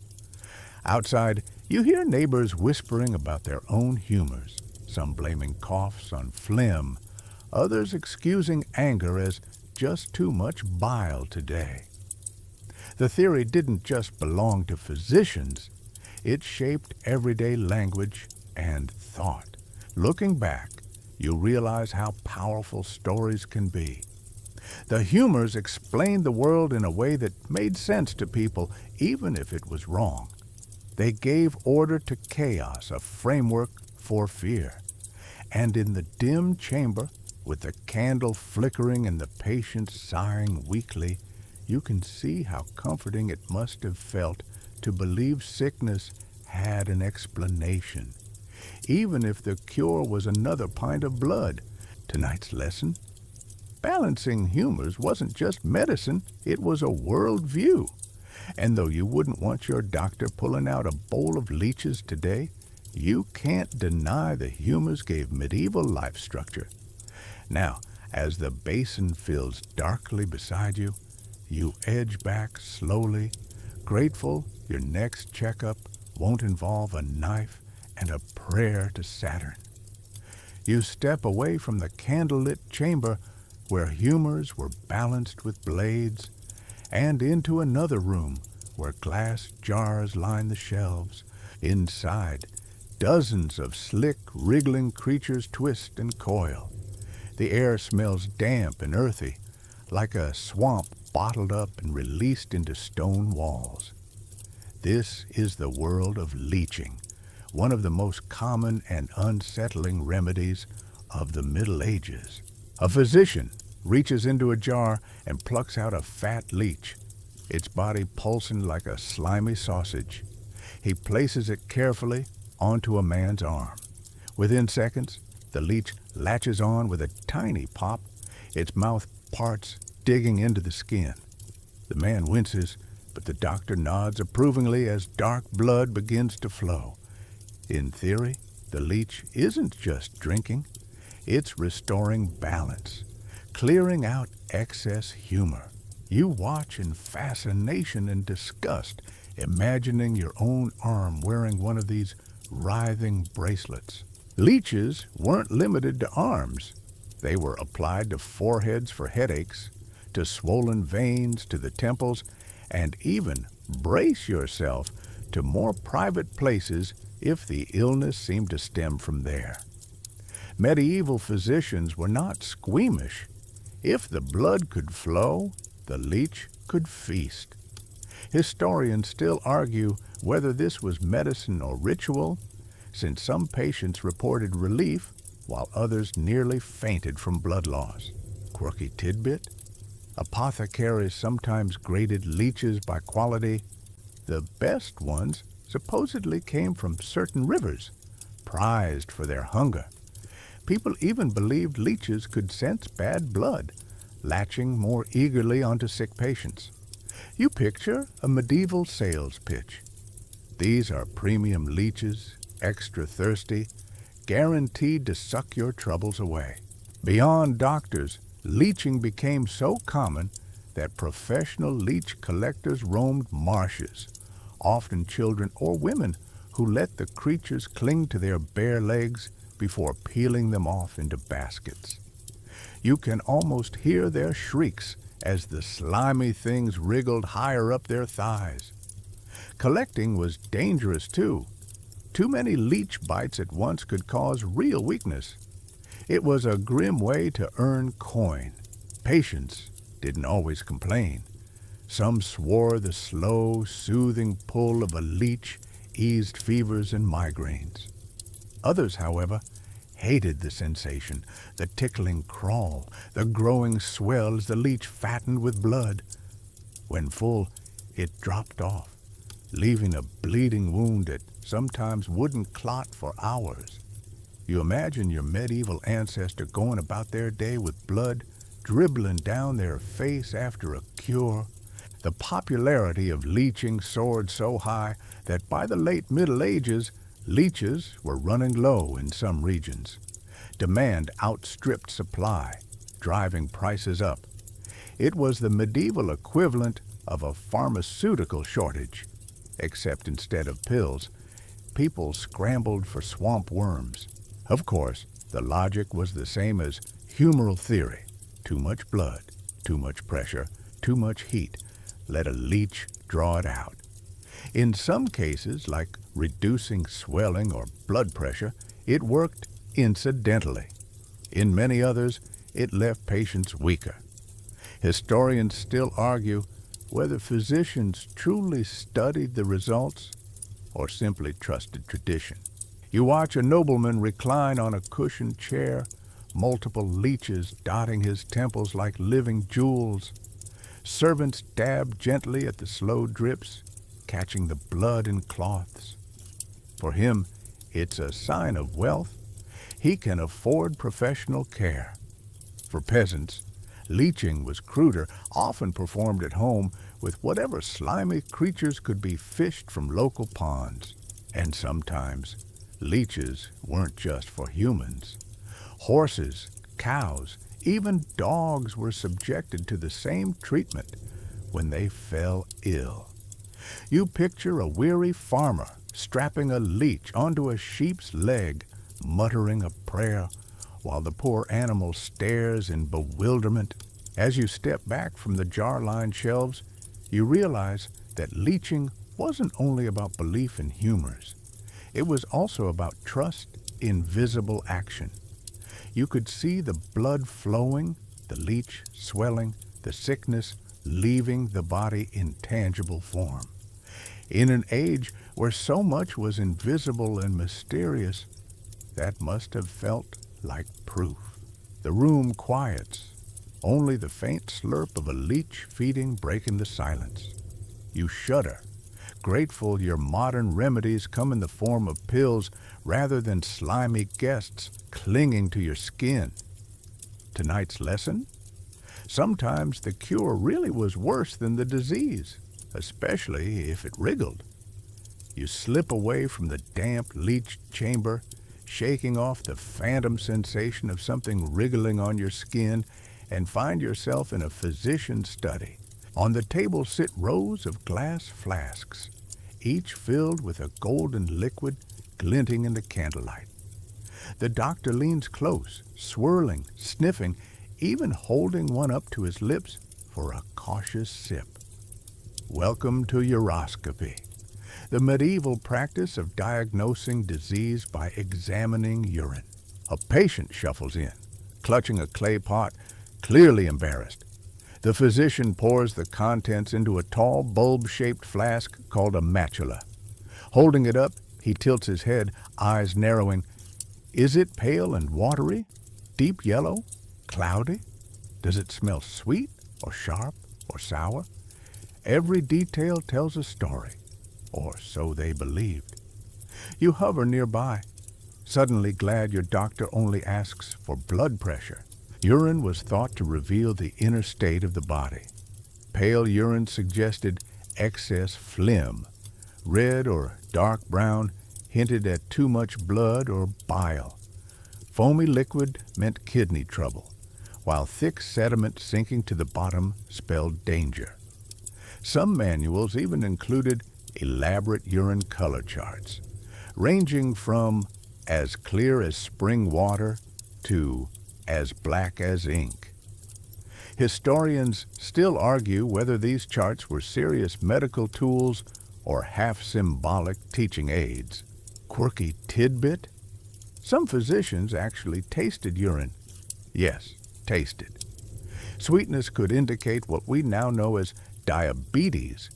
Outside, you hear neighbors whispering about their own humors. some blaming coughs on phlegm, others excusing anger as just too much bile today. The theory didn't just belong to physicians, it shaped everyday language and thought. Looking back, you realize how powerful stories can be. The humors explained the world in a way that made sense to people, even if it was wrong. They gave order to chaos, a framework for fear. And in the dim chamber, with the candle flickering and the patient sighing weakly, you can see how comforting it must have felt to believe sickness had an explanation, even if the cure was another pint of blood. Tonight's lesson? Balancing humors wasn't just medicine, it was a worldview. And though you wouldn't want your doctor pulling out a bowl of leeches today, you can't deny the humors gave medieval life structure. Now, as the basin fills darkly beside you, you edge back slowly, grateful your next checkup won't involve a knife and a prayer to Saturn. You step away from the candlelit chamber where humors were balanced with blades, and into another room where glass jars line the shelves. Inside, dozens of slick, wriggling creatures twist and coil. The air smells damp and earthy, like a swamp bottled up and released into stone walls. This is the world of leeching, one of the most common and unsettling remedies of the Middle Ages. A physician reaches into a jar and plucks out a fat leech, its body pulsing like a slimy sausage. He places it carefully onto a man's arm. Within seconds, the leech latches on with a tiny pop, its mouth parts, digging into the skin. The man winces, but the doctor nods approvingly as dark blood begins to flow. In theory, the leech isn't just drinking, it's restoring balance, clearing out excess humor. You watch in fascination and disgust, imagining your own arm wearing one of these writhing bracelets. Leeches weren't limited to arms. They were applied to foreheads for headaches, to swollen veins, to the temples, and even, brace yourself, to more private places if the illness seemed to stem from there. Medieval physicians were not squeamish. If the blood could flow, the leech could feast. Historians still argue whether this was medicine or ritual, since some patients reported relief while others nearly fainted from blood loss. Quirky tidbit? Apothecaries sometimes graded leeches by quality. The best ones supposedly came from certain rivers, prized for their hunger. People even believed leeches could sense bad blood, latching more eagerly onto sick patients. You picture a medieval sales pitch. These are premium leeches, extra thirsty, guaranteed to suck your troubles away. Beyond doctors, leeching became so common that professional leech collectors roamed marshes, often children or women who let the creatures cling to their bare legs before peeling them off into baskets. You can almost hear their shrieks as the slimy things wriggled higher up their thighs. Collecting was dangerous too. Too many leech bites at once could cause real weakness. It was a grim way to earn coin. Patients didn't always complain. Some swore the slow, soothing pull of a leech eased fevers and migraines. Others, however, hated the sensation, the tickling crawl, the growing swell as the leech fattened with blood. When full, it dropped off, leaving a bleeding wound that sometimes wouldn't clot for hours. You imagine your medieval ancestor going about their day with blood dribbling down their face after a cure. The popularity of leeching soared so high that by the late Middle Ages, leeches were running low in some regions. Demand outstripped supply, driving prices up. It was the medieval equivalent of a pharmaceutical shortage, except instead of pills, people scrambled for swamp worms. Of course, the logic was the same as humoral theory. Too much blood, too much pressure, too much heat. Let a leech draw it out. In some cases, like reducing swelling or blood pressure, it worked incidentally. In many others, it left patients weaker. Historians still argue whether physicians truly studied the results or simply trusted tradition. You watch a nobleman recline on a cushioned chair, multiple leeches dotting his temples like living jewels. Servants dab gently at the slow drips, catching the blood in cloths. For him, it's a sign of wealth. He can afford professional care. For peasants, leeching was cruder, often performed at home with whatever slimy creatures could be fished from local ponds. And sometimes, leeches weren't just for humans. Horses, cows, even dogs were subjected to the same treatment when they fell ill. You picture a weary farmer strapping a leech onto a sheep's leg, muttering a prayer, while the poor animal stares in bewilderment. As you step back from the jar-lined shelves, you realize that leeching wasn't only about belief in humors. It was also about trust in visible action. You could see the blood flowing, the leech swelling, the sickness leaving the body in tangible form. In an age where so much was invisible and mysterious, that must have felt like proof. The room quiets, only the faint slurp of a leech feeding breaking the silence. You shudder, grateful your modern remedies come in the form of pills rather than slimy guests clinging to your skin. Tonight's lesson? Sometimes the cure really was worse than the disease, especially if it wriggled. You slip away from the damp leech chamber, shaking off the phantom sensation of something wriggling on your skin, and find yourself in a physician's study. On the table sit rows of glass flasks, each filled with a golden liquid glinting in the candlelight. The doctor leans close, swirling, sniffing, even holding one up to his lips for a cautious sip. Welcome to uroscopy, the medieval practice of diagnosing disease by examining urine. A patient shuffles in, clutching a clay pot, clearly embarrassed. The physician pours the contents into a tall, bulb-shaped flask called a matula. Holding it up, he tilts his head, eyes narrowing. Is it pale and watery? Deep yellow? Cloudy? Does it smell sweet or sharp or sour? Every detail tells a story, or so they believed. You hover nearby, suddenly glad your doctor only asks for blood pressure. Urine was thought to reveal the inner state of the body. Pale urine suggested excess phlegm. Red or dark brown hinted at too much blood or bile. Foamy liquid meant kidney trouble, while thick sediment sinking to the bottom spelled danger. Some manuals even included elaborate urine color charts, ranging from as clear as spring water to as black as ink. Historians still argue whether these charts were serious medical tools or half-symbolic teaching aids. Quirky tidbit? Some physicians actually tasted urine. Yes, tasted. Sweetness could indicate what we now know as diabetes,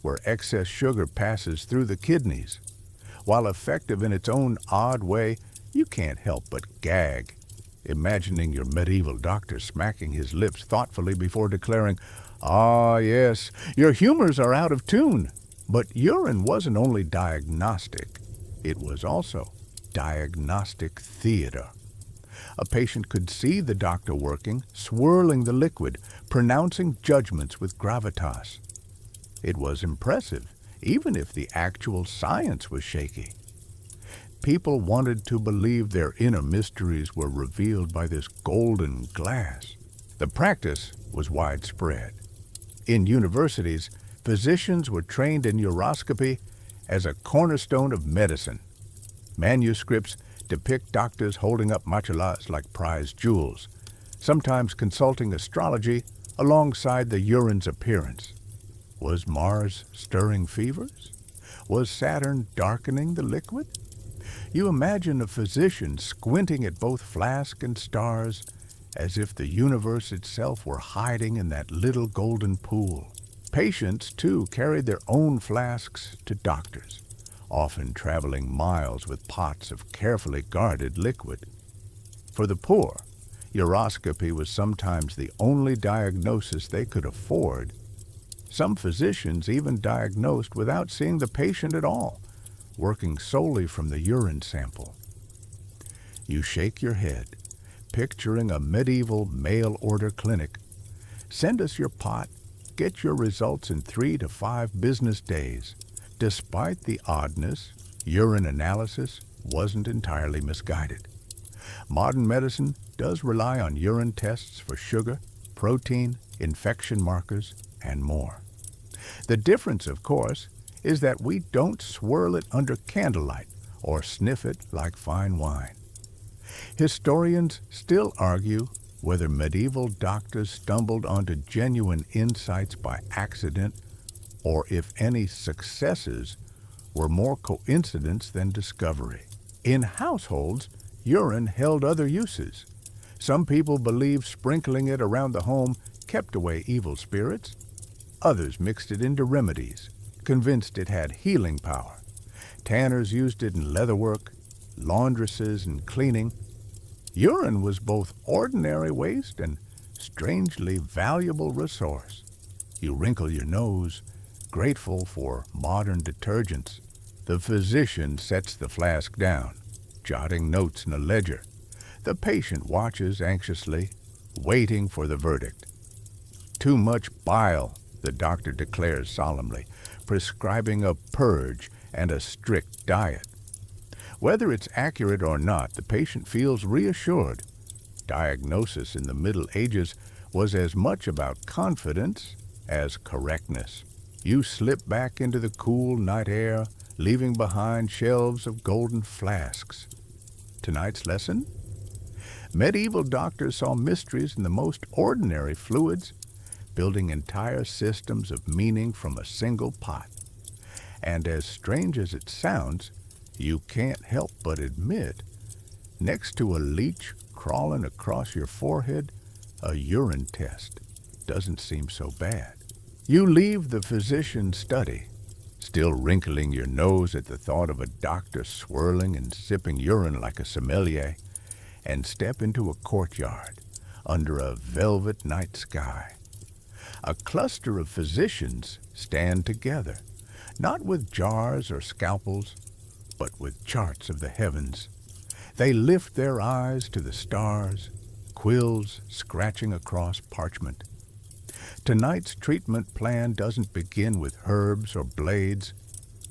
where excess sugar passes through the kidneys. While effective in its own odd way, you can't help but gag, imagining your medieval doctor smacking his lips thoughtfully before declaring, "Ah, yes, your humors are out of tune." But urine wasn't only diagnostic, it was also diagnostic theater. A patient could see the doctor working, swirling the liquid, pronouncing judgments with gravitas. It was impressive, even if the actual science was shaky. People wanted to believe their inner mysteries were revealed by this golden glass. The practice was widespread. In universities, physicians were trained in uroscopy as a cornerstone of medicine. Manuscripts depict doctors holding up machalas like prized jewels, sometimes consulting astrology alongside the urine's appearance. Was Mars stirring fevers? Was Saturn darkening the liquid? You imagine a physician squinting at both flask and stars as if the universe itself were hiding in that little golden pool. Patients, too, carried their own flasks to doctors, often traveling miles with pots of carefully guarded liquid. For the poor, uroscopy was sometimes the only diagnosis they could afford. Some physicians even diagnosed without seeing the patient at all, working solely from the urine sample. You shake your head, picturing a medieval mail-order clinic. Send us your pot, get your results in 3 to 5 business days. Despite the oddness, urine analysis wasn't entirely misguided. Modern medicine does rely on urine tests for sugar, protein, infection markers, and more. The difference, of course, is that we don't swirl it under candlelight or sniff it like fine wine. Historians still argue whether medieval doctors stumbled onto genuine insights by accident or if any successes were more coincidence than discovery. In households, urine held other uses. Some people believed sprinkling it around the home kept away evil spirits. Others mixed it into remedies, convinced it had healing power. Tanners used it in leatherwork, laundresses in cleaning. Urine was both ordinary waste and strangely valuable resource. You wrinkle your nose, grateful for modern detergents. The physician sets the flask down, jotting notes in a ledger. The patient watches anxiously, waiting for the verdict. Too much bile, the doctor declares solemnly, prescribing a purge and a strict diet. Whether it's accurate or not, the patient feels reassured. Diagnosis in the Middle Ages was as much about confidence as correctness. You slip back into the cool night air, leaving behind shelves of golden flasks. Tonight's lesson? Medieval doctors saw mysteries in the most ordinary fluids, building entire systems of meaning from a single pot. And as strange as it sounds, you can't help but admit, next to a leech crawling across your forehead, a urine test doesn't seem so bad. You leave the physician's study, still wrinkling your nose at the thought of a doctor swirling and sipping urine like a sommelier, and step into a courtyard under a velvet night sky. A cluster of physicians stand together, not with jars or scalpels, but with charts of the heavens. They lift their eyes to the stars, quills scratching across parchment. Tonight's treatment plan doesn't begin with herbs or blades.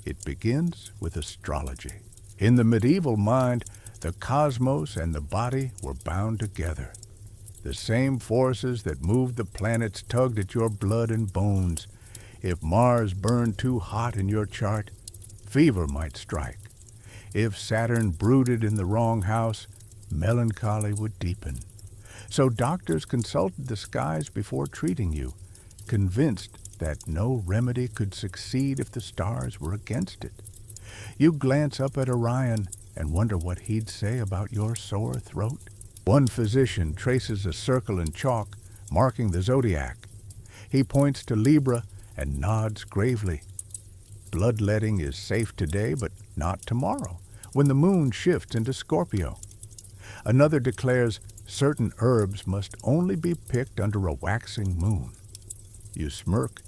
It begins with astrology. In the medieval mind, the cosmos and the body were bound together. The same forces that moved the planets tugged at your blood and bones. If Mars burned too hot in your chart, fever might strike. If Saturn brooded in the wrong house, melancholy would deepen. So doctors consulted the skies before treating you, convinced that no remedy could succeed if the stars were against it. You glance up at Orion and wonder what he'd say about your sore throat. One physician traces a circle in chalk, marking the zodiac. He points to Libra and nods gravely. Bloodletting is safe today, but not tomorrow, when the moon shifts into Scorpio. Another declares certain herbs must only be picked under a waxing moon. You smirk,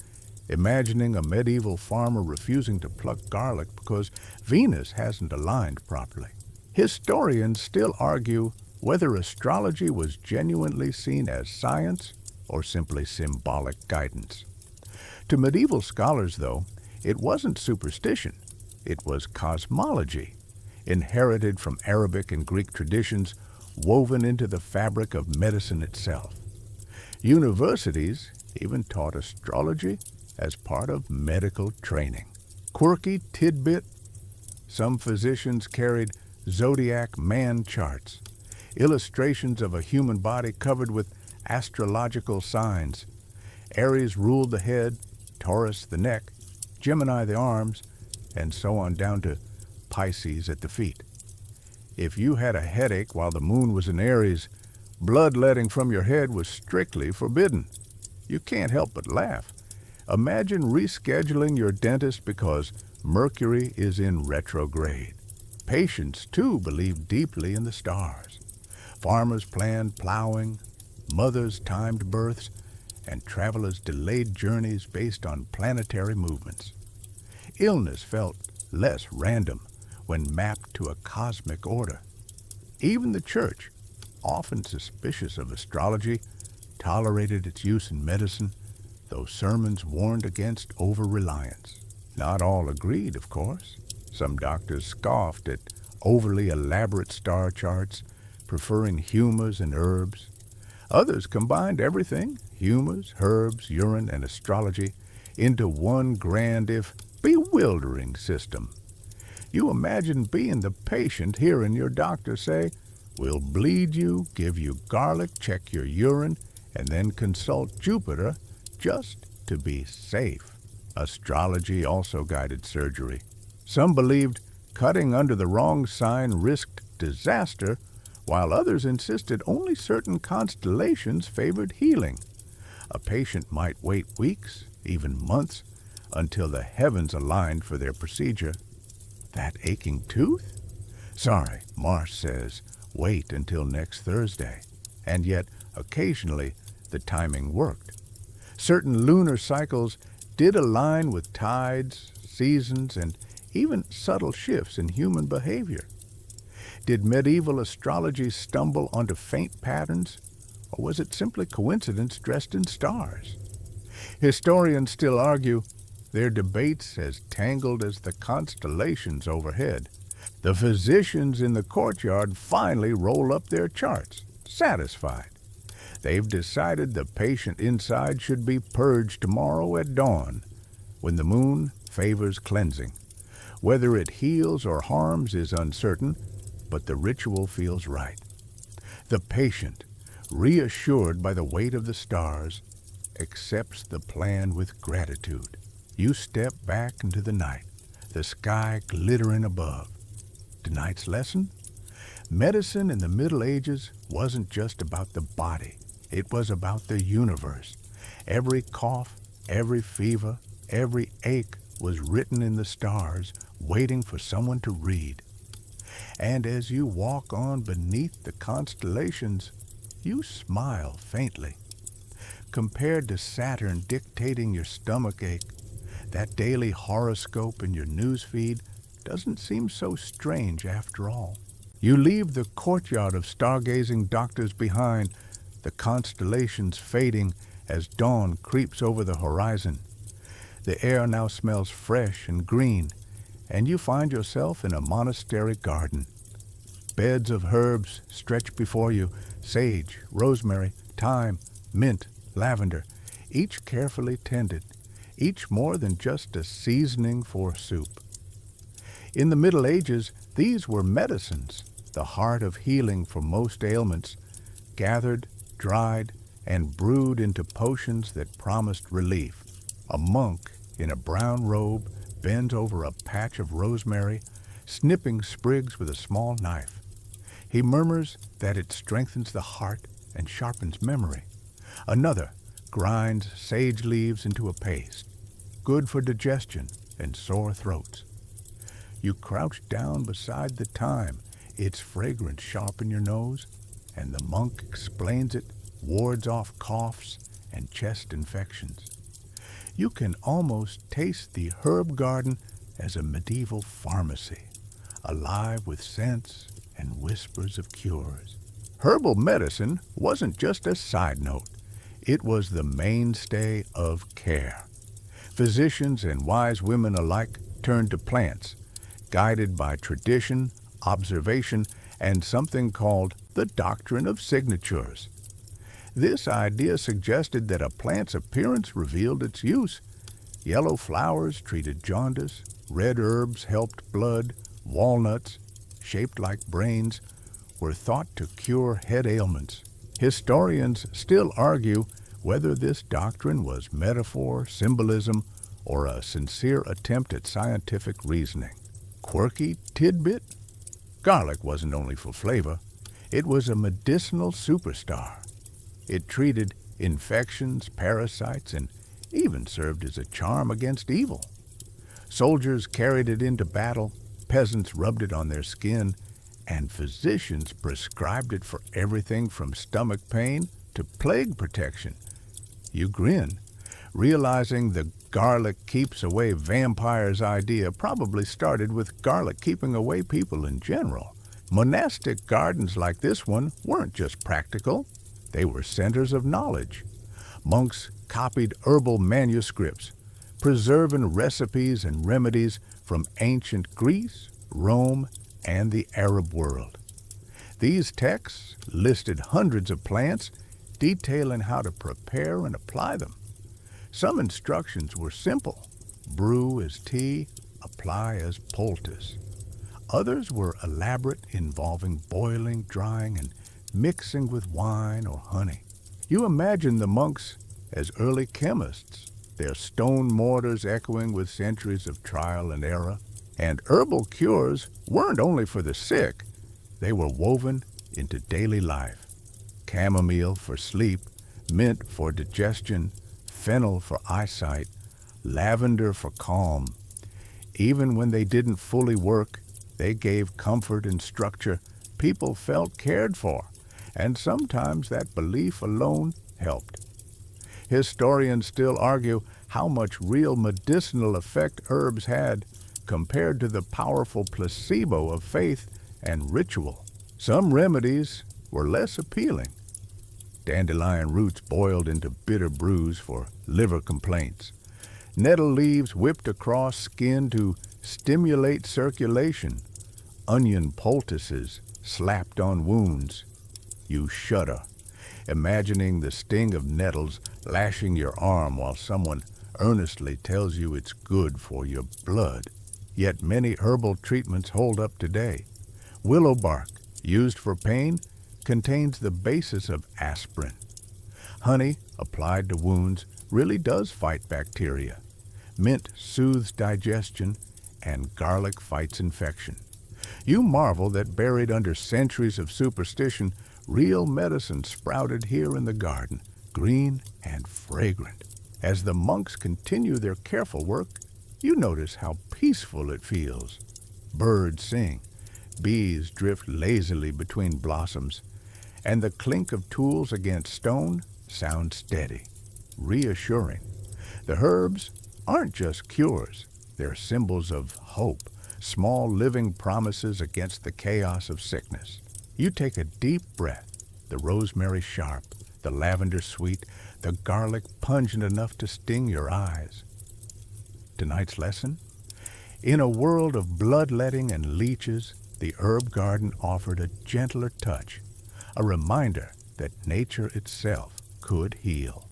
imagining a medieval farmer refusing to pluck garlic because Venus hasn't aligned properly. Historians still argue whether astrology was genuinely seen as science or simply symbolic guidance. To medieval scholars, though, it wasn't superstition, it was cosmology, inherited from Arabic and Greek traditions, woven into the fabric of medicine itself. Universities even taught astrology as part of medical training. Quirky tidbit: some physicians carried zodiac man charts, illustrations of a human body covered with astrological signs. Aries ruled the head, Taurus the neck, Gemini the arms, and so on down to Pisces at the feet. If you had a headache while the moon was in Aries, bloodletting from your head was strictly forbidden. You can't help but laugh. Imagine rescheduling your dentist because Mercury is in retrograde. Patients, too, believed deeply in the stars. Farmers planned plowing, mothers timed births, and travelers delayed journeys based on planetary movements. Illness felt less random when mapped to a cosmic order. Even the church, often suspicious of astrology, tolerated its use in medicine, though sermons warned against over-reliance. Not all agreed, of course. Some doctors scoffed at overly elaborate star charts, preferring humors and herbs. Others combined everything, humors, herbs, urine, and astrology, into one grand, if bewildering, system. You imagine being the patient hearing your doctor say, "We'll bleed you, give you garlic, check your urine, and then consult Jupiter just to be safe." Astrology also guided surgery. Some believed cutting under the wrong sign risked disaster, while others insisted only certain constellations favored healing. A patient might wait weeks, even months, until the heavens aligned for their procedure. That aching tooth? Sorry, Mars says, wait until next Thursday. And yet, occasionally, the timing worked. Certain lunar cycles did align with tides, seasons, and even subtle shifts in human behavior. Did medieval astrology stumble onto faint patterns, or was it simply coincidence dressed in stars? Historians still argue, their debates as tangled as the constellations overhead. The physicians in the courtyard finally roll up their charts, satisfied. They've decided the patient inside should be purged tomorrow at dawn, when the moon favors cleansing. Whether it heals or harms is uncertain, but the ritual feels right. The patient, reassured by the weight of the stars, accepts the plan with gratitude. You step back into the night, the sky glittering above. Tonight's lesson? Medicine in the Middle Ages wasn't just about the body. It was about the universe. Every cough, every fever, every ache was written in the stars, waiting for someone to read. And as you walk on beneath the constellations, you smile faintly. Compared to Saturn dictating your stomach ache, that daily horoscope in your newsfeed doesn't seem so strange after all. You leave the courtyard of stargazing doctors behind, the constellations fading as dawn creeps over the horizon. The air now smells fresh and green, and you find yourself in a monastery garden. Beds of herbs stretch before you, sage, rosemary, thyme, mint, lavender, each carefully tended, each more than just a seasoning for soup. In the Middle Ages, these were medicines, the heart of healing for most ailments, gathered, dried, and brewed into potions that promised relief. A monk in a brown robe bends over a patch of rosemary, snipping sprigs with a small knife. He murmurs that it strengthens the heart and sharpens memory. Another grinds sage leaves into a paste, good for digestion and sore throats. You crouch down beside the thyme, its fragrance sharp in your nose, and the monk explains it, wards off coughs and chest infections. You can almost taste the herb garden as a medieval pharmacy, alive with scents and whispers of cures. Herbal medicine wasn't just a side note. It was the mainstay of care. Physicians and wise women alike turned to plants, guided by tradition, observation, and something called the doctrine of signatures. This idea suggested that a plant's appearance revealed its use. Yellow flowers treated jaundice, red herbs helped blood, walnuts shaped like brains, were thought to cure head ailments. Historians still argue whether this doctrine was metaphor, symbolism, or a sincere attempt at scientific reasoning. Quirky tidbit? Garlic wasn't only for flavor, it was a medicinal superstar. It treated infections, parasites, and even served as a charm against evil. Soldiers carried it into battle, peasants rubbed it on their skin, and physicians prescribed it for everything from stomach pain to plague protection. You grin, realizing the garlic keeps away vampires idea probably started with garlic keeping away people in general. Monastic gardens like this one weren't just practical, they were centers of knowledge. Monks copied herbal manuscripts, preserving recipes and remedies from ancient Greece, Rome, and the Arab world. These texts listed hundreds of plants, detailing how to prepare and apply them. Some instructions were simple: brew as tea, apply as poultice. Others were elaborate, involving boiling, drying, and mixing with wine or honey. You imagine the monks as early chemists, their stone mortars echoing with centuries of trial and error. And herbal cures weren't only for the sick, they were woven into daily life. Chamomile for sleep, mint for digestion, fennel for eyesight, lavender for calm. Even when they didn't fully work, they gave comfort and structure. People felt cared for, and sometimes that belief alone helped. Historians still argue how much real medicinal effect herbs had compared to the powerful placebo of faith and ritual. Some remedies were less appealing. Dandelion roots boiled into bitter brews for liver complaints. Nettle leaves whipped across skin to stimulate circulation. Onion poultices slapped on wounds. You shudder, imagining the sting of nettles lashing your arm while someone earnestly tells you it's good for your blood. Yet many herbal treatments hold up today. Willow bark, used for pain, contains the basis of aspirin. Honey, applied to wounds, really does fight bacteria. Mint soothes digestion, and garlic fights infection. You marvel that buried under centuries of superstition, real medicine sprouted here in the garden, green and fragrant. As the monks continue their careful work, you notice how peaceful it feels. Birds sing, bees drift lazily between blossoms, and the clink of tools against stone sounds steady, reassuring. The herbs aren't just cures, they're symbols of hope, small living promises against the chaos of sickness. You take a deep breath, the rosemary sharp, the lavender sweet, the garlic pungent enough to sting your eyes. Tonight's lesson? In a world of bloodletting and leeches, the herb garden offered a gentler touch, a reminder that nature itself could heal.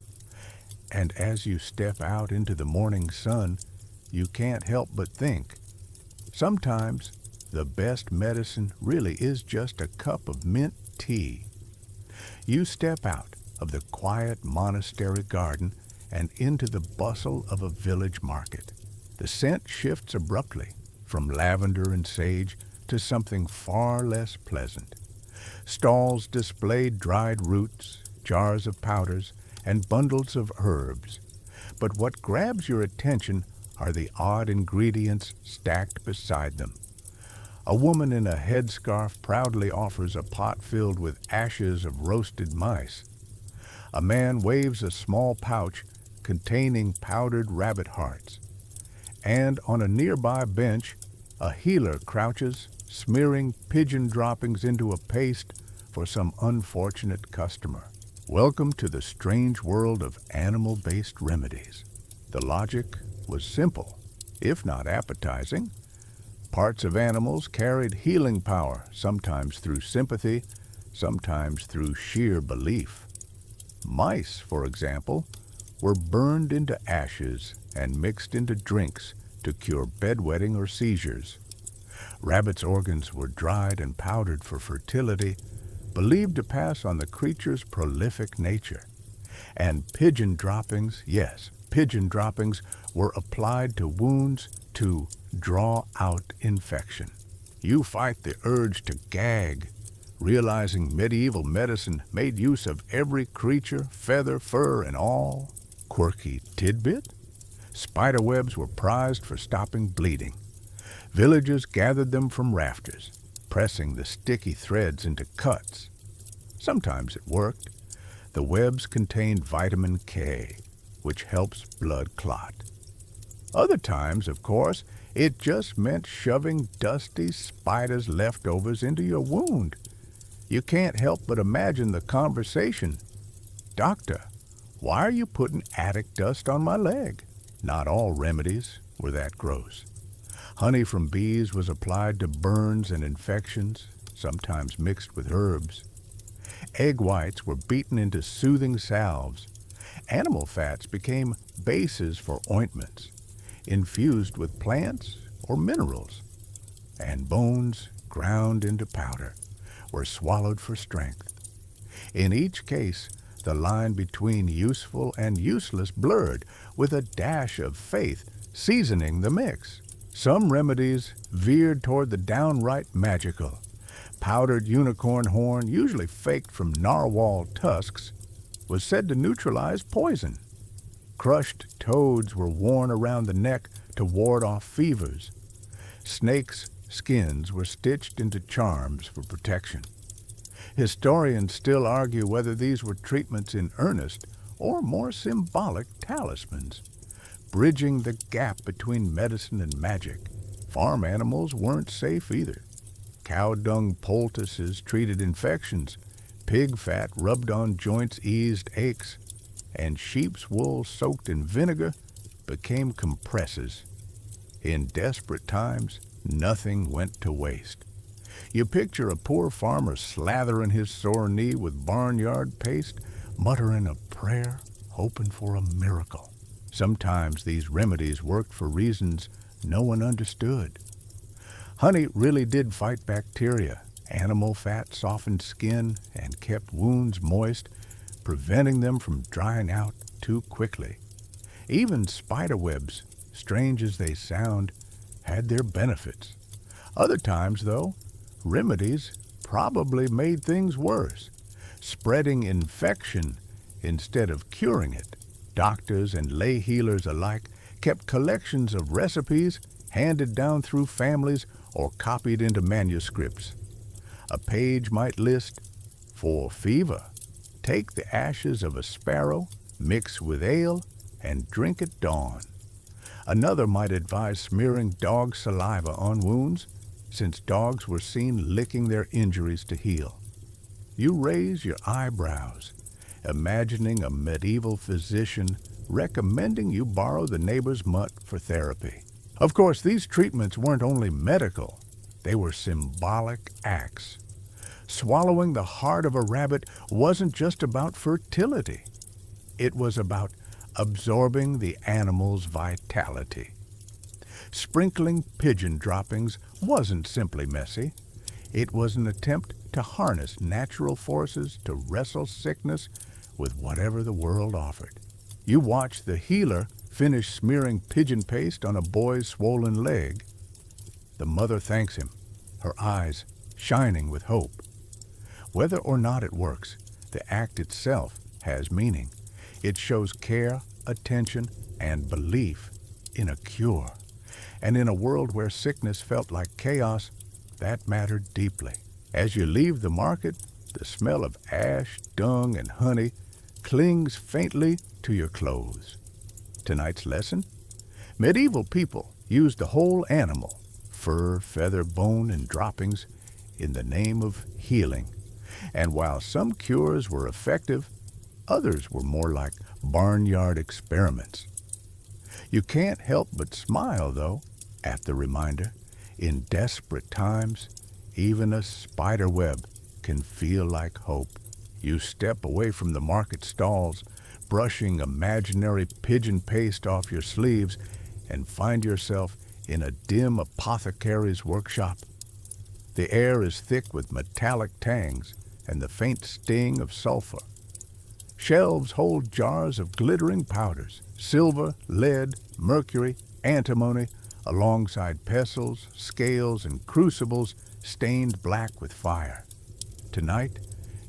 And as you step out into the morning sun, you can't help but think, sometimes the best medicine really is just a cup of mint tea. You step out of the quiet monastery garden and into the bustle of a village market. The scent shifts abruptly from lavender and sage to something far less pleasant. Stalls display dried roots, jars of powders, and bundles of herbs. But what grabs your attention are the odd ingredients stacked beside them. A woman in a headscarf proudly offers a pot filled with ashes of roasted mice. A man waves a small pouch containing powdered rabbit hearts. And on a nearby bench, a healer crouches, smearing pigeon droppings into a paste for some unfortunate customer. Welcome to the strange world of animal-based remedies. The logic was simple, if not appetizing. Parts of animals carried healing power, sometimes through sympathy, sometimes through sheer belief. Mice, for example, were burned into ashes and mixed into drinks to cure bedwetting or seizures. Rabbits' organs were dried and powdered for fertility, believed to pass on the creature's prolific nature. And pigeon droppings, yes, pigeon droppings were applied to wounds to draw out infection. You fight the urge to gag, realizing medieval medicine made use of every creature, feather, fur, and all. Quirky tidbit? Spiderwebs were prized for stopping bleeding. Villagers gathered them from rafters, pressing the sticky threads into cuts. Sometimes it worked. The webs contained vitamin K, which helps blood clot. Other times, of course, it just meant shoving dusty spider's leftovers into your wound. You can't help but imagine the conversation. "Doctor, why are you putting attic dust on my leg?" Not all remedies were that gross. Honey from bees was applied to burns and infections, sometimes mixed with herbs. Egg whites were beaten into soothing salves. Animal fats became bases for ointments, infused with plants or minerals. And bones, ground into powder, were swallowed for strength. In each case, the line between useful and useless blurred, with a dash of faith seasoning the mix. Some remedies veered toward the downright magical. Powdered unicorn horn, usually faked from narwhal tusks, was said to neutralize poison. Crushed toads were worn around the neck to ward off fevers. Snakes' skins were stitched into charms for protection. Historians still argue whether these were treatments in earnest or more symbolic talismans, bridging the gap between medicine and magic. Farm animals weren't safe either. Cow dung poultices treated infections, pig fat rubbed on joints eased aches, and sheep's wool soaked in vinegar became compresses. In desperate times, nothing went to waste. You picture a poor farmer slathering his sore knee with barnyard paste, muttering a prayer, hoping for a miracle. Sometimes these remedies worked for reasons no one understood. Honey really did fight bacteria. Animal fat softened skin and kept wounds moist, preventing them from drying out too quickly. Even spiderwebs, strange as they sound, had their benefits. Other times, though, remedies probably made things worse, spreading infection instead of curing it. Doctors and lay healers alike kept collections of recipes handed down through families or copied into manuscripts. A page might list, "For fever, take the ashes of a sparrow, mix with ale, and drink at dawn." Another might advise smearing dog saliva on wounds, since dogs were seen licking their injuries to heal. You raise your eyebrows, imagining a medieval physician recommending you borrow the neighbor's mutt for therapy. Of course, these treatments weren't only medical, they were symbolic acts. Swallowing the heart of a rabbit wasn't just about fertility. It was about absorbing the animal's vitality. Sprinkling pigeon droppings wasn't simply messy. It was an attempt to harness natural forces to wrestle sickness with whatever the world offered. You watch the healer finish smearing pigeon paste on a boy's swollen leg. The mother thanks him, her eyes shining with hope. Whether or not it works, the act itself has meaning. It shows care, attention, and belief in a cure. And in a world where sickness felt like chaos, that mattered deeply. As you leave the market, the smell of ash, dung, and honey clings faintly to your clothes. Tonight's lesson? Medieval people used the whole animal, fur, feather, bone, and droppings, in the name of healing. And while some cures were effective, others were more like barnyard experiments. You can't help but smile, though, at the reminder. In desperate times, even a spider web can feel like hope. You step away from the market stalls, brushing imaginary pigeon paste off your sleeves, and find yourself in a dim apothecary's workshop. The air is thick with metallic tangs and the faint sting of sulfur. Shelves hold jars of glittering powders, silver, lead, mercury, antimony, alongside pestles, scales, and crucibles stained black with fire. Tonight,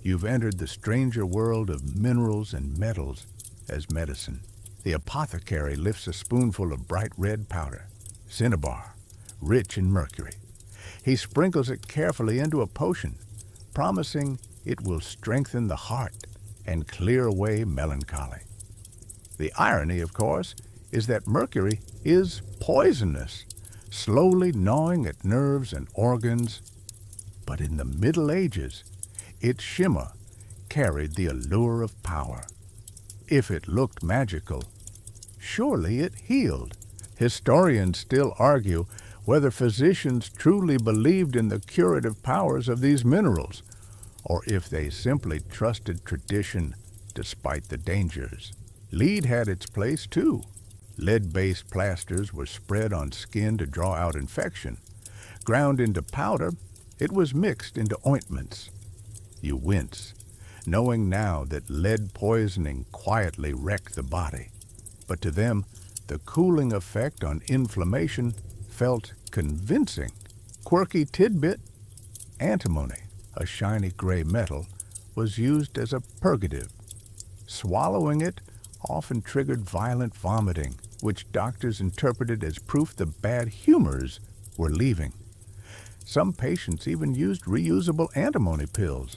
you've entered the stranger world of minerals and metals as medicine. The apothecary lifts a spoonful of bright red powder, cinnabar, rich in mercury. He sprinkles it carefully into a potion, promising it will strengthen the heart and clear away melancholy. The irony, of course, is that mercury is poisonous, slowly gnawing at nerves and organs. But in the Middle Ages, its shimmer carried the allure of power. If it looked magical, surely it healed. Historians still argue whether physicians truly believed in the curative powers of these minerals, or if they simply trusted tradition despite the dangers. Lead had its place too. Lead-based plasters were spread on skin to draw out infection. Ground into powder, it was mixed into ointments. You wince, knowing now that lead poisoning quietly wrecked the body. But to them, the cooling effect on inflammation felt convincing. Quirky tidbit: antimony, a shiny gray metal, was used as a purgative. Swallowing it often triggered violent vomiting, which doctors interpreted as proof the bad humors were leaving. Some patients even used reusable antimony pills,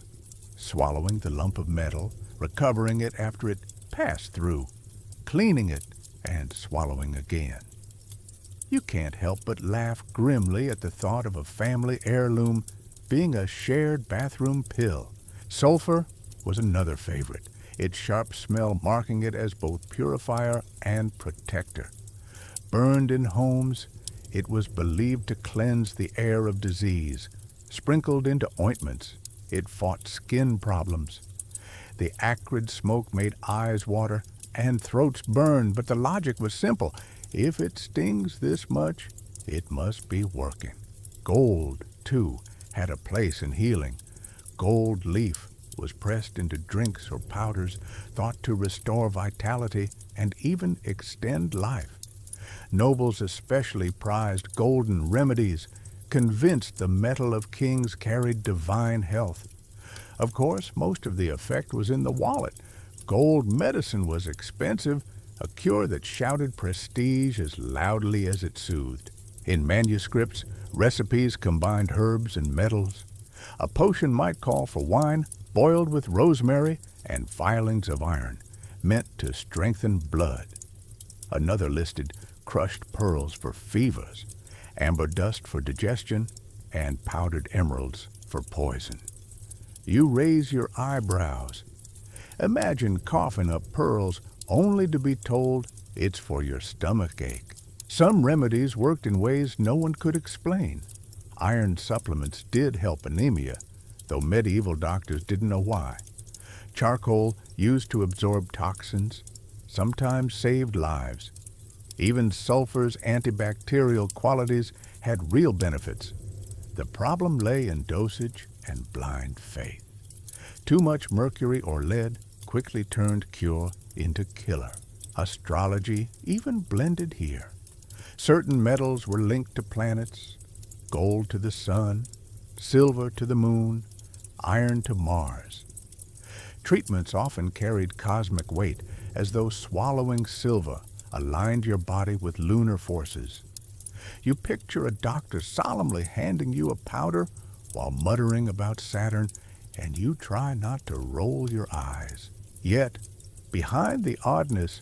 swallowing the lump of metal, recovering it after it passed through, cleaning it, and swallowing again. You can't help but laugh grimly at the thought of a family heirloom being a shared bathroom pill. Sulfur was another favorite, its sharp smell marking it as both purifier and protector. Burned in homes, it was believed to cleanse the air of disease. Sprinkled into ointments, it fought skin problems. The acrid smoke made eyes water and throats burn, but the logic was simple. If it stings this much, it must be working. Gold, too, had a place in healing. Gold leaf was pressed into drinks or powders thought to restore vitality and even extend life. Nobles especially prized golden remedies, convinced the metal of kings carried divine health. Of course, most of the effect was in the wallet. Gold medicine was expensive, a cure that shouted prestige as loudly as it soothed. In manuscripts, recipes combined herbs and metals. A potion might call for wine boiled with rosemary and filings of iron, meant to strengthen blood. Another listed crushed pearls for fevers, amber dust for digestion, and powdered emeralds for poison. You raise your eyebrows. Imagine coughing up pearls only to be told it's for your stomach ache. Some remedies worked in ways no one could explain. Iron supplements did help anemia, though medieval doctors didn't know why. Charcoal, used to absorb toxins, sometimes saved lives. Even sulfur's antibacterial qualities had real benefits. The problem lay in dosage and blind faith. Too much mercury or lead quickly turned cure into killer. Astrology even blended here. Certain metals were linked to planets, gold to the sun, silver to the moon, iron to Mars. Treatments often carried cosmic weight, as though swallowing silver aligned your body with lunar forces. You picture a doctor solemnly handing you a powder while muttering about Saturn, and you try not to roll your eyes. Yet, behind the oddness,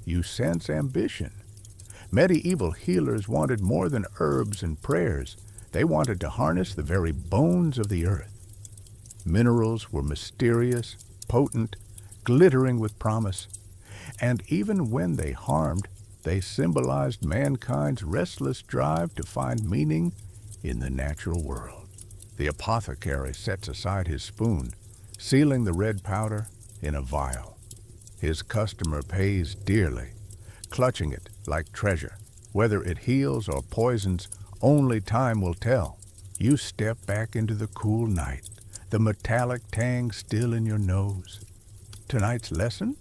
you sense ambition. Medieval healers wanted more than herbs and prayers. They wanted to harness the very bones of the earth. Minerals were mysterious, potent, glittering with promise. And even when they harmed, they symbolized mankind's restless drive to find meaning in the natural world. The apothecary sets aside his spoon, sealing the red powder in a vial. His customer pays dearly, clutching it like treasure, Whether it heals or poisons, only time will tell. You step back into the cool night, the metallic tang still in your nose. Tonight's lesson?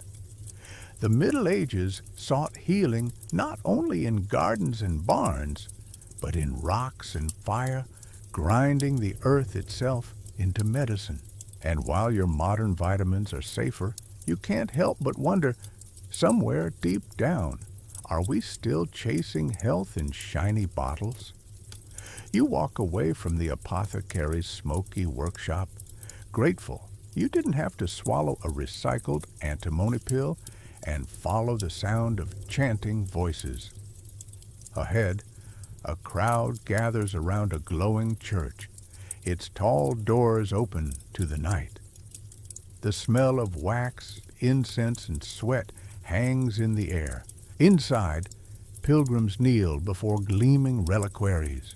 The Middle Ages sought healing not only in gardens and barns, but in rocks and fire, grinding the earth itself into medicine. And while your modern vitamins are safer, you can't help but wonder, somewhere deep down, are we still chasing health in shiny bottles? You walk away from the apothecary's smoky workshop, grateful you didn't have to swallow a recycled antimony pill and follow the sound of chanting voices. Ahead, a crowd gathers around a glowing church, its tall doors open to the night. The smell of wax, incense, and sweat hangs in the air. Inside, pilgrims kneel before gleaming reliquaries,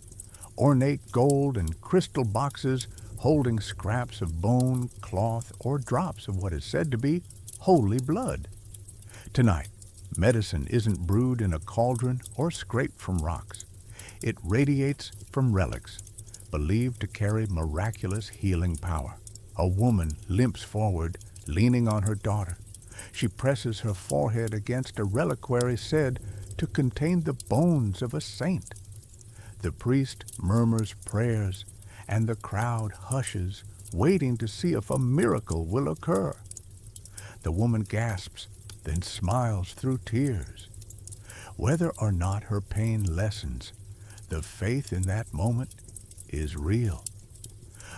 ornate gold and crystal boxes holding scraps of bone, cloth, or drops of what is said to be holy blood. Tonight, medicine isn't brewed in a cauldron or scraped from rocks. It radiates from relics, believed to carry miraculous healing power. A woman limps forward, leaning on her daughter. She presses her forehead against a reliquary said to contain the bones of a saint. The priest murmurs prayers, and the crowd hushes, waiting to see if a miracle will occur. The woman gasps, then smiles through tears. Whether or not her pain lessens, the faith in that moment is real.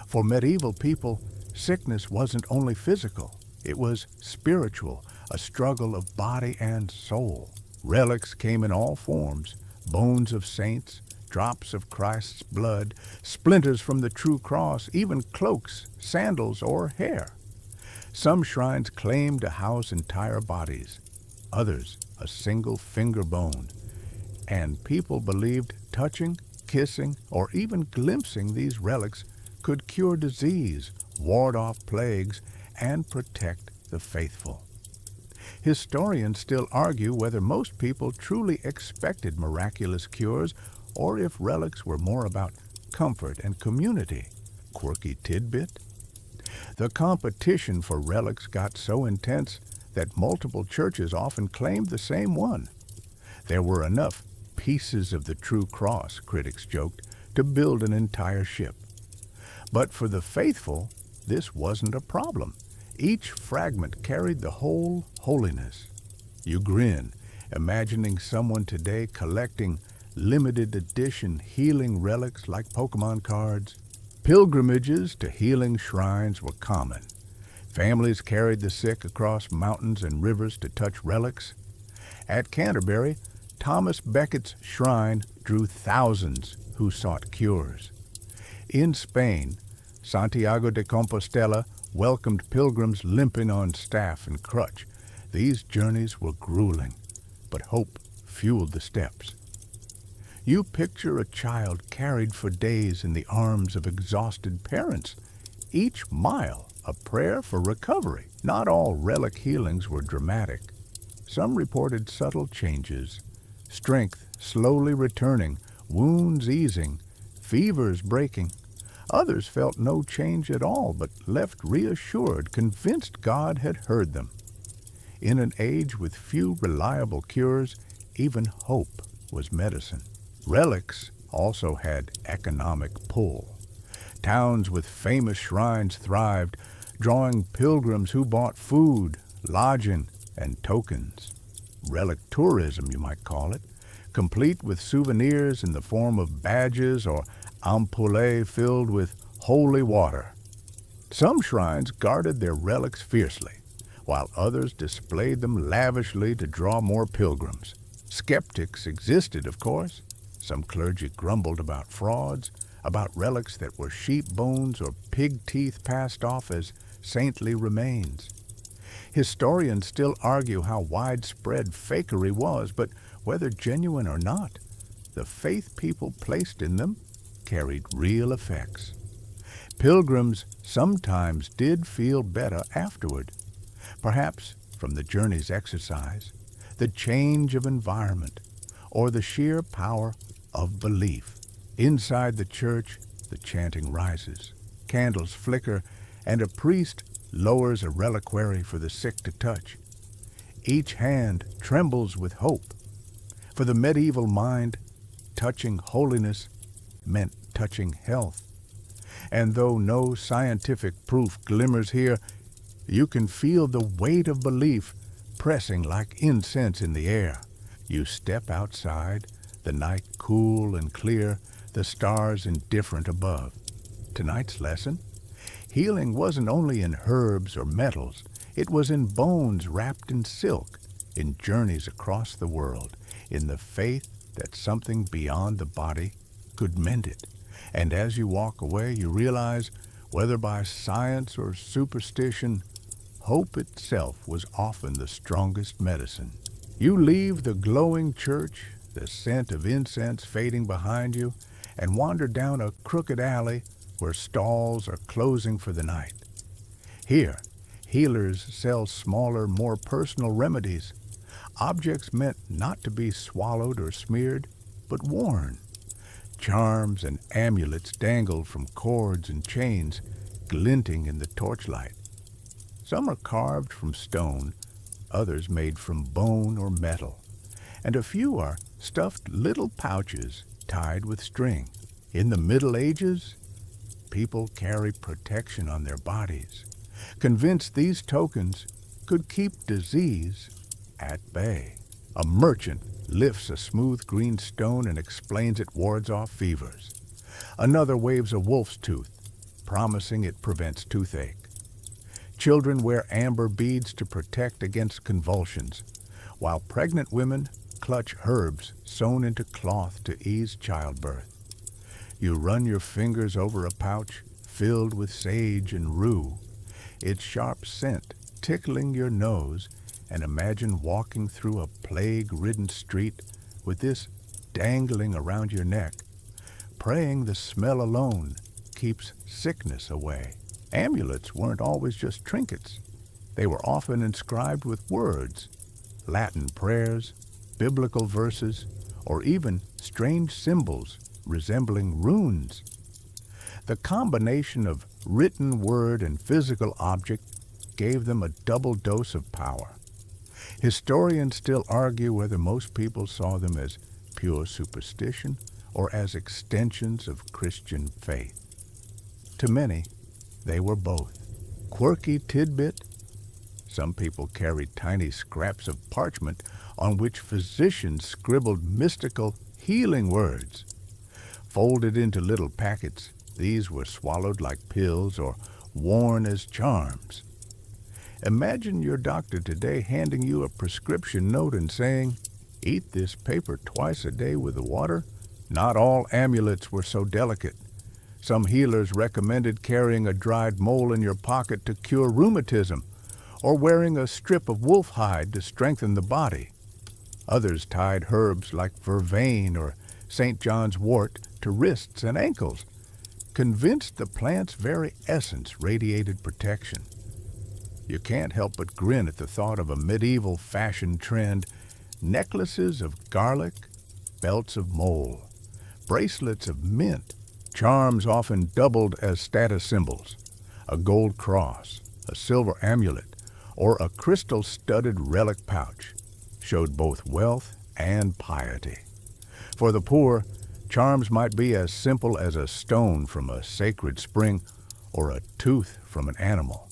For medieval people, sickness wasn't only physical, it was spiritual, a struggle of body and soul. Relics came in all forms, bones of saints, drops of Christ's blood, splinters from the true cross, even cloaks, sandals, or hair. Some shrines claimed to house entire bodies, others a single finger bone, and people believed touching, kissing, or even glimpsing these relics could cure disease, ward off plagues, and protect the faithful. Historians still argue whether most people truly expected miraculous cures or if relics were more about comfort and community. Quirky tidbit? The competition for relics got so intense that multiple churches often claimed the same one. There were enough pieces of the true cross, critics joked, to build an entire ship. But for the faithful, this wasn't a problem. Each fragment carried the whole holiness. You grin, imagining someone today collecting limited edition healing relics like Pokemon cards. Pilgrimages to healing shrines were common. Families carried the sick across mountains and rivers to touch relics. At Canterbury, Thomas Becket's shrine drew thousands who sought cures. In Spain, Santiago de Compostela welcomed pilgrims limping on staff and crutch. These journeys were grueling, but hope fueled the steps. You picture a child carried for days in the arms of exhausted parents, each mile a prayer for recovery. Not all relic healings were dramatic. Some reported subtle changes, strength slowly returning, wounds easing, fevers breaking. Others felt no change at all, but left reassured, convinced God had heard them. In an age with few reliable cures, even hope was medicine. Relics also had economic pull. Towns with famous shrines thrived, drawing pilgrims who bought food, lodging, and tokens. Relic tourism, you might call it, complete with souvenirs in the form of badges or ampoules filled with holy water. Some shrines guarded their relics fiercely, while others displayed them lavishly to draw more pilgrims. Skeptics existed, of course. Some clergy grumbled about frauds, about relics that were sheep bones or pig teeth passed off as saintly remains. Historians still argue how widespread fakery was, but whether genuine or not, the faith people placed in them carried real effects. Pilgrims sometimes did feel better afterward, perhaps from the journey's exercise, the change of environment, or the sheer power of belief. Inside the church, the chanting rises, candles flicker, and a priest lowers a reliquary for the sick to touch. Each hand trembles with hope. For the medieval mind, touching holiness meant touching health. And though no scientific proof glimmers here, you can feel the weight of belief pressing like incense in the air. You step outside, the night cool and clear, the stars indifferent above. Tonight's lesson? Healing wasn't only in herbs or metals, it was in bones wrapped in silk, in journeys across the world, in the faith that something beyond the body could mend it. And as you walk away, you realize, whether by science or superstition, hope itself was often the strongest medicine. You leave the glowing church, the scent of incense fading behind you, and wander down a crooked alley where stalls are closing for the night. Here, healers sell smaller, more personal remedies, objects meant not to be swallowed or smeared, but worn. Charms and amulets dangle from cords and chains, glinting in the torchlight. Some are carved from stone, others made from bone or metal, and a few are stuffed little pouches tied with string. In the Middle Ages, people carry protection on their bodies, convinced these tokens could keep disease at bay. A merchant lifts a smooth green stone and explains it wards off fevers. Another waves a wolf's tooth, promising it prevents toothache. Children wear amber beads to protect against convulsions, while pregnant women clutch herbs sewn into cloth to ease childbirth. You run your fingers over a pouch filled with sage and rue, its sharp scent tickling your nose, and imagine walking through a plague-ridden street with this dangling around your neck, praying the smell alone keeps sickness away. Amulets weren't always just trinkets. They were often inscribed with words, Latin prayers, biblical verses, or even strange symbols resembling runes. The combination of written word and physical object gave them a double dose of power. Historians still argue whether most people saw them as pure superstition or as extensions of Christian faith. To many, they were both. Quirky tidbit? Some people carried tiny scraps of parchment on which physicians scribbled mystical healing words. Folded into little packets, these were swallowed like pills or worn as charms. Imagine your doctor today handing you a prescription note and saying, "Eat this paper twice a day with the water." Not all amulets were so delicate. Some healers recommended carrying a dried mole in your pocket to cure rheumatism, or wearing a strip of wolf hide to strengthen the body. Others tied herbs like vervain or St. John's wort to wrists and ankles, convinced the plant's very essence radiated protection. You can't help but grin at the thought of a medieval fashion trend: necklaces of garlic, belts of mole, bracelets of mint, charms often doubled as status symbols, a gold cross, a silver amulet, or a crystal-studded relic pouch showed both wealth and piety. For the poor, charms might be as simple as a stone from a sacred spring or a tooth from an animal.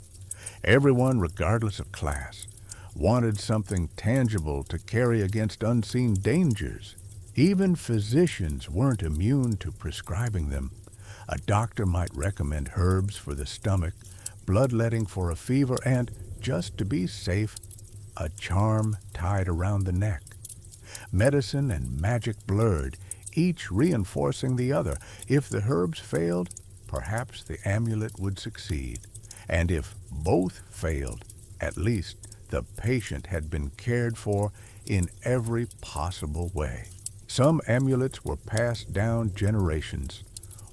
Everyone, regardless of class, wanted something tangible to carry against unseen dangers. Even physicians weren't immune to prescribing them. A doctor might recommend herbs for the stomach, bloodletting for a fever, and, just to be safe, a charm tied around the neck. Medicine and magic blurred, each reinforcing the other. If the herbs failed, perhaps the amulet would succeed. And if both failed, at least the patient had been cared for in every possible way. Some amulets were passed down generations,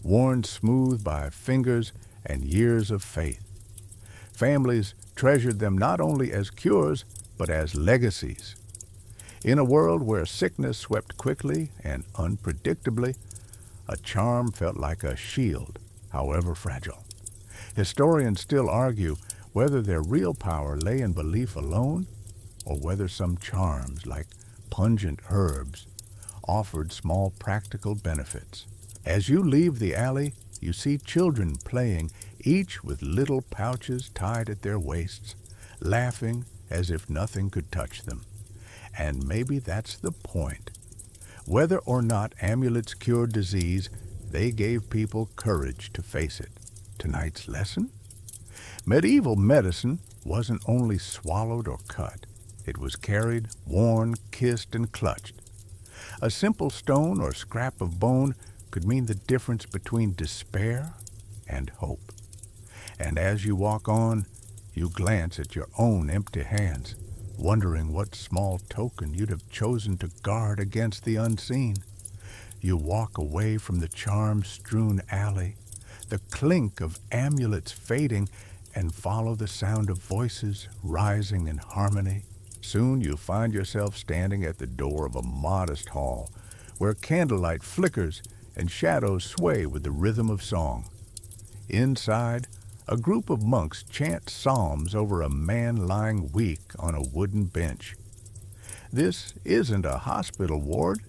worn smooth by fingers and years of faith. Families treasured them not only as cures, but as legacies. In a world where sickness swept quickly and unpredictably, a charm felt like a shield, however fragile. Historians still argue whether their real power lay in belief alone or whether some charms, like pungent herbs, offered small practical benefits. As you leave the alley, you see children playing, each with little pouches tied at their waists, laughing as if nothing could touch them. And maybe that's the point. Whether or not amulets cured disease, they gave people courage to face it. Tonight's lesson? Medieval medicine wasn't only swallowed or cut. It was carried, worn, kissed, and clutched. A simple stone or scrap of bone could mean the difference between despair and hope. And as you walk on, you glance at your own empty hands, wondering what small token you'd have chosen to guard against the unseen. You walk away from the charm-strewn alley, the clink of amulets fading, and follow the sound of voices rising in harmony. Soon you find yourself standing at the door of a modest hall, where candlelight flickers and shadows sway with the rhythm of song. Inside, a group of monks chant psalms over a man lying weak on a wooden bench. This isn't a hospital ward.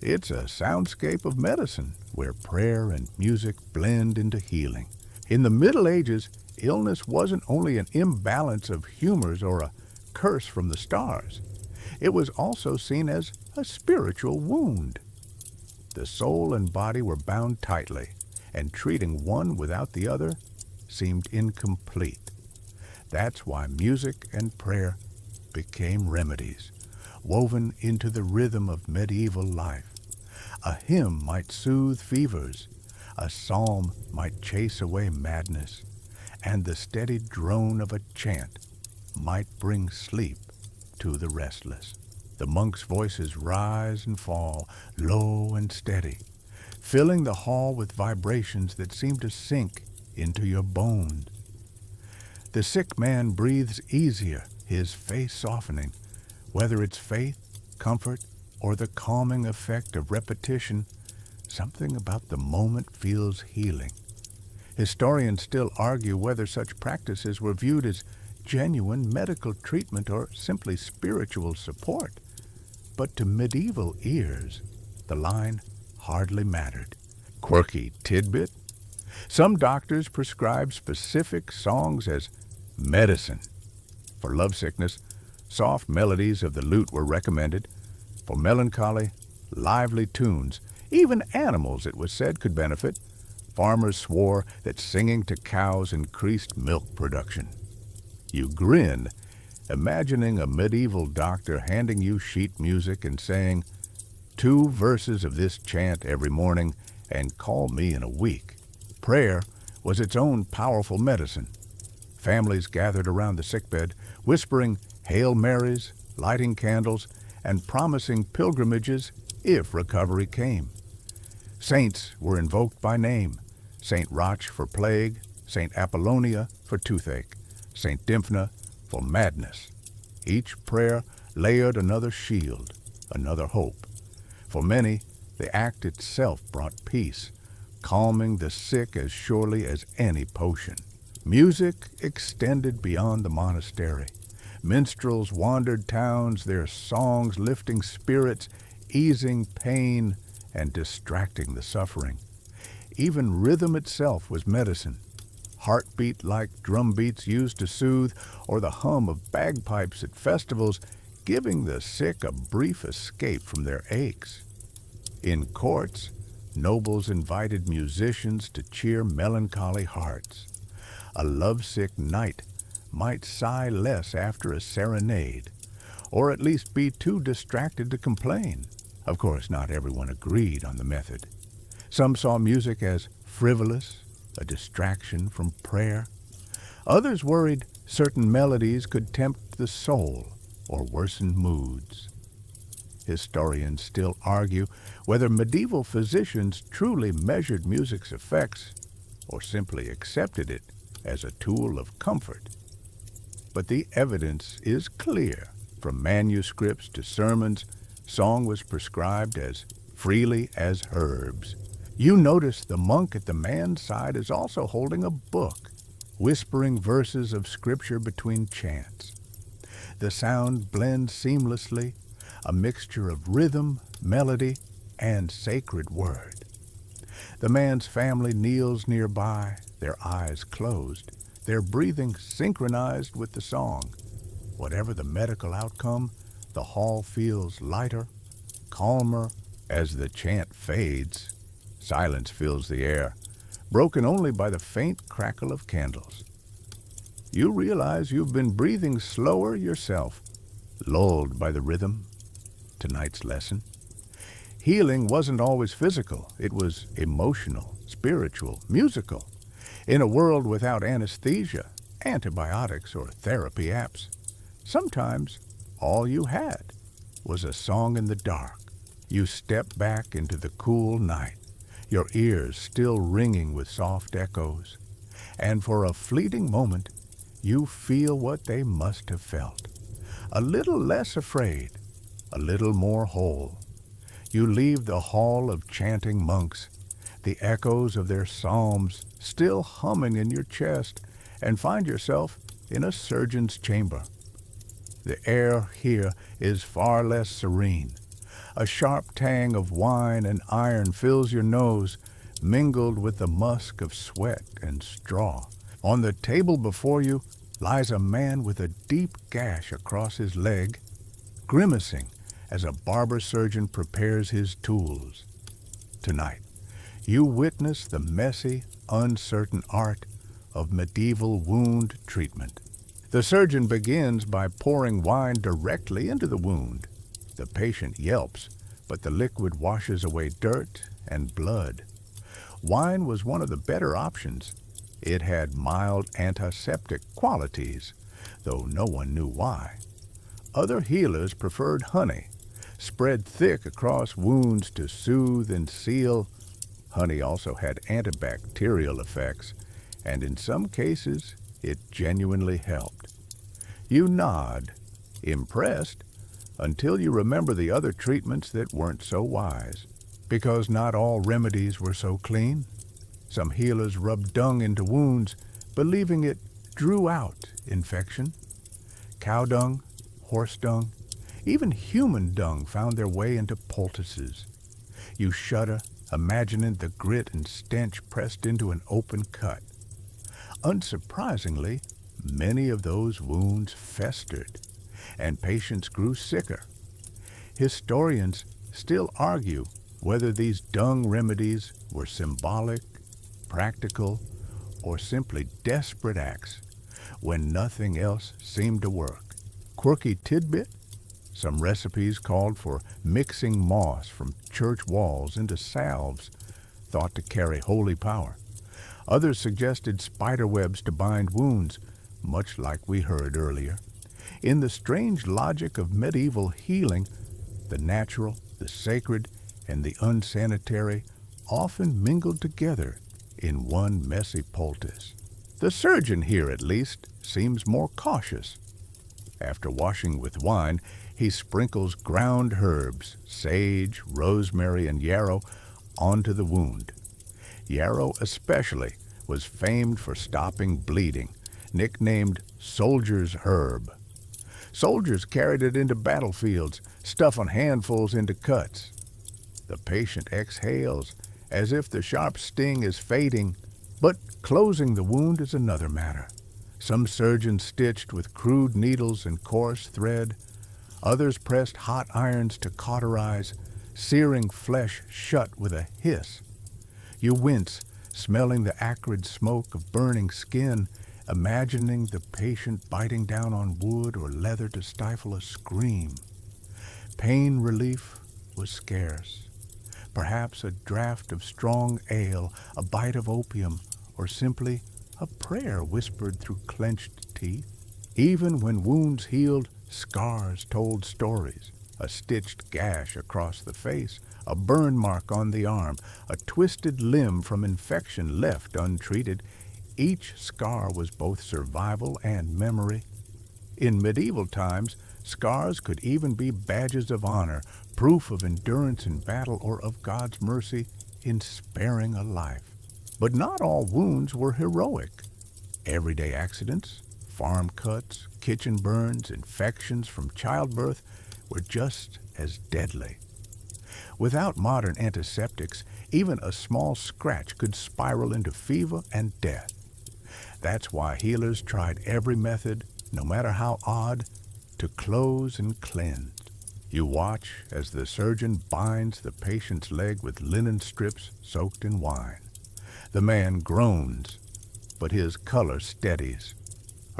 It's a soundscape of medicine, where prayer and music blend into healing. In the Middle Ages, illness wasn't only an imbalance of humors or a curse from the stars. It was also seen as a spiritual wound. The soul and body were bound tightly, and treating one without the other seemed incomplete. That's why music and prayer became remedies, woven into the rhythm of medieval life. A hymn might soothe fevers, a psalm might chase away madness, and the steady drone of a chant might bring sleep to the restless. The monks' voices rise and fall, low and steady, filling the hall with vibrations that seem to sink into your bones. The sick man breathes easier, his face softening. Whether it's faith, comfort, or the calming effect of repetition, something about the moment feels healing. Historians still argue whether such practices were viewed as genuine medical treatment or simply spiritual support. But to medieval ears, the line hardly mattered. Quirky tidbit? Some doctors prescribed specific songs as medicine. For lovesickness, soft melodies of the lute were recommended. For melancholy, lively tunes. Even animals, it was said, could benefit. Farmers swore that singing to cows increased milk production. You grin, imagining a medieval doctor handing you sheet music and saying, 2 verses of this chant every morning and call me in a week. Prayer was its own powerful medicine. Families gathered around the sickbed, whispering Hail Marys, lighting candles, and promising pilgrimages if recovery came. Saints were invoked by name: Saint Roch for plague, Saint Apollonia for toothache, Saint Dymphna for madness. Each prayer layered another shield, another hope. For many, the act itself brought peace, calming the sick as surely as any potion. Music extended beyond the monastery. Minstrels wandered towns, their songs lifting spirits, easing pain, and distracting the suffering. Even rhythm itself was medicine. Heartbeat like drum beats used to soothe, or the hum of bagpipes at festivals, giving the sick a brief escape from their aches. In courts, nobles invited musicians to cheer melancholy hearts. A lovesick knight might sigh less after a serenade, or at least be too distracted to complain. Of course, not everyone agreed on the method. Some saw music as frivolous, a distraction from prayer. Others worried certain melodies could tempt the soul or worsen moods. Historians still argue whether medieval physicians truly measured music's effects or simply accepted it as a tool of comfort. But the evidence is clear. From manuscripts to sermons, song was prescribed as freely as herbs. You notice the monk at the man's side is also holding a book, whispering verses of scripture between chants. The sound blends seamlessly, a mixture of rhythm, melody, and sacred word. The man's family kneels nearby, their eyes closed, their breathing synchronized with the song. Whatever the medical outcome, the hall feels lighter, calmer. As the chant fades, silence fills the air, broken only by the faint crackle of candles. You realize you've been breathing slower yourself, lulled by the rhythm. Tonight's lesson. Healing wasn't always physical. It was emotional, spiritual, musical. In a world without anesthesia, antibiotics, or therapy apps, sometimes all you had was a song in the dark. You step back into the cool night, your ears still ringing with soft echoes, and for a fleeting moment, you feel what they must have felt. A little less afraid, a little more whole. You leave the hall of chanting monks, the echoes of their psalms still humming in your chest, and find yourself in a surgeon's chamber. The air here is far less serene. A sharp tang of wine and iron fills your nose, mingled with the musk of sweat and straw. On the table before you lies a man with a deep gash across his leg, grimacing as a barber surgeon prepares his tools. Tonight, you witness the messy, uncertain art of medieval wound treatment. The surgeon begins by pouring wine directly into the wound. The patient yelps, but the liquid washes away dirt and blood. Wine was one of the better options. It had mild antiseptic qualities, though no one knew why. Other healers preferred honey, spread thick across wounds to soothe and seal. Honey also had antibacterial effects, and in some cases, it genuinely helped. You nod, impressed, until you remember the other treatments that weren't so wise. Because not all remedies were so clean. Some healers rubbed dung into wounds, believing it drew out infection. Cow dung, horse dung, even human dung found their way into poultices. You shudder, imagining the grit and stench pressed into an open cut. Unsurprisingly, many of those wounds festered, and patients grew sicker. Historians still argue whether these dung remedies were symbolic, practical, or simply desperate acts when nothing else seemed to work. Quirky tidbit: some recipes called for mixing moss from church walls into salves thought to carry holy power. Others suggested spider webs to bind wounds, much like we heard earlier. In the strange logic of medieval healing, the natural, the sacred, and the unsanitary often mingled together in one messy poultice. The surgeon here, at least, seems more cautious. After washing with wine, he sprinkles ground herbs, sage, rosemary, and yarrow, onto the wound. Yarrow especially was famed for stopping bleeding, nicknamed soldier's herb. Soldiers carried it into battlefields, stuffing handfuls into cuts. The patient exhales, as if the sharp sting is fading, but closing the wound is another matter. Some surgeons stitched with crude needles and coarse thread. Others pressed hot irons to cauterize, searing flesh shut with a hiss. You wince, smelling the acrid smoke of burning skin, imagining the patient biting down on wood or leather to stifle a scream. Pain relief was scarce. Perhaps a draught of strong ale, a bite of opium, or simply a prayer whispered through clenched teeth. Even when wounds healed, scars told stories. A stitched gash across the face, a burn mark on the arm, a twisted limb from infection left untreated. Each scar was both survival and memory. In medieval times, Scars could even be badges of honor, proof of endurance in battle or of God's mercy in sparing a life. But not all wounds were heroic. Everyday accidents, farm cuts, kitchen burns, infections from childbirth were just as deadly. Without modern antiseptics, even a small scratch could spiral into fever and death. That's why healers tried every method, no matter how odd, to close and cleanse. You watch as the surgeon binds the patient's leg with linen strips soaked in wine. The man groans, but his color steadies.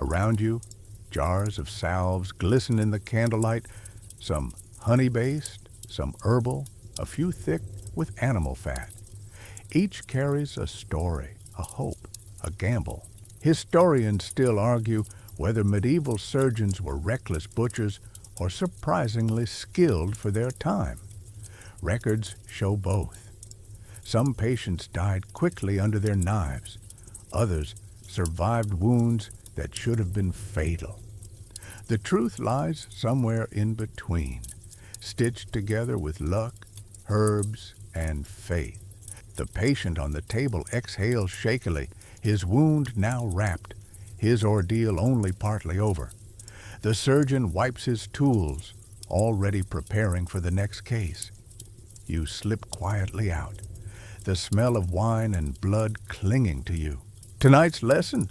Around you, jars of salves glisten in the candlelight, some honey-based, some herbal, a few thick with animal fat. Each carries a story, a hope, a gamble. Historians still argue whether medieval surgeons were reckless butchers or surprisingly skilled for their time. Records show both. Some patients died quickly under their knives. Others survived wounds that should have been fatal. The truth lies somewhere in between, stitched together with luck, herbs, and faith. The patient on the table exhales shakily, his wound now wrapped, his ordeal only partly over. The surgeon wipes his tools, already preparing for the next case. You slip quietly out, the smell of wine and blood clinging to you. Tonight's lesson: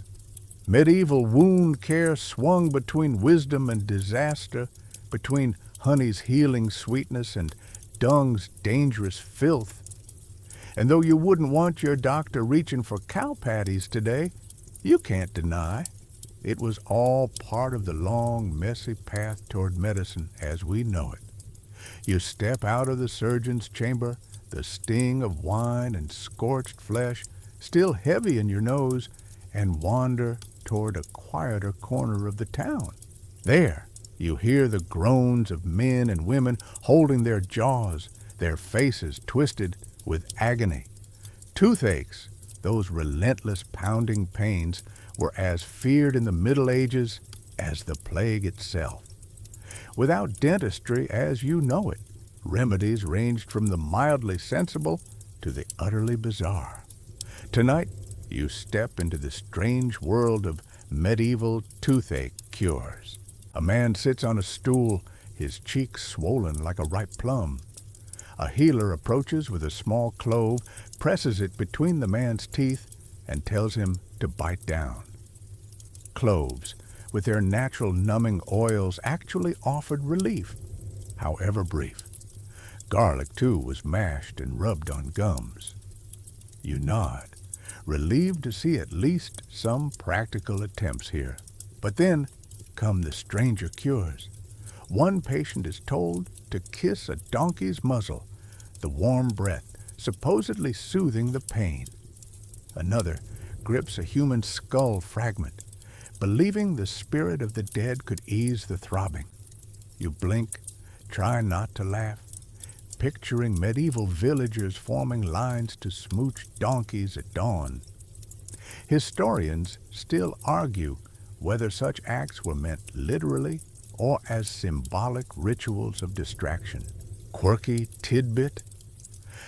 medieval wound care swung between wisdom and disaster, between honey's healing sweetness and dung's dangerous filth. And though you wouldn't want your doctor reaching for cow patties today, you can't deny it was all part of the long, messy path toward medicine as we know it. You step out of the surgeon's chamber, the sting of wine and scorched flesh still heavy in your nose, and wander toward a quieter corner of the town. There, you hear the groans of men and women holding their jaws, their faces twisted with agony. Toothaches, those relentless pounding pains, were as feared in the Middle Ages as the plague itself. Without dentistry as you know it, remedies ranged from the mildly sensible to the utterly bizarre. Tonight, you step into the strange world of medieval toothache cures. A man sits on a stool, his cheeks swollen like a ripe plum. A healer approaches with a small clove, presses it between the man's teeth, and tells him to bite down. Cloves, with their natural numbing oils, actually offered relief, however brief. Garlic, too, was mashed and rubbed on gums. You nod, relieved to see at least some practical attempts here. But then come the stranger cures. One patient is told to kiss a donkey's muzzle, the warm breath supposedly soothing the pain. Another grips a human skull fragment, believing the spirit of the dead could ease the throbbing. You blink, try not to laugh, picturing medieval villagers forming lines to smooch donkeys at dawn. Historians still argue whether such acts were meant literally or as symbolic rituals of distraction. Quirky tidbit?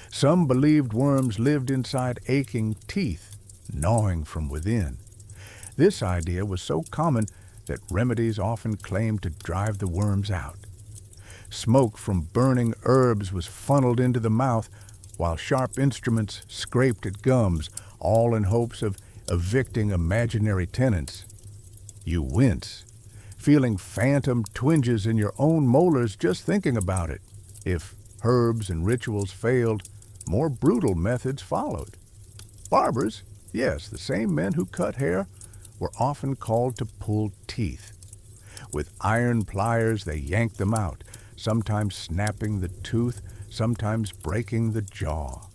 Some believed worms lived inside aching teeth, gnawing from within. This idea was so common that remedies often claimed to drive the worms out. Smoke from burning herbs was funneled into the mouth, while sharp instruments scraped at gums, all in hopes of evicting imaginary tenants. You wince, feeling phantom twinges in your own molars just thinking about it. If herbs and rituals failed, more brutal methods followed. Barbers, yes, the same men who cut hair, were often called to pull teeth. With iron pliers they yanked them out, sometimes snapping the tooth, sometimes breaking the jaw.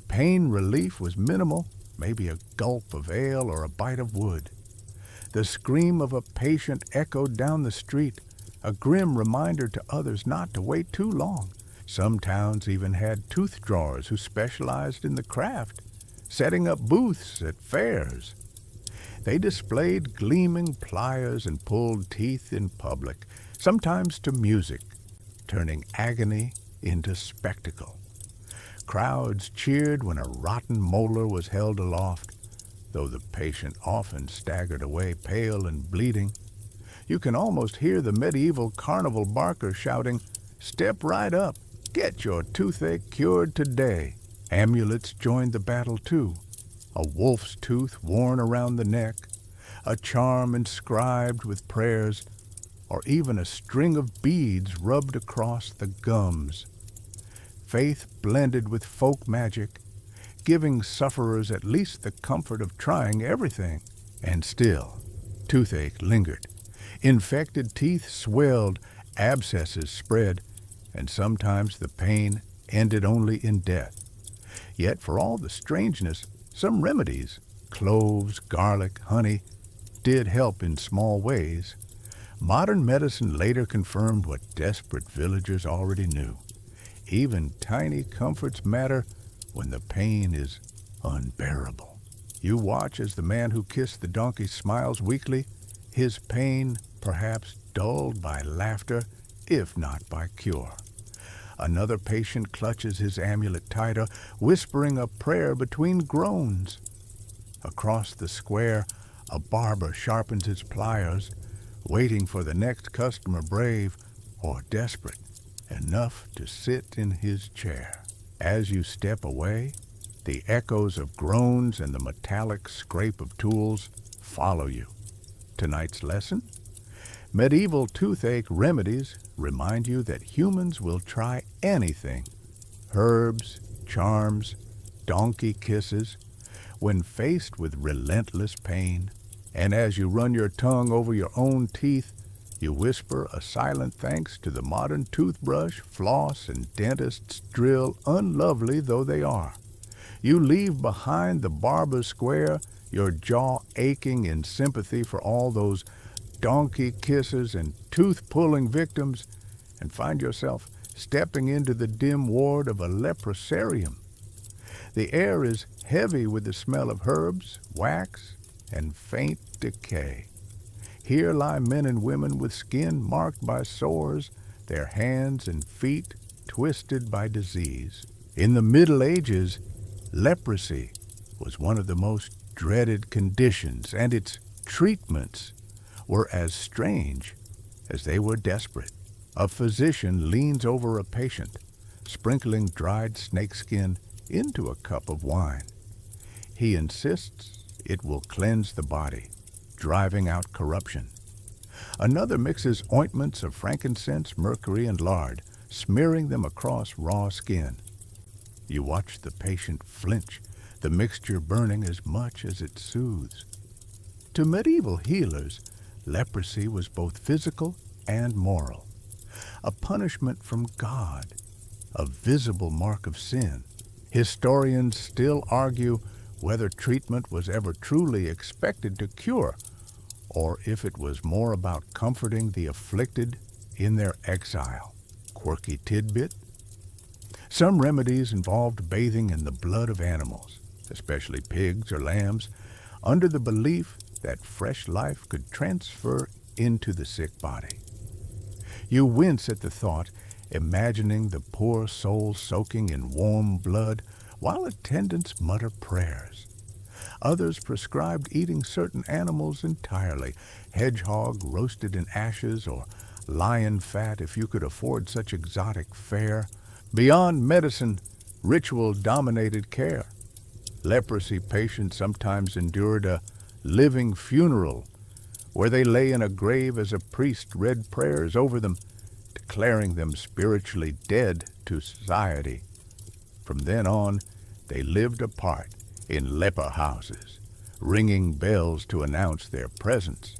Pain relief was minimal, maybe a gulp of ale or a bite of wood. The scream of a patient echoed down the street, a grim reminder to others not to wait too long. Some towns even had tooth drawers who specialized in the craft, setting up booths at fairs. They displayed gleaming pliers and pulled teeth in public, sometimes to music, turning agony into spectacle. Crowds cheered when a rotten molar was held aloft, though the patient often staggered away pale and bleeding. You can almost hear the medieval carnival barker shouting, "Step right up, get your toothache cured today." Amulets joined the battle too, a wolf's tooth worn around the neck, a charm inscribed with prayers, or even a string of beads rubbed across the gums. Faith blended with folk magic, giving sufferers at least the comfort of trying everything. And still, toothache lingered. Infected teeth swelled, abscesses spread, and sometimes the pain ended only in death. Yet for all the strangeness, some remedies, cloves, garlic, honey, did help in small ways. Modern medicine later confirmed what desperate villagers already knew. Even tiny comforts matter when the pain is unbearable. You watch as the man who kissed the donkey smiles weakly, his pain perhaps dulled by laughter, if not by cure. Another patient clutches his amulet tighter, whispering a prayer between groans. Across the square, a barber sharpens his pliers, waiting for the next customer brave or desperate enough to sit in his chair. As you step away, the echoes of groans and the metallic scrape of tools follow you. Tonight's lesson? Medieval toothache remedies remind you that humans will try anything. Herbs, charms, donkey kisses, when faced with relentless pain. And as you run your tongue over your own teeth, you whisper a silent thanks to the modern toothbrush, floss, and dentist's drill, unlovely though they are. You leave behind the barber's square, your jaw aching in sympathy for all those donkey kisses and tooth-pulling victims, and find yourself stepping into the dim ward of a leprosarium. The air is heavy with the smell of herbs, wax, and faint decay. Here lie men and women with skin marked by sores, their hands and feet twisted by disease. In the Middle Ages, leprosy was one of the most dreaded conditions, and its treatments were as strange as they were desperate. A physician leans over a patient, sprinkling dried snakeskin into a cup of wine. He insists it will cleanse the body, driving out corruption. Another mixes ointments of frankincense, mercury, and lard, smearing them across raw skin. You watch the patient flinch, the mixture burning as much as it soothes. To medieval healers, leprosy was both physical and moral, a punishment from God, a visible mark of sin. Historians still argue whether treatment was ever truly expected to cure, or if it was more about comforting the afflicted in their exile. Quirky tidbit? Some remedies involved bathing in the blood of animals, especially pigs or lambs, under the belief that fresh life could transfer into the sick body. You wince at the thought, imagining the poor soul soaking in warm blood while attendants mutter prayers. Others prescribed eating certain animals entirely, hedgehog roasted in ashes or lion fat if you could afford such exotic fare. Beyond medicine, ritual dominated care. Leprosy patients sometimes endured a living funeral where they lay in a grave as a priest read prayers over them, declaring them spiritually dead to society. From then on, they lived apart in leper houses, ringing bells to announce their presence.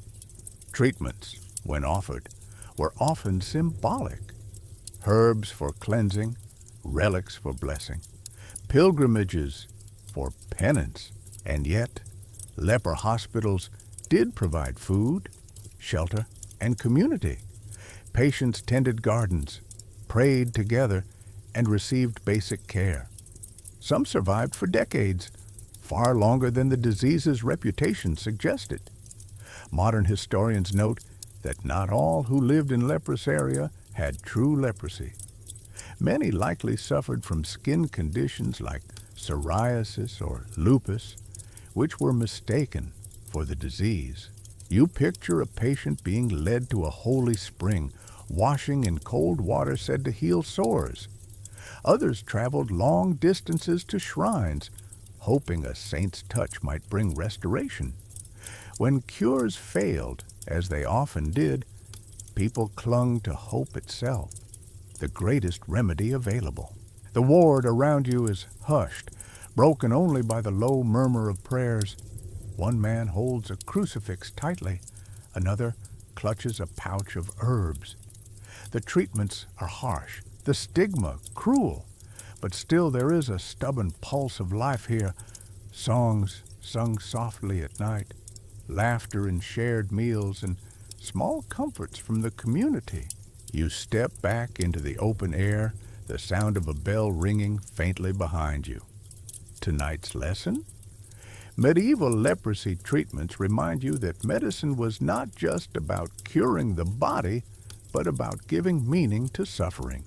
Treatments, when offered, were often symbolic. Herbs for cleansing, relics for blessing, pilgrimages for penance, and yet leper hospitals did provide food, shelter, and community. Patients tended gardens, prayed together, and received basic care. Some survived for decades, far longer than the disease's reputation suggested. Modern historians note that not all who lived in leprous area had true leprosy. Many likely suffered from skin conditions like psoriasis or lupus, which were mistaken for the disease. You picture a patient being led to a holy spring, washing in cold water said to heal sores. Others traveled long distances to shrines, hoping a saint's touch might bring restoration. When cures failed, as they often did, people clung to hope itself, the greatest remedy available. The ward around you is hushed, broken only by the low murmur of prayers. One man holds a crucifix tightly, another clutches a pouch of herbs. The treatments are harsh, the stigma cruel, but still there is a stubborn pulse of life here. Songs sung softly at night, laughter in shared meals, and small comforts from the community. You step back into the open air, the sound of a bell ringing faintly behind you. Tonight's lesson? Medieval leprosy treatments remind you that medicine was not just about curing the body, but about giving meaning to suffering.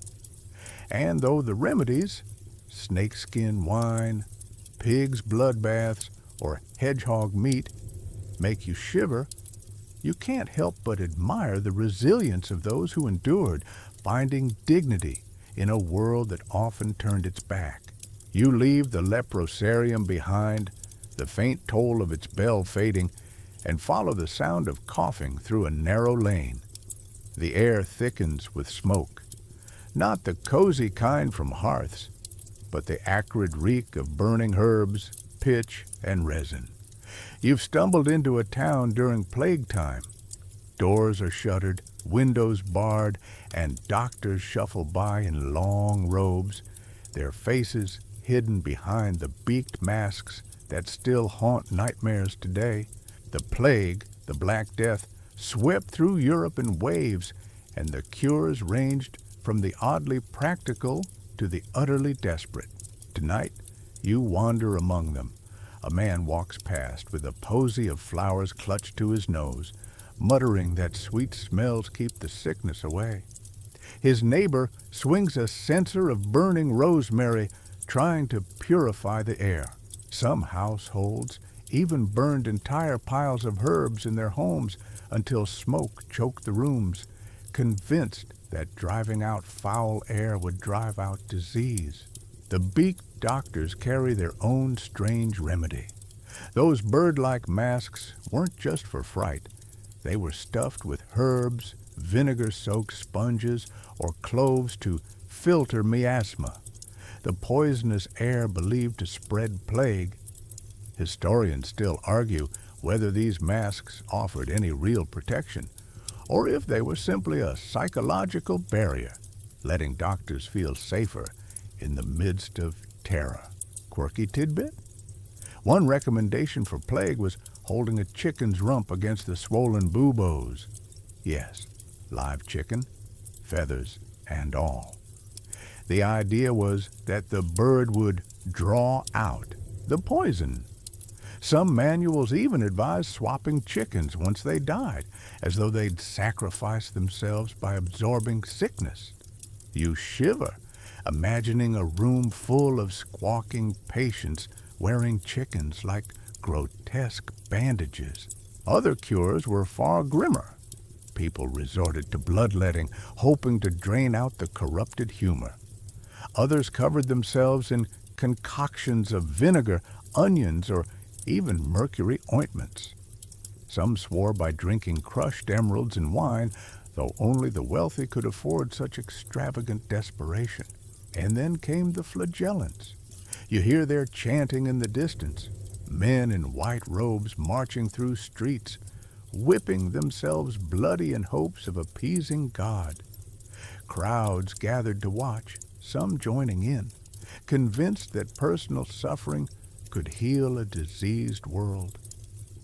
And though the remedies, snakeskin wine, pig's blood baths, or hedgehog meat, make you shiver, you can't help but admire the resilience of those who endured, finding dignity in a world that often turned its back. You leave the leprosarium behind, the faint toll of its bell fading, and follow the sound of coughing through a narrow lane. The air thickens with smoke, not the cozy kind from hearths, but the acrid reek of burning herbs, pitch, and resin. You've stumbled into a town during plague time. Doors are shuttered, windows barred, and doctors shuffle by in long robes, their faces hidden behind the beaked masks that still haunt nightmares today. The plague, the Black Death, swept through Europe in waves, and the cures ranged from the oddly practical to the utterly desperate. Tonight, you wander among them. A man walks past with a posy of flowers clutched to his nose, muttering that sweet smells keep the sickness away. His neighbor swings a censer of burning rosemary, trying to purify the air. Some households even burned entire piles of herbs in their homes until smoke choked the rooms, convinced that driving out foul air would drive out disease. The beaked doctors carry their own strange remedy. Those bird-like masks weren't just for fright. They were stuffed with herbs, vinegar-soaked sponges, or cloves to filter miasma, the poisonous air believed to spread plague. Historians still argue whether these masks offered any real protection, or if they were simply a psychological barrier, letting doctors feel safer in the midst of terror. Quirky tidbit? One recommendation for plague was holding a chicken's rump against the swollen buboes. Yes, live chicken, feathers and all. The idea was that the bird would draw out the poison. Some manuals even advised swapping chickens once they died, as though they'd sacrifice themselves by absorbing sickness. You shiver, imagining a room full of squawking patients wearing chickens like grotesque bandages. Other cures were far grimmer. People resorted to bloodletting, hoping to drain out the corrupted humor. Others covered themselves in concoctions of vinegar, onions, or even mercury ointments. Some swore by drinking crushed emeralds in wine, though only the wealthy could afford such extravagant desperation. And then came the flagellants. You hear their chanting in the distance, men in white robes marching through streets, whipping themselves bloody in hopes of appeasing God. Crowds gathered to watch, some joining in, convinced that personal suffering could heal a diseased world.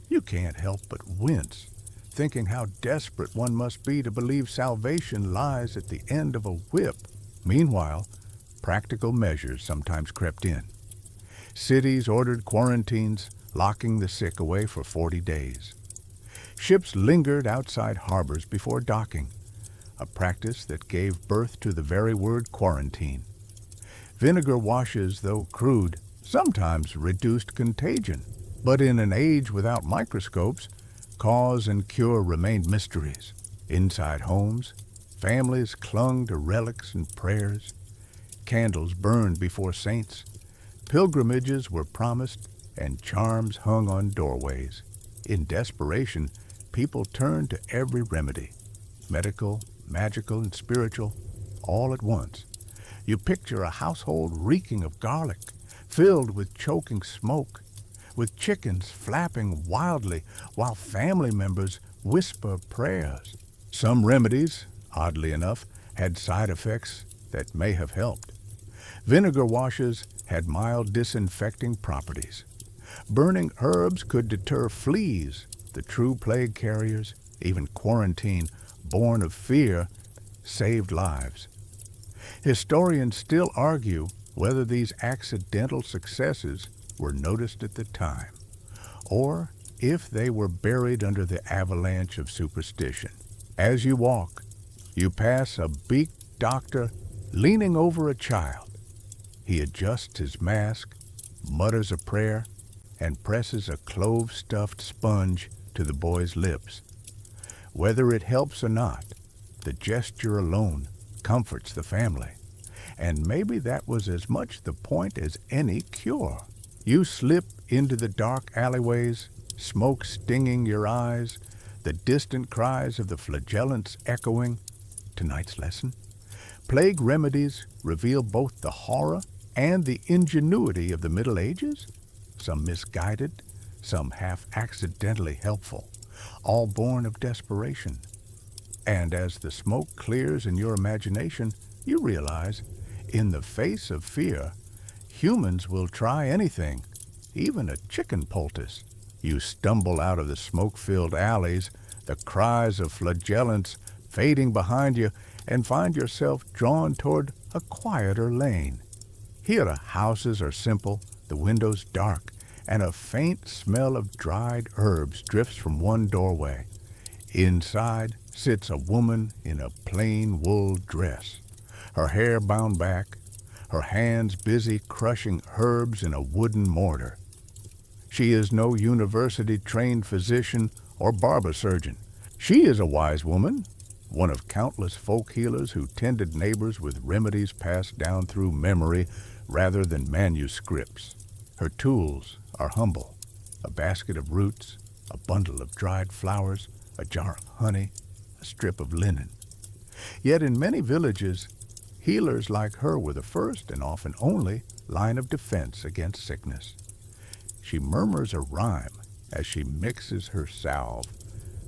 You can't help but wince, thinking how desperate one must be to believe salvation lies at the end of a whip. Meanwhile, practical measures sometimes crept in. Cities ordered quarantines, locking the sick away for 40 days. Ships lingered outside harbors before docking, a practice that gave birth to the very word quarantine. Vinegar washes, though crude, sometimes reduced contagion, but in an age without microscopes, cause and cure remained mysteries. Inside homes, families clung to relics and prayers. Candles burned before saints. Pilgrimages were promised, and charms hung on doorways. In desperation, people turned to every remedy, medical, magical, and spiritual, all at once. You picture a household reeking of garlic, filled with choking smoke, with chickens flapping wildly while family members whisper prayers. Some remedies, oddly enough, had side effects that may have helped. Vinegar washes had mild disinfecting properties. Burning herbs could deter fleas, the true plague carriers. Even quarantine, born of fear, saved lives. Historians still argue whether these accidental successes were noticed at the time, or if they were buried under the avalanche of superstition. As you walk, you pass a beaked doctor leaning over a child. He adjusts his mask, mutters a prayer, and presses a clove-stuffed sponge to the boy's lips. Whether it helps or not, the gesture alone comforts the family. And maybe that was as much the point as any cure. You slip into the dark alleyways, smoke stinging your eyes, the distant cries of the flagellants echoing. Tonight's lesson: plague remedies reveal both the horror and the ingenuity of the Middle Ages, some misguided, some half-accidentally helpful, all born of desperation. And as the smoke clears in your imagination, you realize, in the face of fear, humans will try anything, even a chicken poultice. You stumble out of the smoke-filled alleys, the cries of flagellants fading behind you, and find yourself drawn toward a quieter lane. Here the houses are simple, the windows dark, and a faint smell of dried herbs drifts from one doorway. Inside sits a woman in a plain wool dress, her hair bound back, her hands busy crushing herbs in a wooden mortar. She is no university-trained physician or barber surgeon. She is a wise woman, one of countless folk healers who tended neighbors with remedies passed down through memory rather than manuscripts. Her tools are humble: a basket of roots, a bundle of dried flowers, a jar of honey, a strip of linen. Yet in many villages, healers like her were the first and often only line of defense against sickness. She murmurs a rhyme as she mixes her salve,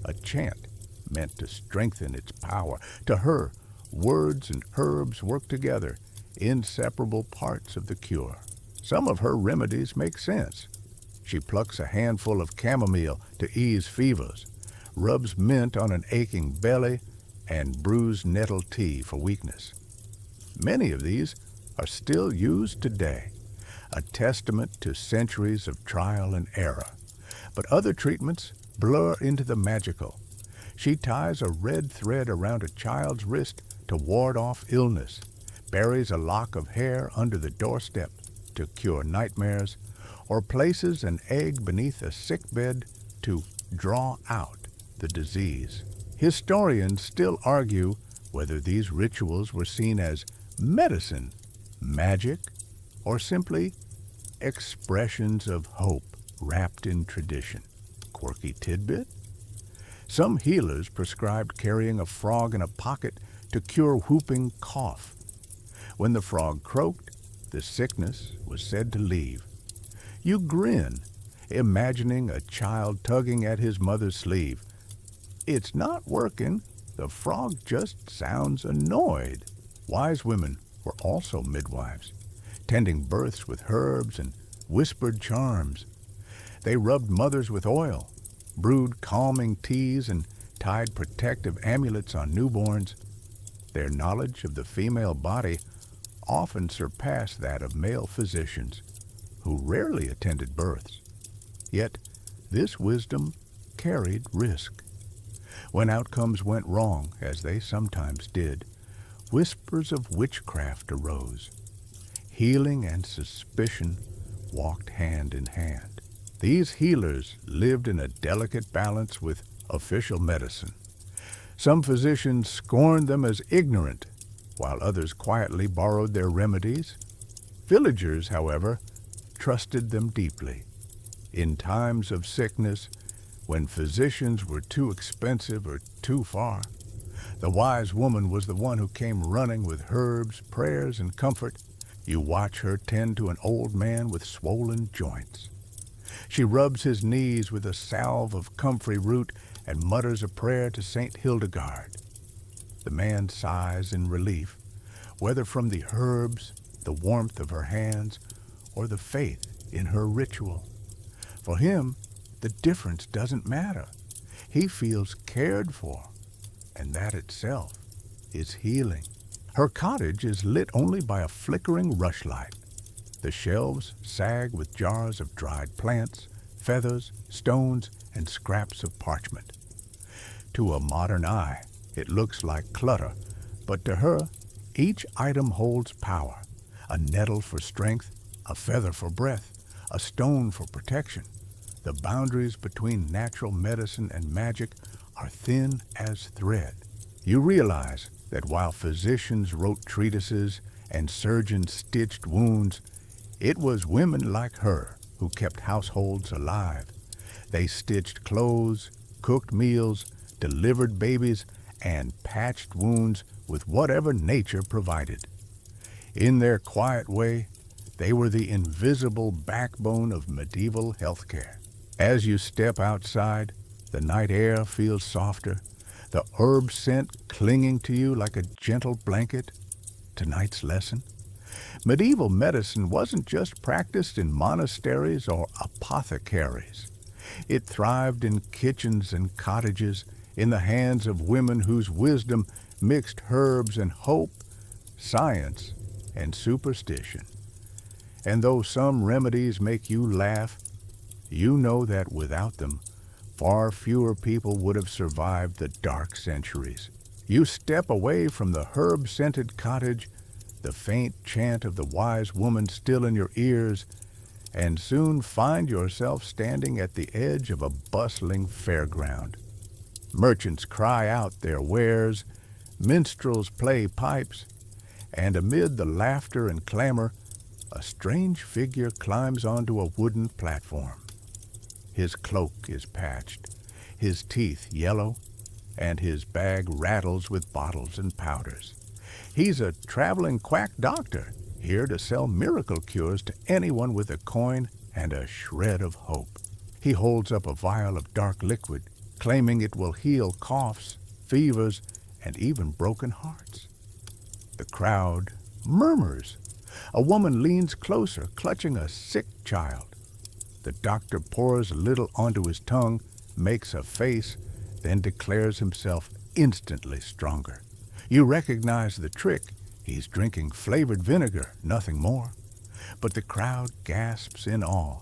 a chant meant to strengthen its power. To her, words and herbs work together, inseparable parts of the cure. Some of her remedies make sense. She plucks a handful of chamomile to ease fevers, rubs mint on an aching belly, and brews nettle tea for weakness. Many of these are still used today, a testament to centuries of trial and error. But other treatments blur into the magical. She ties a red thread around a child's wrist to ward off illness, buries a lock of hair under the doorstep to cure nightmares, or places an egg beneath a sickbed to draw out the disease. Historians still argue whether these rituals were seen as medicine, magic, or simply expressions of hope wrapped in tradition. Quirky tidbit? Some healers prescribed carrying a frog in a pocket to cure whooping cough. When the frog croaked, the sickness was said to leave. You grin, imagining a child tugging at his mother's sleeve. It's not working. The frog just sounds annoyed. Wise women were also midwives, tending births with herbs and whispered charms. They rubbed mothers with oil, brewed calming teas, and tied protective amulets on newborns. Their knowledge of the female body often surpassed that of male physicians, who rarely attended births. Yet this wisdom carried risk. When outcomes went wrong, as they sometimes did, whispers of witchcraft arose. Healing and suspicion walked hand in hand. These healers lived in a delicate balance with official medicine. Some physicians scorned them as ignorant, while others quietly borrowed their remedies. Villagers, however, trusted them deeply. In times of sickness, when physicians were too expensive or too far, the wise woman was the one who came running with herbs, prayers, and comfort. You watch her tend to an old man with swollen joints. She rubs his knees with a salve of comfrey root and mutters a prayer to Saint Hildegard. The man sighs in relief, whether from the herbs, the warmth of her hands, or the faith in her ritual. For him, the difference doesn't matter. He feels cared for, and that itself is healing. Her cottage is lit only by a flickering rushlight. The shelves sag with jars of dried plants, feathers, stones, and scraps of parchment. To a modern eye, it looks like clutter, but to her, each item holds power. A nettle for strength, a feather for breath, a stone for protection. The boundaries between natural medicine and magic are thin as thread. You realize that while physicians wrote treatises and surgeons stitched wounds, it was women like her who kept households alive. They stitched clothes, cooked meals, delivered babies, and patched wounds with whatever nature provided. In their quiet way, they were the invisible backbone of medieval healthcare. As you step outside, the night air feels softer, the herb scent clinging to you like a gentle blanket. Tonight's lesson: medieval medicine wasn't just practiced in monasteries or apothecaries. It thrived in kitchens and cottages, in the hands of women whose wisdom mixed herbs and hope, science and superstition. And though some remedies make you laugh, you know that without them, far fewer people would have survived the dark centuries. You step away from the herb-scented cottage, the faint chant of the wise woman still in your ears, and soon find yourself standing at the edge of a bustling fairground. Merchants cry out their wares, minstrels play pipes, and amid the laughter and clamor, a strange figure climbs onto a wooden platform. His cloak is patched, his teeth yellow, and his bag rattles with bottles and powders. He's a traveling quack doctor, here to sell miracle cures to anyone with a coin and a shred of hope. He holds up a vial of dark liquid, claiming it will heal coughs, fevers, and even broken hearts. The crowd murmurs. A woman leans closer, clutching a sick child. The doctor pours a little onto his tongue, makes a face, then declares himself instantly stronger. You recognize the trick. He's drinking flavored vinegar, nothing more. But the crowd gasps in awe.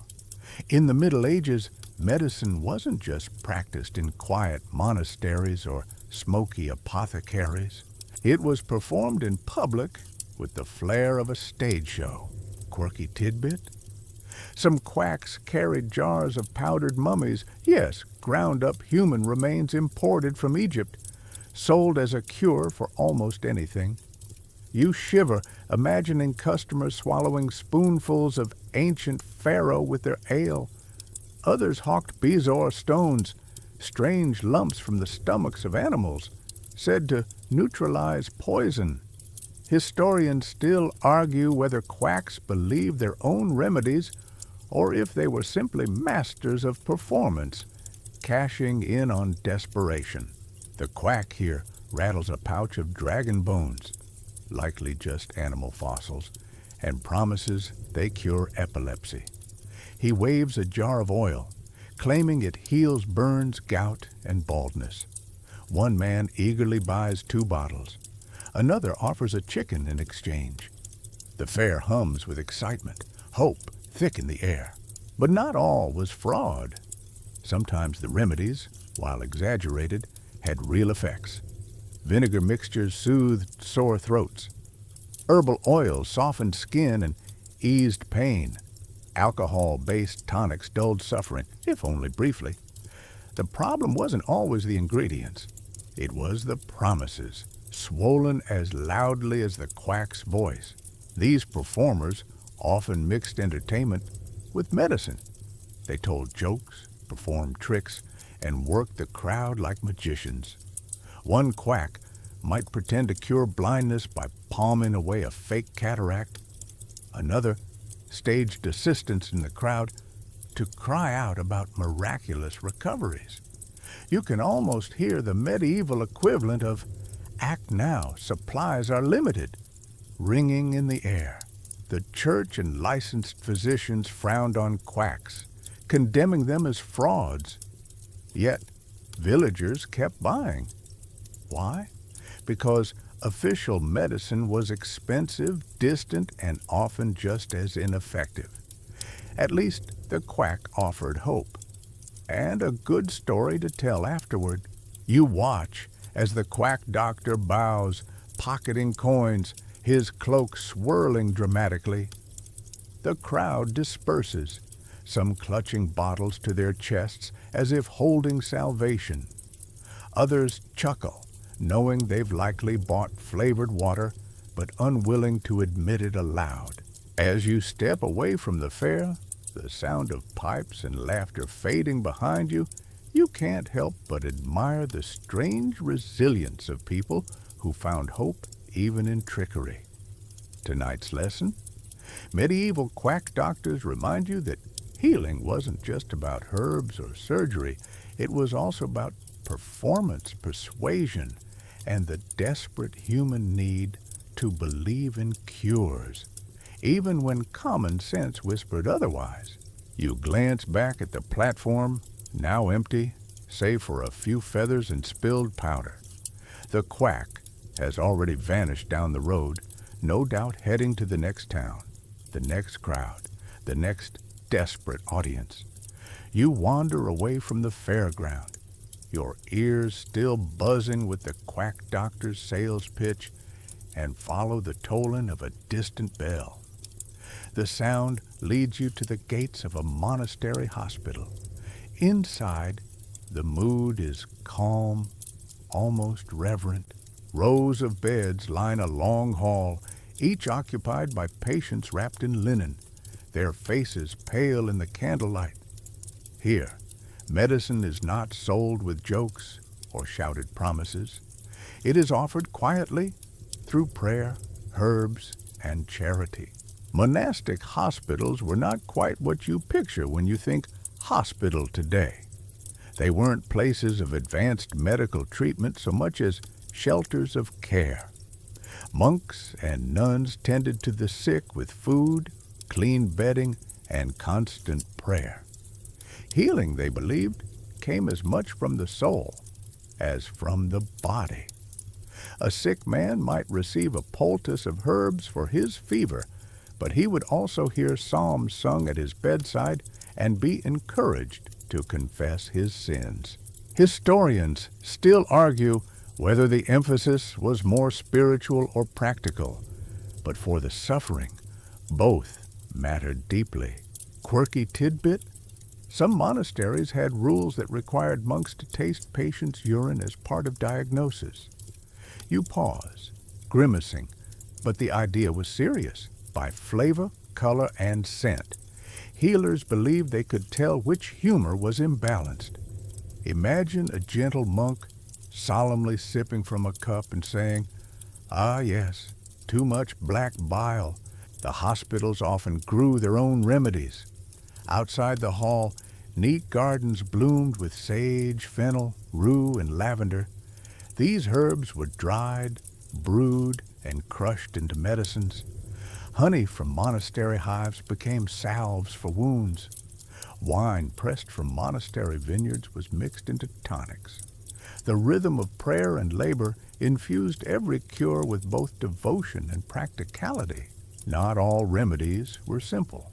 In the Middle Ages, medicine wasn't just practiced in quiet monasteries or smoky apothecaries. It was performed in public with the flair of a stage show. Quirky tidbit? Some quacks carried jars of powdered mummies, yes, ground-up human remains imported from Egypt, sold as a cure for almost anything. You shiver, imagining customers swallowing spoonfuls of ancient pharaoh with their ale. Others hawked bezoar stones, strange lumps from the stomachs of animals, said to neutralize poison. Historians still argue whether quacks believed their own remedies or if they were simply masters of performance, cashing in on desperation. The quack here rattles a pouch of dragon bones, likely just animal fossils, and promises they cure epilepsy. He waves a jar of oil, claiming it heals burns, gout, and baldness. One man eagerly buys 2 bottles. Another offers a chicken in exchange. The fair hums with excitement, hope, thick in the air. But not all was fraud. Sometimes the remedies, while exaggerated, had real effects. Vinegar mixtures soothed sore throats. Herbal oils softened skin and eased pain. Alcohol-based tonics dulled suffering, if only briefly. The problem wasn't always the ingredients. It was the promises, swollen as loudly as the quack's voice. These performers often mixed entertainment with medicine. They told jokes, performed tricks, and worked the crowd like magicians. One quack might pretend to cure blindness by palming away a fake cataract. Another staged assistants in the crowd to cry out about miraculous recoveries. You can almost hear the medieval equivalent of "Act now, supplies are limited" ringing in the air. The church and licensed physicians frowned on quacks, condemning them as frauds. Yet villagers kept buying. Why? Because official medicine was expensive, distant, and often just as ineffective. At least the quack offered hope, and a good story to tell afterward. You watch as the quack doctor bows, pocketing coins, his cloak swirling dramatically. The crowd disperses, some clutching bottles to their chests as if holding salvation. Others chuckle, knowing they've likely bought flavored water, but unwilling to admit it aloud. As you step away from the fair, the sound of pipes and laughter fading behind you, you can't help but admire the strange resilience of people who found hope even in trickery. Tonight's lesson: medieval quack doctors remind you that healing wasn't just about herbs or surgery. It was also about performance, persuasion, and the desperate human need to believe in cures, even when common sense whispered otherwise. You glance back at the platform, now empty, save for a few feathers and spilled powder. The quack has already vanished down the road, no doubt heading to the next town, the next crowd, the next desperate audience. You wander away from the fairground, your ears still buzzing with the quack doctor's sales pitch, and follow the tolling of a distant bell. The sound leads you to the gates of a monastery hospital. Inside, the mood is calm, almost reverent. Rows of beds line a long hall, each occupied by patients wrapped in linen, their faces pale in the candlelight. Here, medicine is not sold with jokes or shouted promises. It is offered quietly through prayer, herbs, and charity. Monastic hospitals were not quite what you picture when you think hospital today. They weren't places of advanced medical treatment so much as shelters of care. Monks and nuns tended to the sick with food, clean bedding, and constant prayer. Healing, they believed, came as much from the soul as from the body. A sick man might receive a poultice of herbs for his fever, but he would also hear psalms sung at his bedside and be encouraged to confess his sins. Historians still argue whether the emphasis was more spiritual or practical, but for the suffering, both mattered deeply. Quirky tidbit: some monasteries had rules that required monks to taste patients' urine as part of diagnosis. You pause, grimacing, but the idea was serious. By flavor, color, and scent, healers believed they could tell which humor was imbalanced. Imagine a gentle monk solemnly sipping from a cup and saying, "Ah, yes, too much black bile." The hospitals often grew their own remedies. Outside the hall, neat gardens bloomed with sage, fennel, rue, and lavender. These herbs were dried, brewed, and crushed into medicines. Honey from monastery hives became salves for wounds. Wine pressed from monastery vineyards was mixed into tonics. The rhythm of prayer and labor infused every cure with both devotion and practicality. Not all remedies were simple.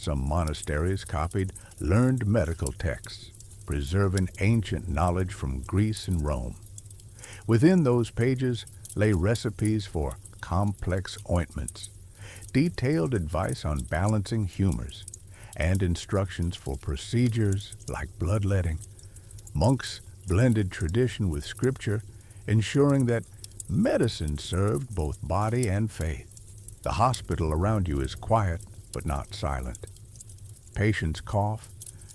Some monasteries copied learned medical texts, preserving ancient knowledge from Greece and Rome. Within those pages lay recipes for complex ointments, detailed advice on balancing humors, and instructions for procedures like bloodletting. Monks blended tradition with scripture, ensuring that medicine served both body and faith. The hospital around you is quiet but not silent. Patients cough,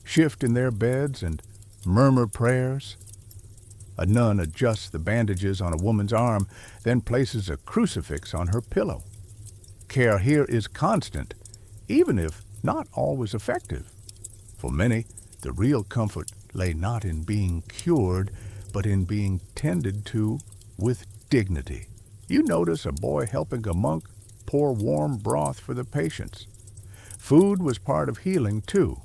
shift in their beds, and murmur prayers. A nun adjusts the bandages on a woman's arm, then places a crucifix on her pillow. Care here is constant, even if not always effective. For many, the real comfort lay not in being cured, but in being tended to with dignity. You notice a boy helping a monk pour warm broth for the patients. Food was part of healing, too.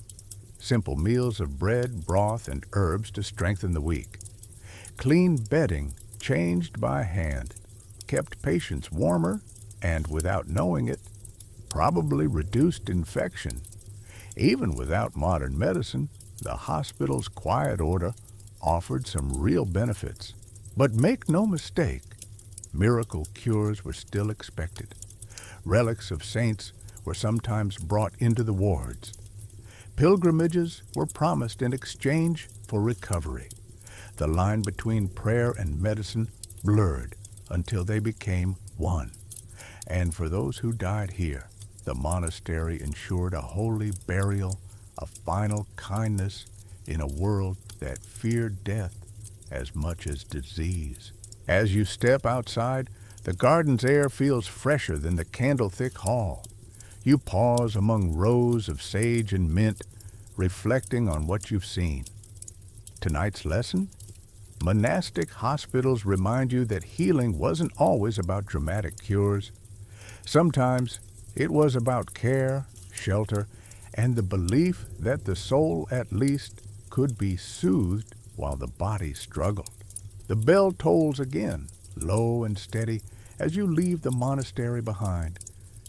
Simple meals of bread, broth, and herbs to strengthen the weak. Clean bedding, changed by hand, kept patients warmer and, without knowing it, probably reduced infection. Even without modern medicine, the hospital's quiet order offered some real benefits. But make no mistake, miracle cures were still expected. Relics of saints were sometimes brought into the wards. Pilgrimages were promised in exchange for recovery. The line between prayer and medicine blurred until they became one. And for those who died here, the monastery ensured a holy burial, a final kindness in a world that feared death as much as disease. As you step outside, the garden's air feels fresher than the candle-thick hall. You pause among rows of sage and mint, reflecting on what you've seen. Tonight's lesson? Monastic hospitals remind you that healing wasn't always about dramatic cures. Sometimes it was about care, shelter, and the belief that the soul at least could be soothed while the body struggled. The bell tolls again, low and steady, as you leave the monastery behind.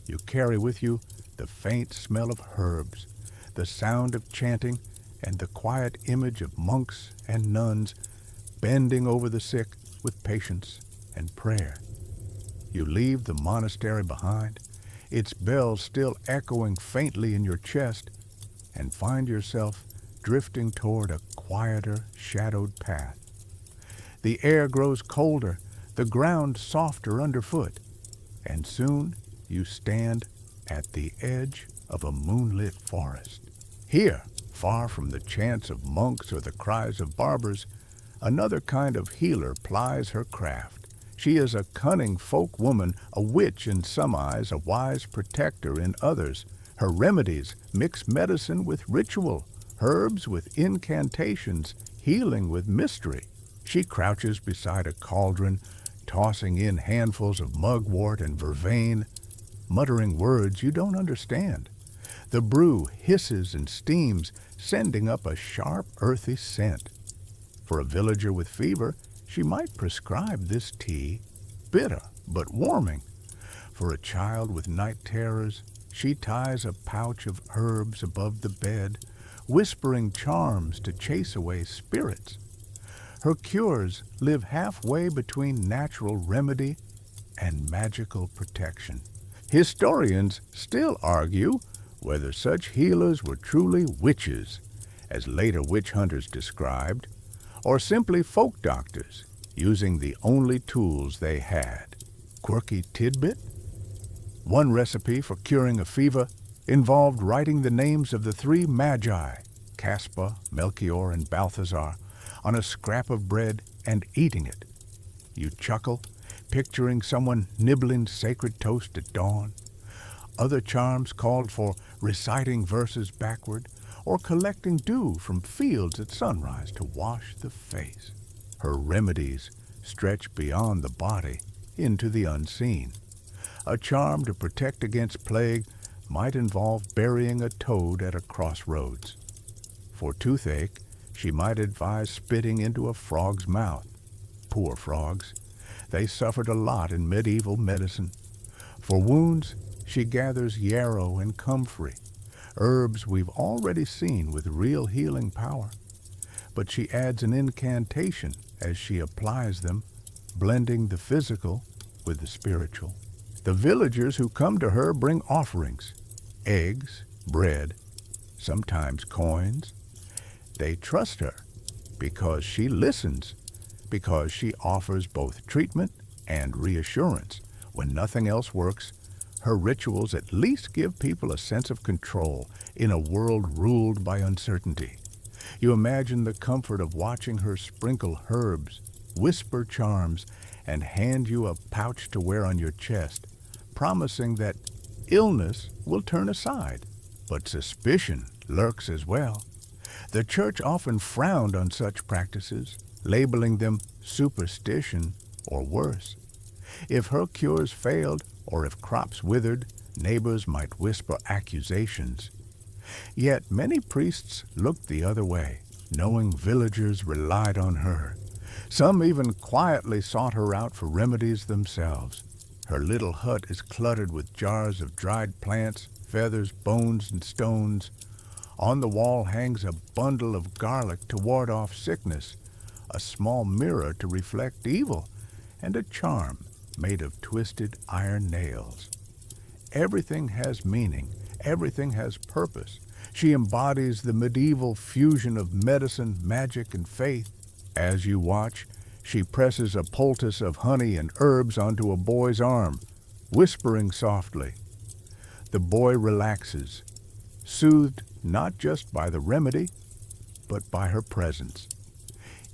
You carry with you the faint smell of herbs, the sound of chanting, and the quiet image of monks and nuns bending over the sick with patience and prayer. You leave the monastery behind, its bells still echoing faintly in your chest, and find yourself drifting toward a quieter, shadowed path. The air grows colder, the ground softer underfoot, and soon you stand at the edge of a moonlit forest. Here, far from the chants of monks or the cries of barbers, another kind of healer plies her craft. She is a cunning folk woman, a witch in some eyes, a wise protector in others. Her remedies mix medicine with ritual, herbs with incantations, healing with mystery. She crouches beside a cauldron, tossing in handfuls of mugwort and vervain, muttering words you don't understand. The brew hisses and steams, sending up a sharp, earthy scent. For a villager with fever, she might prescribe this tea, bitter but warming. For a child with night terrors, she ties a pouch of herbs above the bed, whispering charms to chase away spirits. Her cures live halfway between natural remedy and magical protection. Historians still argue whether such healers were truly witches, as later witch hunters described, or simply folk doctors using the only tools they had. Quirky tidbit? One recipe for curing a fever involved writing the names of the three magi, Caspar, Melchior, and Balthazar, on a scrap of bread and eating it. You chuckle, picturing someone nibbling sacred toast at dawn. Other charms called for reciting verses backward or collecting dew from fields at sunrise to wash the face. Her remedies stretch beyond the body into the unseen. A charm to protect against plague might involve burying a toad at a crossroads. For toothache, she might advise spitting into a frog's mouth. Poor frogs. They suffered a lot in medieval medicine. For wounds, she gathers yarrow and comfrey. herbs we've already seen with real healing power. But she adds an incantation as she applies them, blending the physical with the spiritual. The villagers who come to her bring offerings, eggs, bread, sometimes coins. They trust her because she listens, because she offers both treatment and reassurance. When nothing else works, her rituals at least give people a sense of control in a world ruled by uncertainty. You imagine the comfort of watching her sprinkle herbs, whisper charms, and hand you a pouch to wear on your chest, promising that illness will turn aside. But suspicion lurks as well. The church often frowned on such practices, labeling them superstition or worse. If her cures failed or if crops withered, neighbors might whisper accusations. Yet many priests looked the other way, knowing villagers relied on her. Some even quietly sought her out for remedies themselves. Her little hut is cluttered with jars of dried plants, feathers, bones, and stones. On the wall hangs a bundle of garlic to ward off sickness, a small mirror to reflect evil, and a charm made of twisted iron nails. Everything has meaning. Everything has purpose. She embodies the medieval fusion of medicine, magic, and faith. As you watch, she presses a poultice of honey and herbs onto a boy's arm, whispering softly. The boy relaxes, soothed not just by the remedy, but by her presence.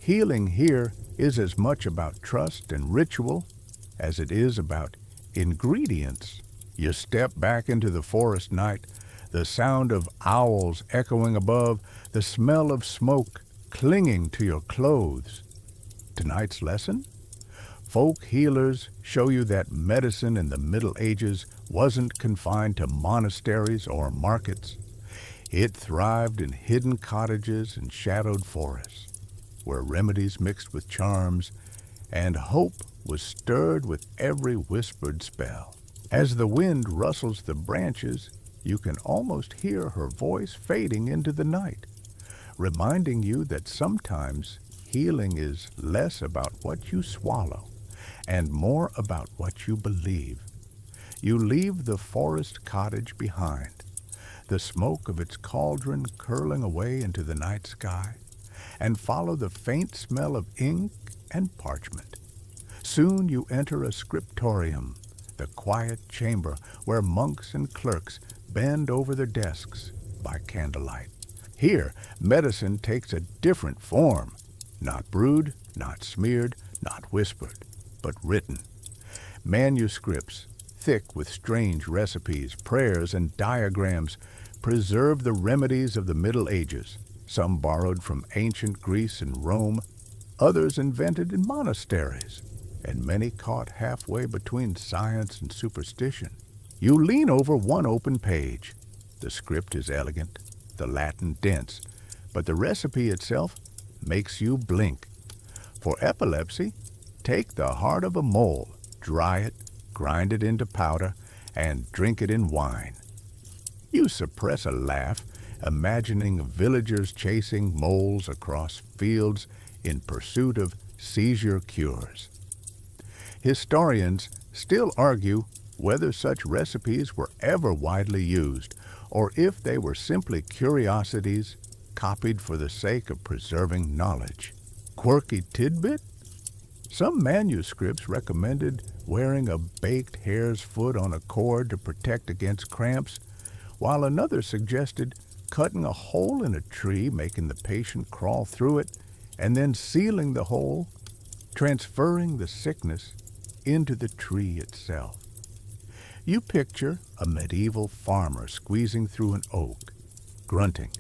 Healing here is as much about trust and ritual as it is about ingredients. You step back into the forest night, the sound of owls echoing above, the smell of smoke clinging to your clothes. Tonight's lesson? Folk healers show you that medicine in the Middle Ages wasn't confined to monasteries or markets. It thrived in hidden cottages and shadowed forests, where remedies mixed with charms and hope was stirred with every whispered spell. As the wind rustles the branches, you can almost hear her voice fading into the night, reminding you that sometimes healing is less about what you swallow and more about what you believe. You leave the forest cottage behind, the smoke of its cauldron curling away into the night sky, and follow the faint smell of ink and parchment. Soon you enter a scriptorium, the quiet chamber where monks and clerks bend over their desks by candlelight. Here, medicine takes a different form, not brewed, not smeared, not whispered, but written. Manuscripts, thick with strange recipes, prayers, and diagrams, preserve the remedies of the Middle Ages, some borrowed from ancient Greece and Rome, others invented in monasteries, and many caught halfway between science and superstition. You lean over one open page. The script is elegant, the Latin dense, but the recipe itself makes you blink. For epilepsy, take the heart of a mole, dry it, grind it into powder, and drink it in wine. You suppress a laugh, imagining villagers chasing moles across fields in pursuit of seizure cures. Historians still argue whether such recipes were ever widely used, or if they were simply curiosities copied for the sake of preserving knowledge. Quirky tidbit? Some manuscripts recommended wearing a baked hare's foot on a cord to protect against cramps, while another suggested cutting a hole in a tree, making the patient crawl through it, and then sealing the hole, transferring the sickness into the tree itself. You picture a medieval farmer squeezing through an oak, grunting,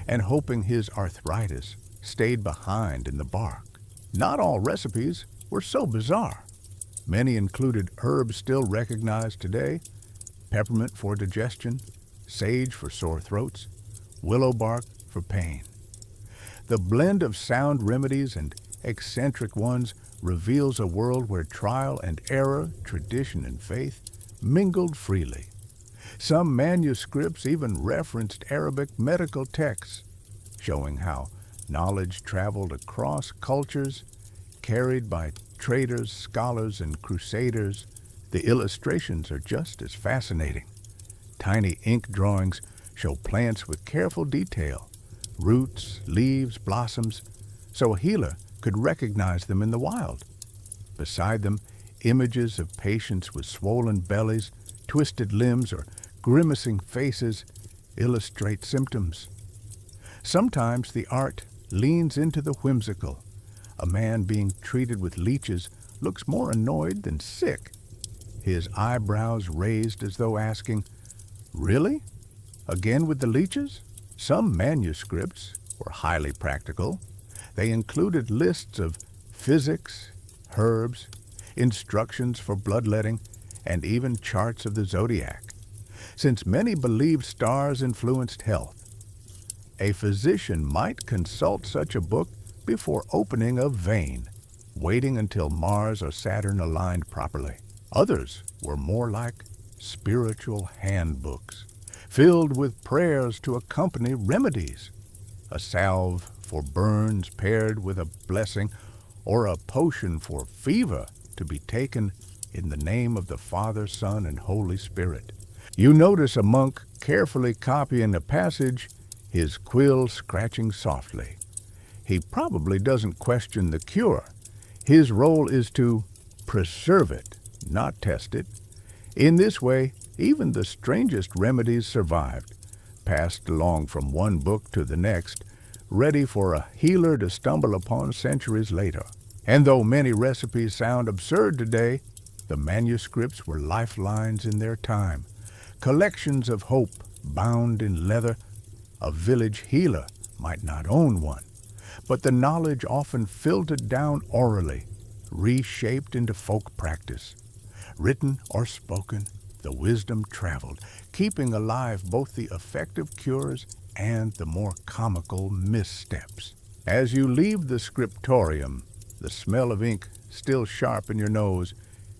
and hoping his arthritis stayed behind in the bark. Not all recipes were so bizarre. Many included herbs still recognized today: peppermint for digestion, sage for sore throats, willow bark for pain. The blend of sound remedies and eccentric ones reveals a world where trial and error, tradition and faith mingled freely. Some manuscripts even referenced Arabic medical texts, showing how knowledge traveled across cultures, carried by traders, scholars, and crusaders. The illustrations are just as fascinating. Tiny ink drawings show plants with careful detail, roots, leaves, blossoms, so a healer could recognize them in the wild. Beside them, images of patients with swollen bellies, twisted limbs, or grimacing faces illustrate symptoms. Sometimes the art leans into the whimsical. A man being treated with leeches looks more annoyed than sick, his eyebrows raised as though asking, "Really? Again with the leeches?" Some manuscripts were highly practical. They included lists of physics, herbs, instructions for bloodletting, and even charts of the zodiac. Since many believed stars influenced health, a physician might consult such a book before opening a vein, waiting until Mars or Saturn aligned properly. Others were more like spiritual handbooks, filled with prayers to accompany remedies, a salve for burns paired with a blessing, or a potion for fever to be taken in the name of the Father, Son, and Holy Spirit. You notice a monk carefully copying a passage, his quill scratching softly. He probably doesn't question the cure. His role is to preserve it, not test it. In this way, even the strangest remedies survived, passed along from one book to the next, ready for a healer to stumble upon centuries later. And though many recipes sound absurd today, the manuscripts were lifelines in their time, collections of hope bound in leather. A village healer might not own one, but the knowledge often filtered down orally, reshaped into folk practice. Written or spoken, the wisdom traveled, keeping alive both the effective cures and the more comical missteps. As you leave the scriptorium, the smell of ink still sharp in your nose,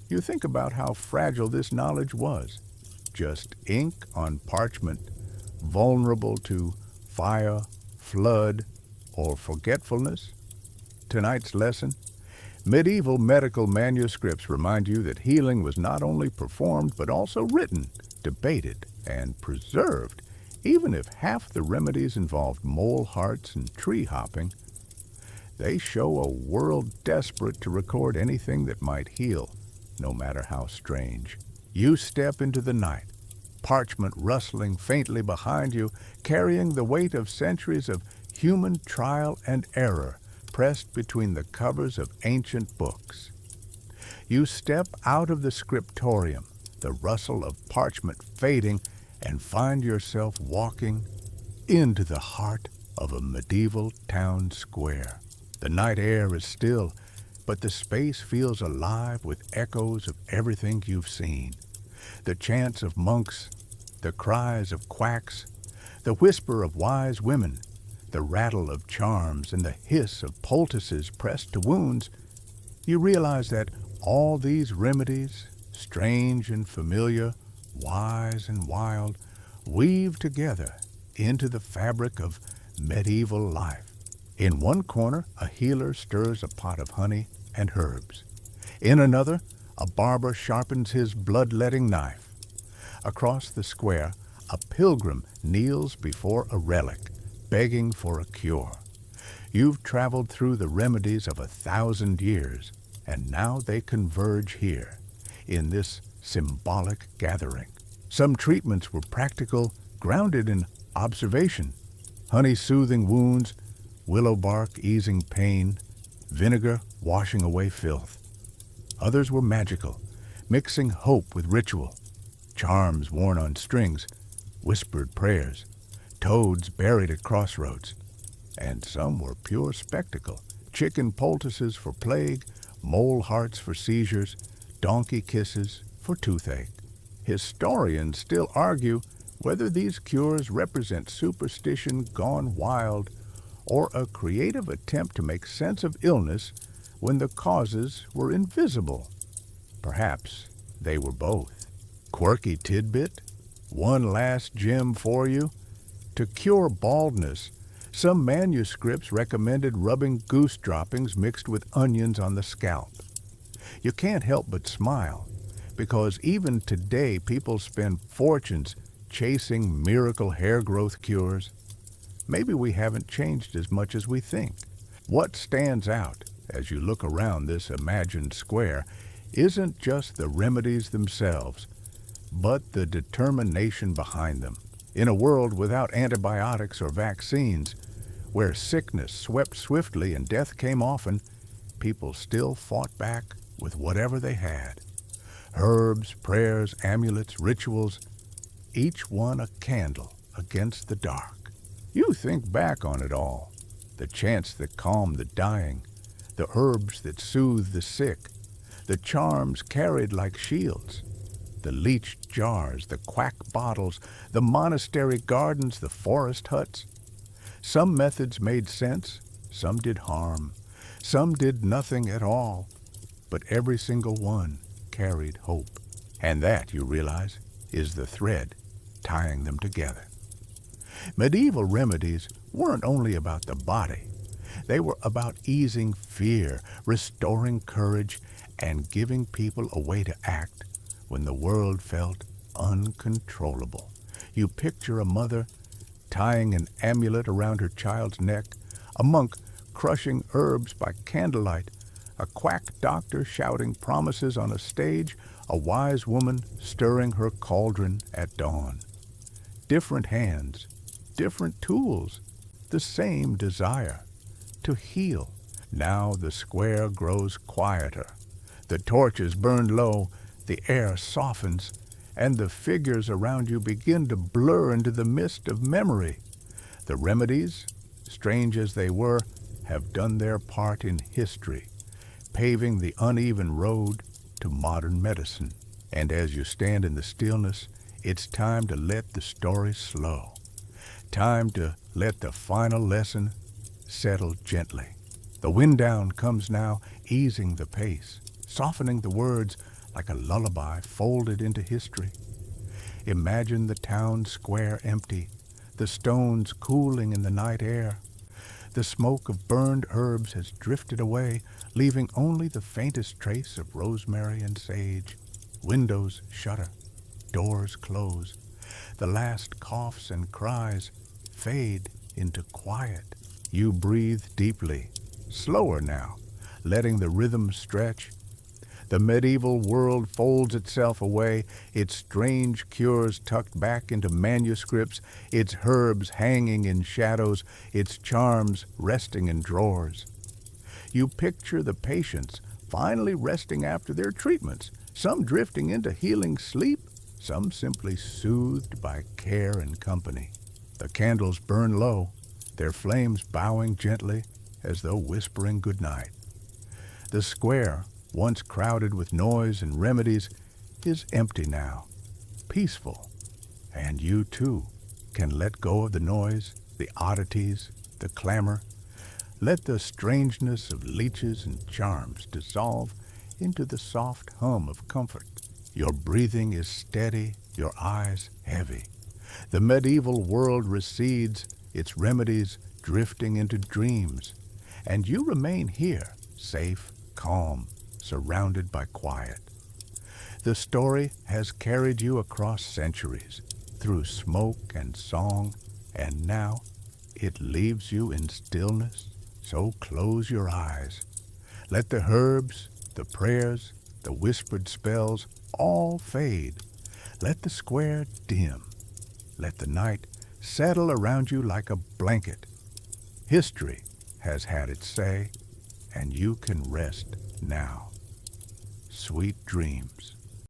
you think about how fragile this knowledge was. Just ink on parchment, vulnerable to fire, flood, or forgetfulness. Tonight's lesson: medieval medical manuscripts remind you that healing was not only performed but also written, debated, and preserved, even if half the remedies involved mole hearts and tree hopping. They show a world desperate to record anything that might heal, no matter how strange. You step into the night, parchment rustling faintly behind you, carrying the weight of centuries of human trial and error pressed between the covers of ancient books. You step out of the scriptorium, the rustle of parchment fading, and find yourself walking into the heart of a medieval town square. The night air is still, but the space feels alive with echoes of everything you've seen. The chants of monks, the cries of quacks, the whisper of wise women, the rattle of charms, and the hiss of poultices pressed to wounds. You realize that all these remedies, strange and familiar, wise and wild, weave together into the fabric of medieval life. In one corner, a healer stirs a pot of honey and herbs. In another, a barber sharpens his bloodletting knife. Across the square, a pilgrim kneels before a relic, begging for a cure. You've traveled through the remedies of 1,000 years, and now they converge here, in this symbolic gathering. Some treatments were practical, grounded in observation. Honey soothing wounds, willow bark easing pain, vinegar washing away filth. Others were magical, mixing hope with ritual. Charms worn on strings, whispered prayers, toads buried at crossroads. And some were pure spectacle, chicken poultices for plague, mole hearts for seizures, donkey kisses for toothache. Historians still argue whether these cures represent superstition gone wild or a creative attempt to make sense of illness when the causes were invisible. Perhaps they were both. Quirky tidbit: One last gem for you. To cure baldness, some manuscripts recommended rubbing goose droppings mixed with onions on the scalp. You can't help but smile, because even today people spend fortunes chasing miracle hair growth cures. Maybe we haven't changed as much as we think. What stands out as you look around this imagined square isn't just the remedies themselves, but the determination behind them. In a world without antibiotics or vaccines, where sickness swept swiftly and death came often, people still fought back with whatever they had. Herbs, prayers, amulets, rituals, each one a candle against the dark. You think back on it all, the chants that calm the dying, the herbs that soothe the sick, the charms carried like shields, the leached jars, the quack bottles, the monastery gardens, the forest huts. Some methods made sense, some did harm, some did nothing at all, but every single one carried hope. And that, you realize, is the thread tying them together. Medieval remedies weren't only about the body. They were about easing fear, restoring courage, and giving people a way to act when the world felt uncontrollable. You picture a mother tying an amulet around her child's neck, a monk crushing herbs by candlelight, a quack doctor shouting promises on a stage, a wise woman stirring her cauldron at dawn. Different hands, different tools, the same desire to heal. Now the square grows quieter. The torches burn low, the air softens, and the figures around you begin to blur into the mist of memory. The remedies, strange as they were, have done their part in history, paving the uneven road to modern medicine. And as you stand in the stillness, it's time to let the story slow. Time to let the final lesson settle gently. The wind down comes now, easing the pace, softening the words like a lullaby folded into history. Imagine the town square empty, the stones cooling in the night air. The smoke of burned herbs has drifted away, leaving only the faintest trace of rosemary and sage. Windows shutter, doors close. The last coughs and cries fade into quiet. You breathe deeply, slower now, letting the rhythm stretch. The medieval world folds itself away, its strange cures tucked back into manuscripts, its herbs hanging in shadows, its charms resting in drawers. You picture the patients finally resting after their treatments, some drifting into healing sleep, some simply soothed by care and company. The candles burn low, their flames bowing gently as though whispering goodnight. The square, once crowded with noise and remedies, is empty now, peaceful. And you, too, can let go of the noise, the oddities, the clamor. Let the strangeness of leeches and charms dissolve into the soft hum of comfort. Your breathing is steady, your eyes heavy. The medieval world recedes, its remedies drifting into dreams. And you remain here, safe, calm, surrounded by quiet. The story has carried you across centuries, through smoke and song, and now it leaves you in stillness. So close your eyes. Let the herbs, the prayers, the whispered spells all fade. Let the square dim. Let the night settle around you like a blanket. History has had its say, and you can rest now. Sweet dreams.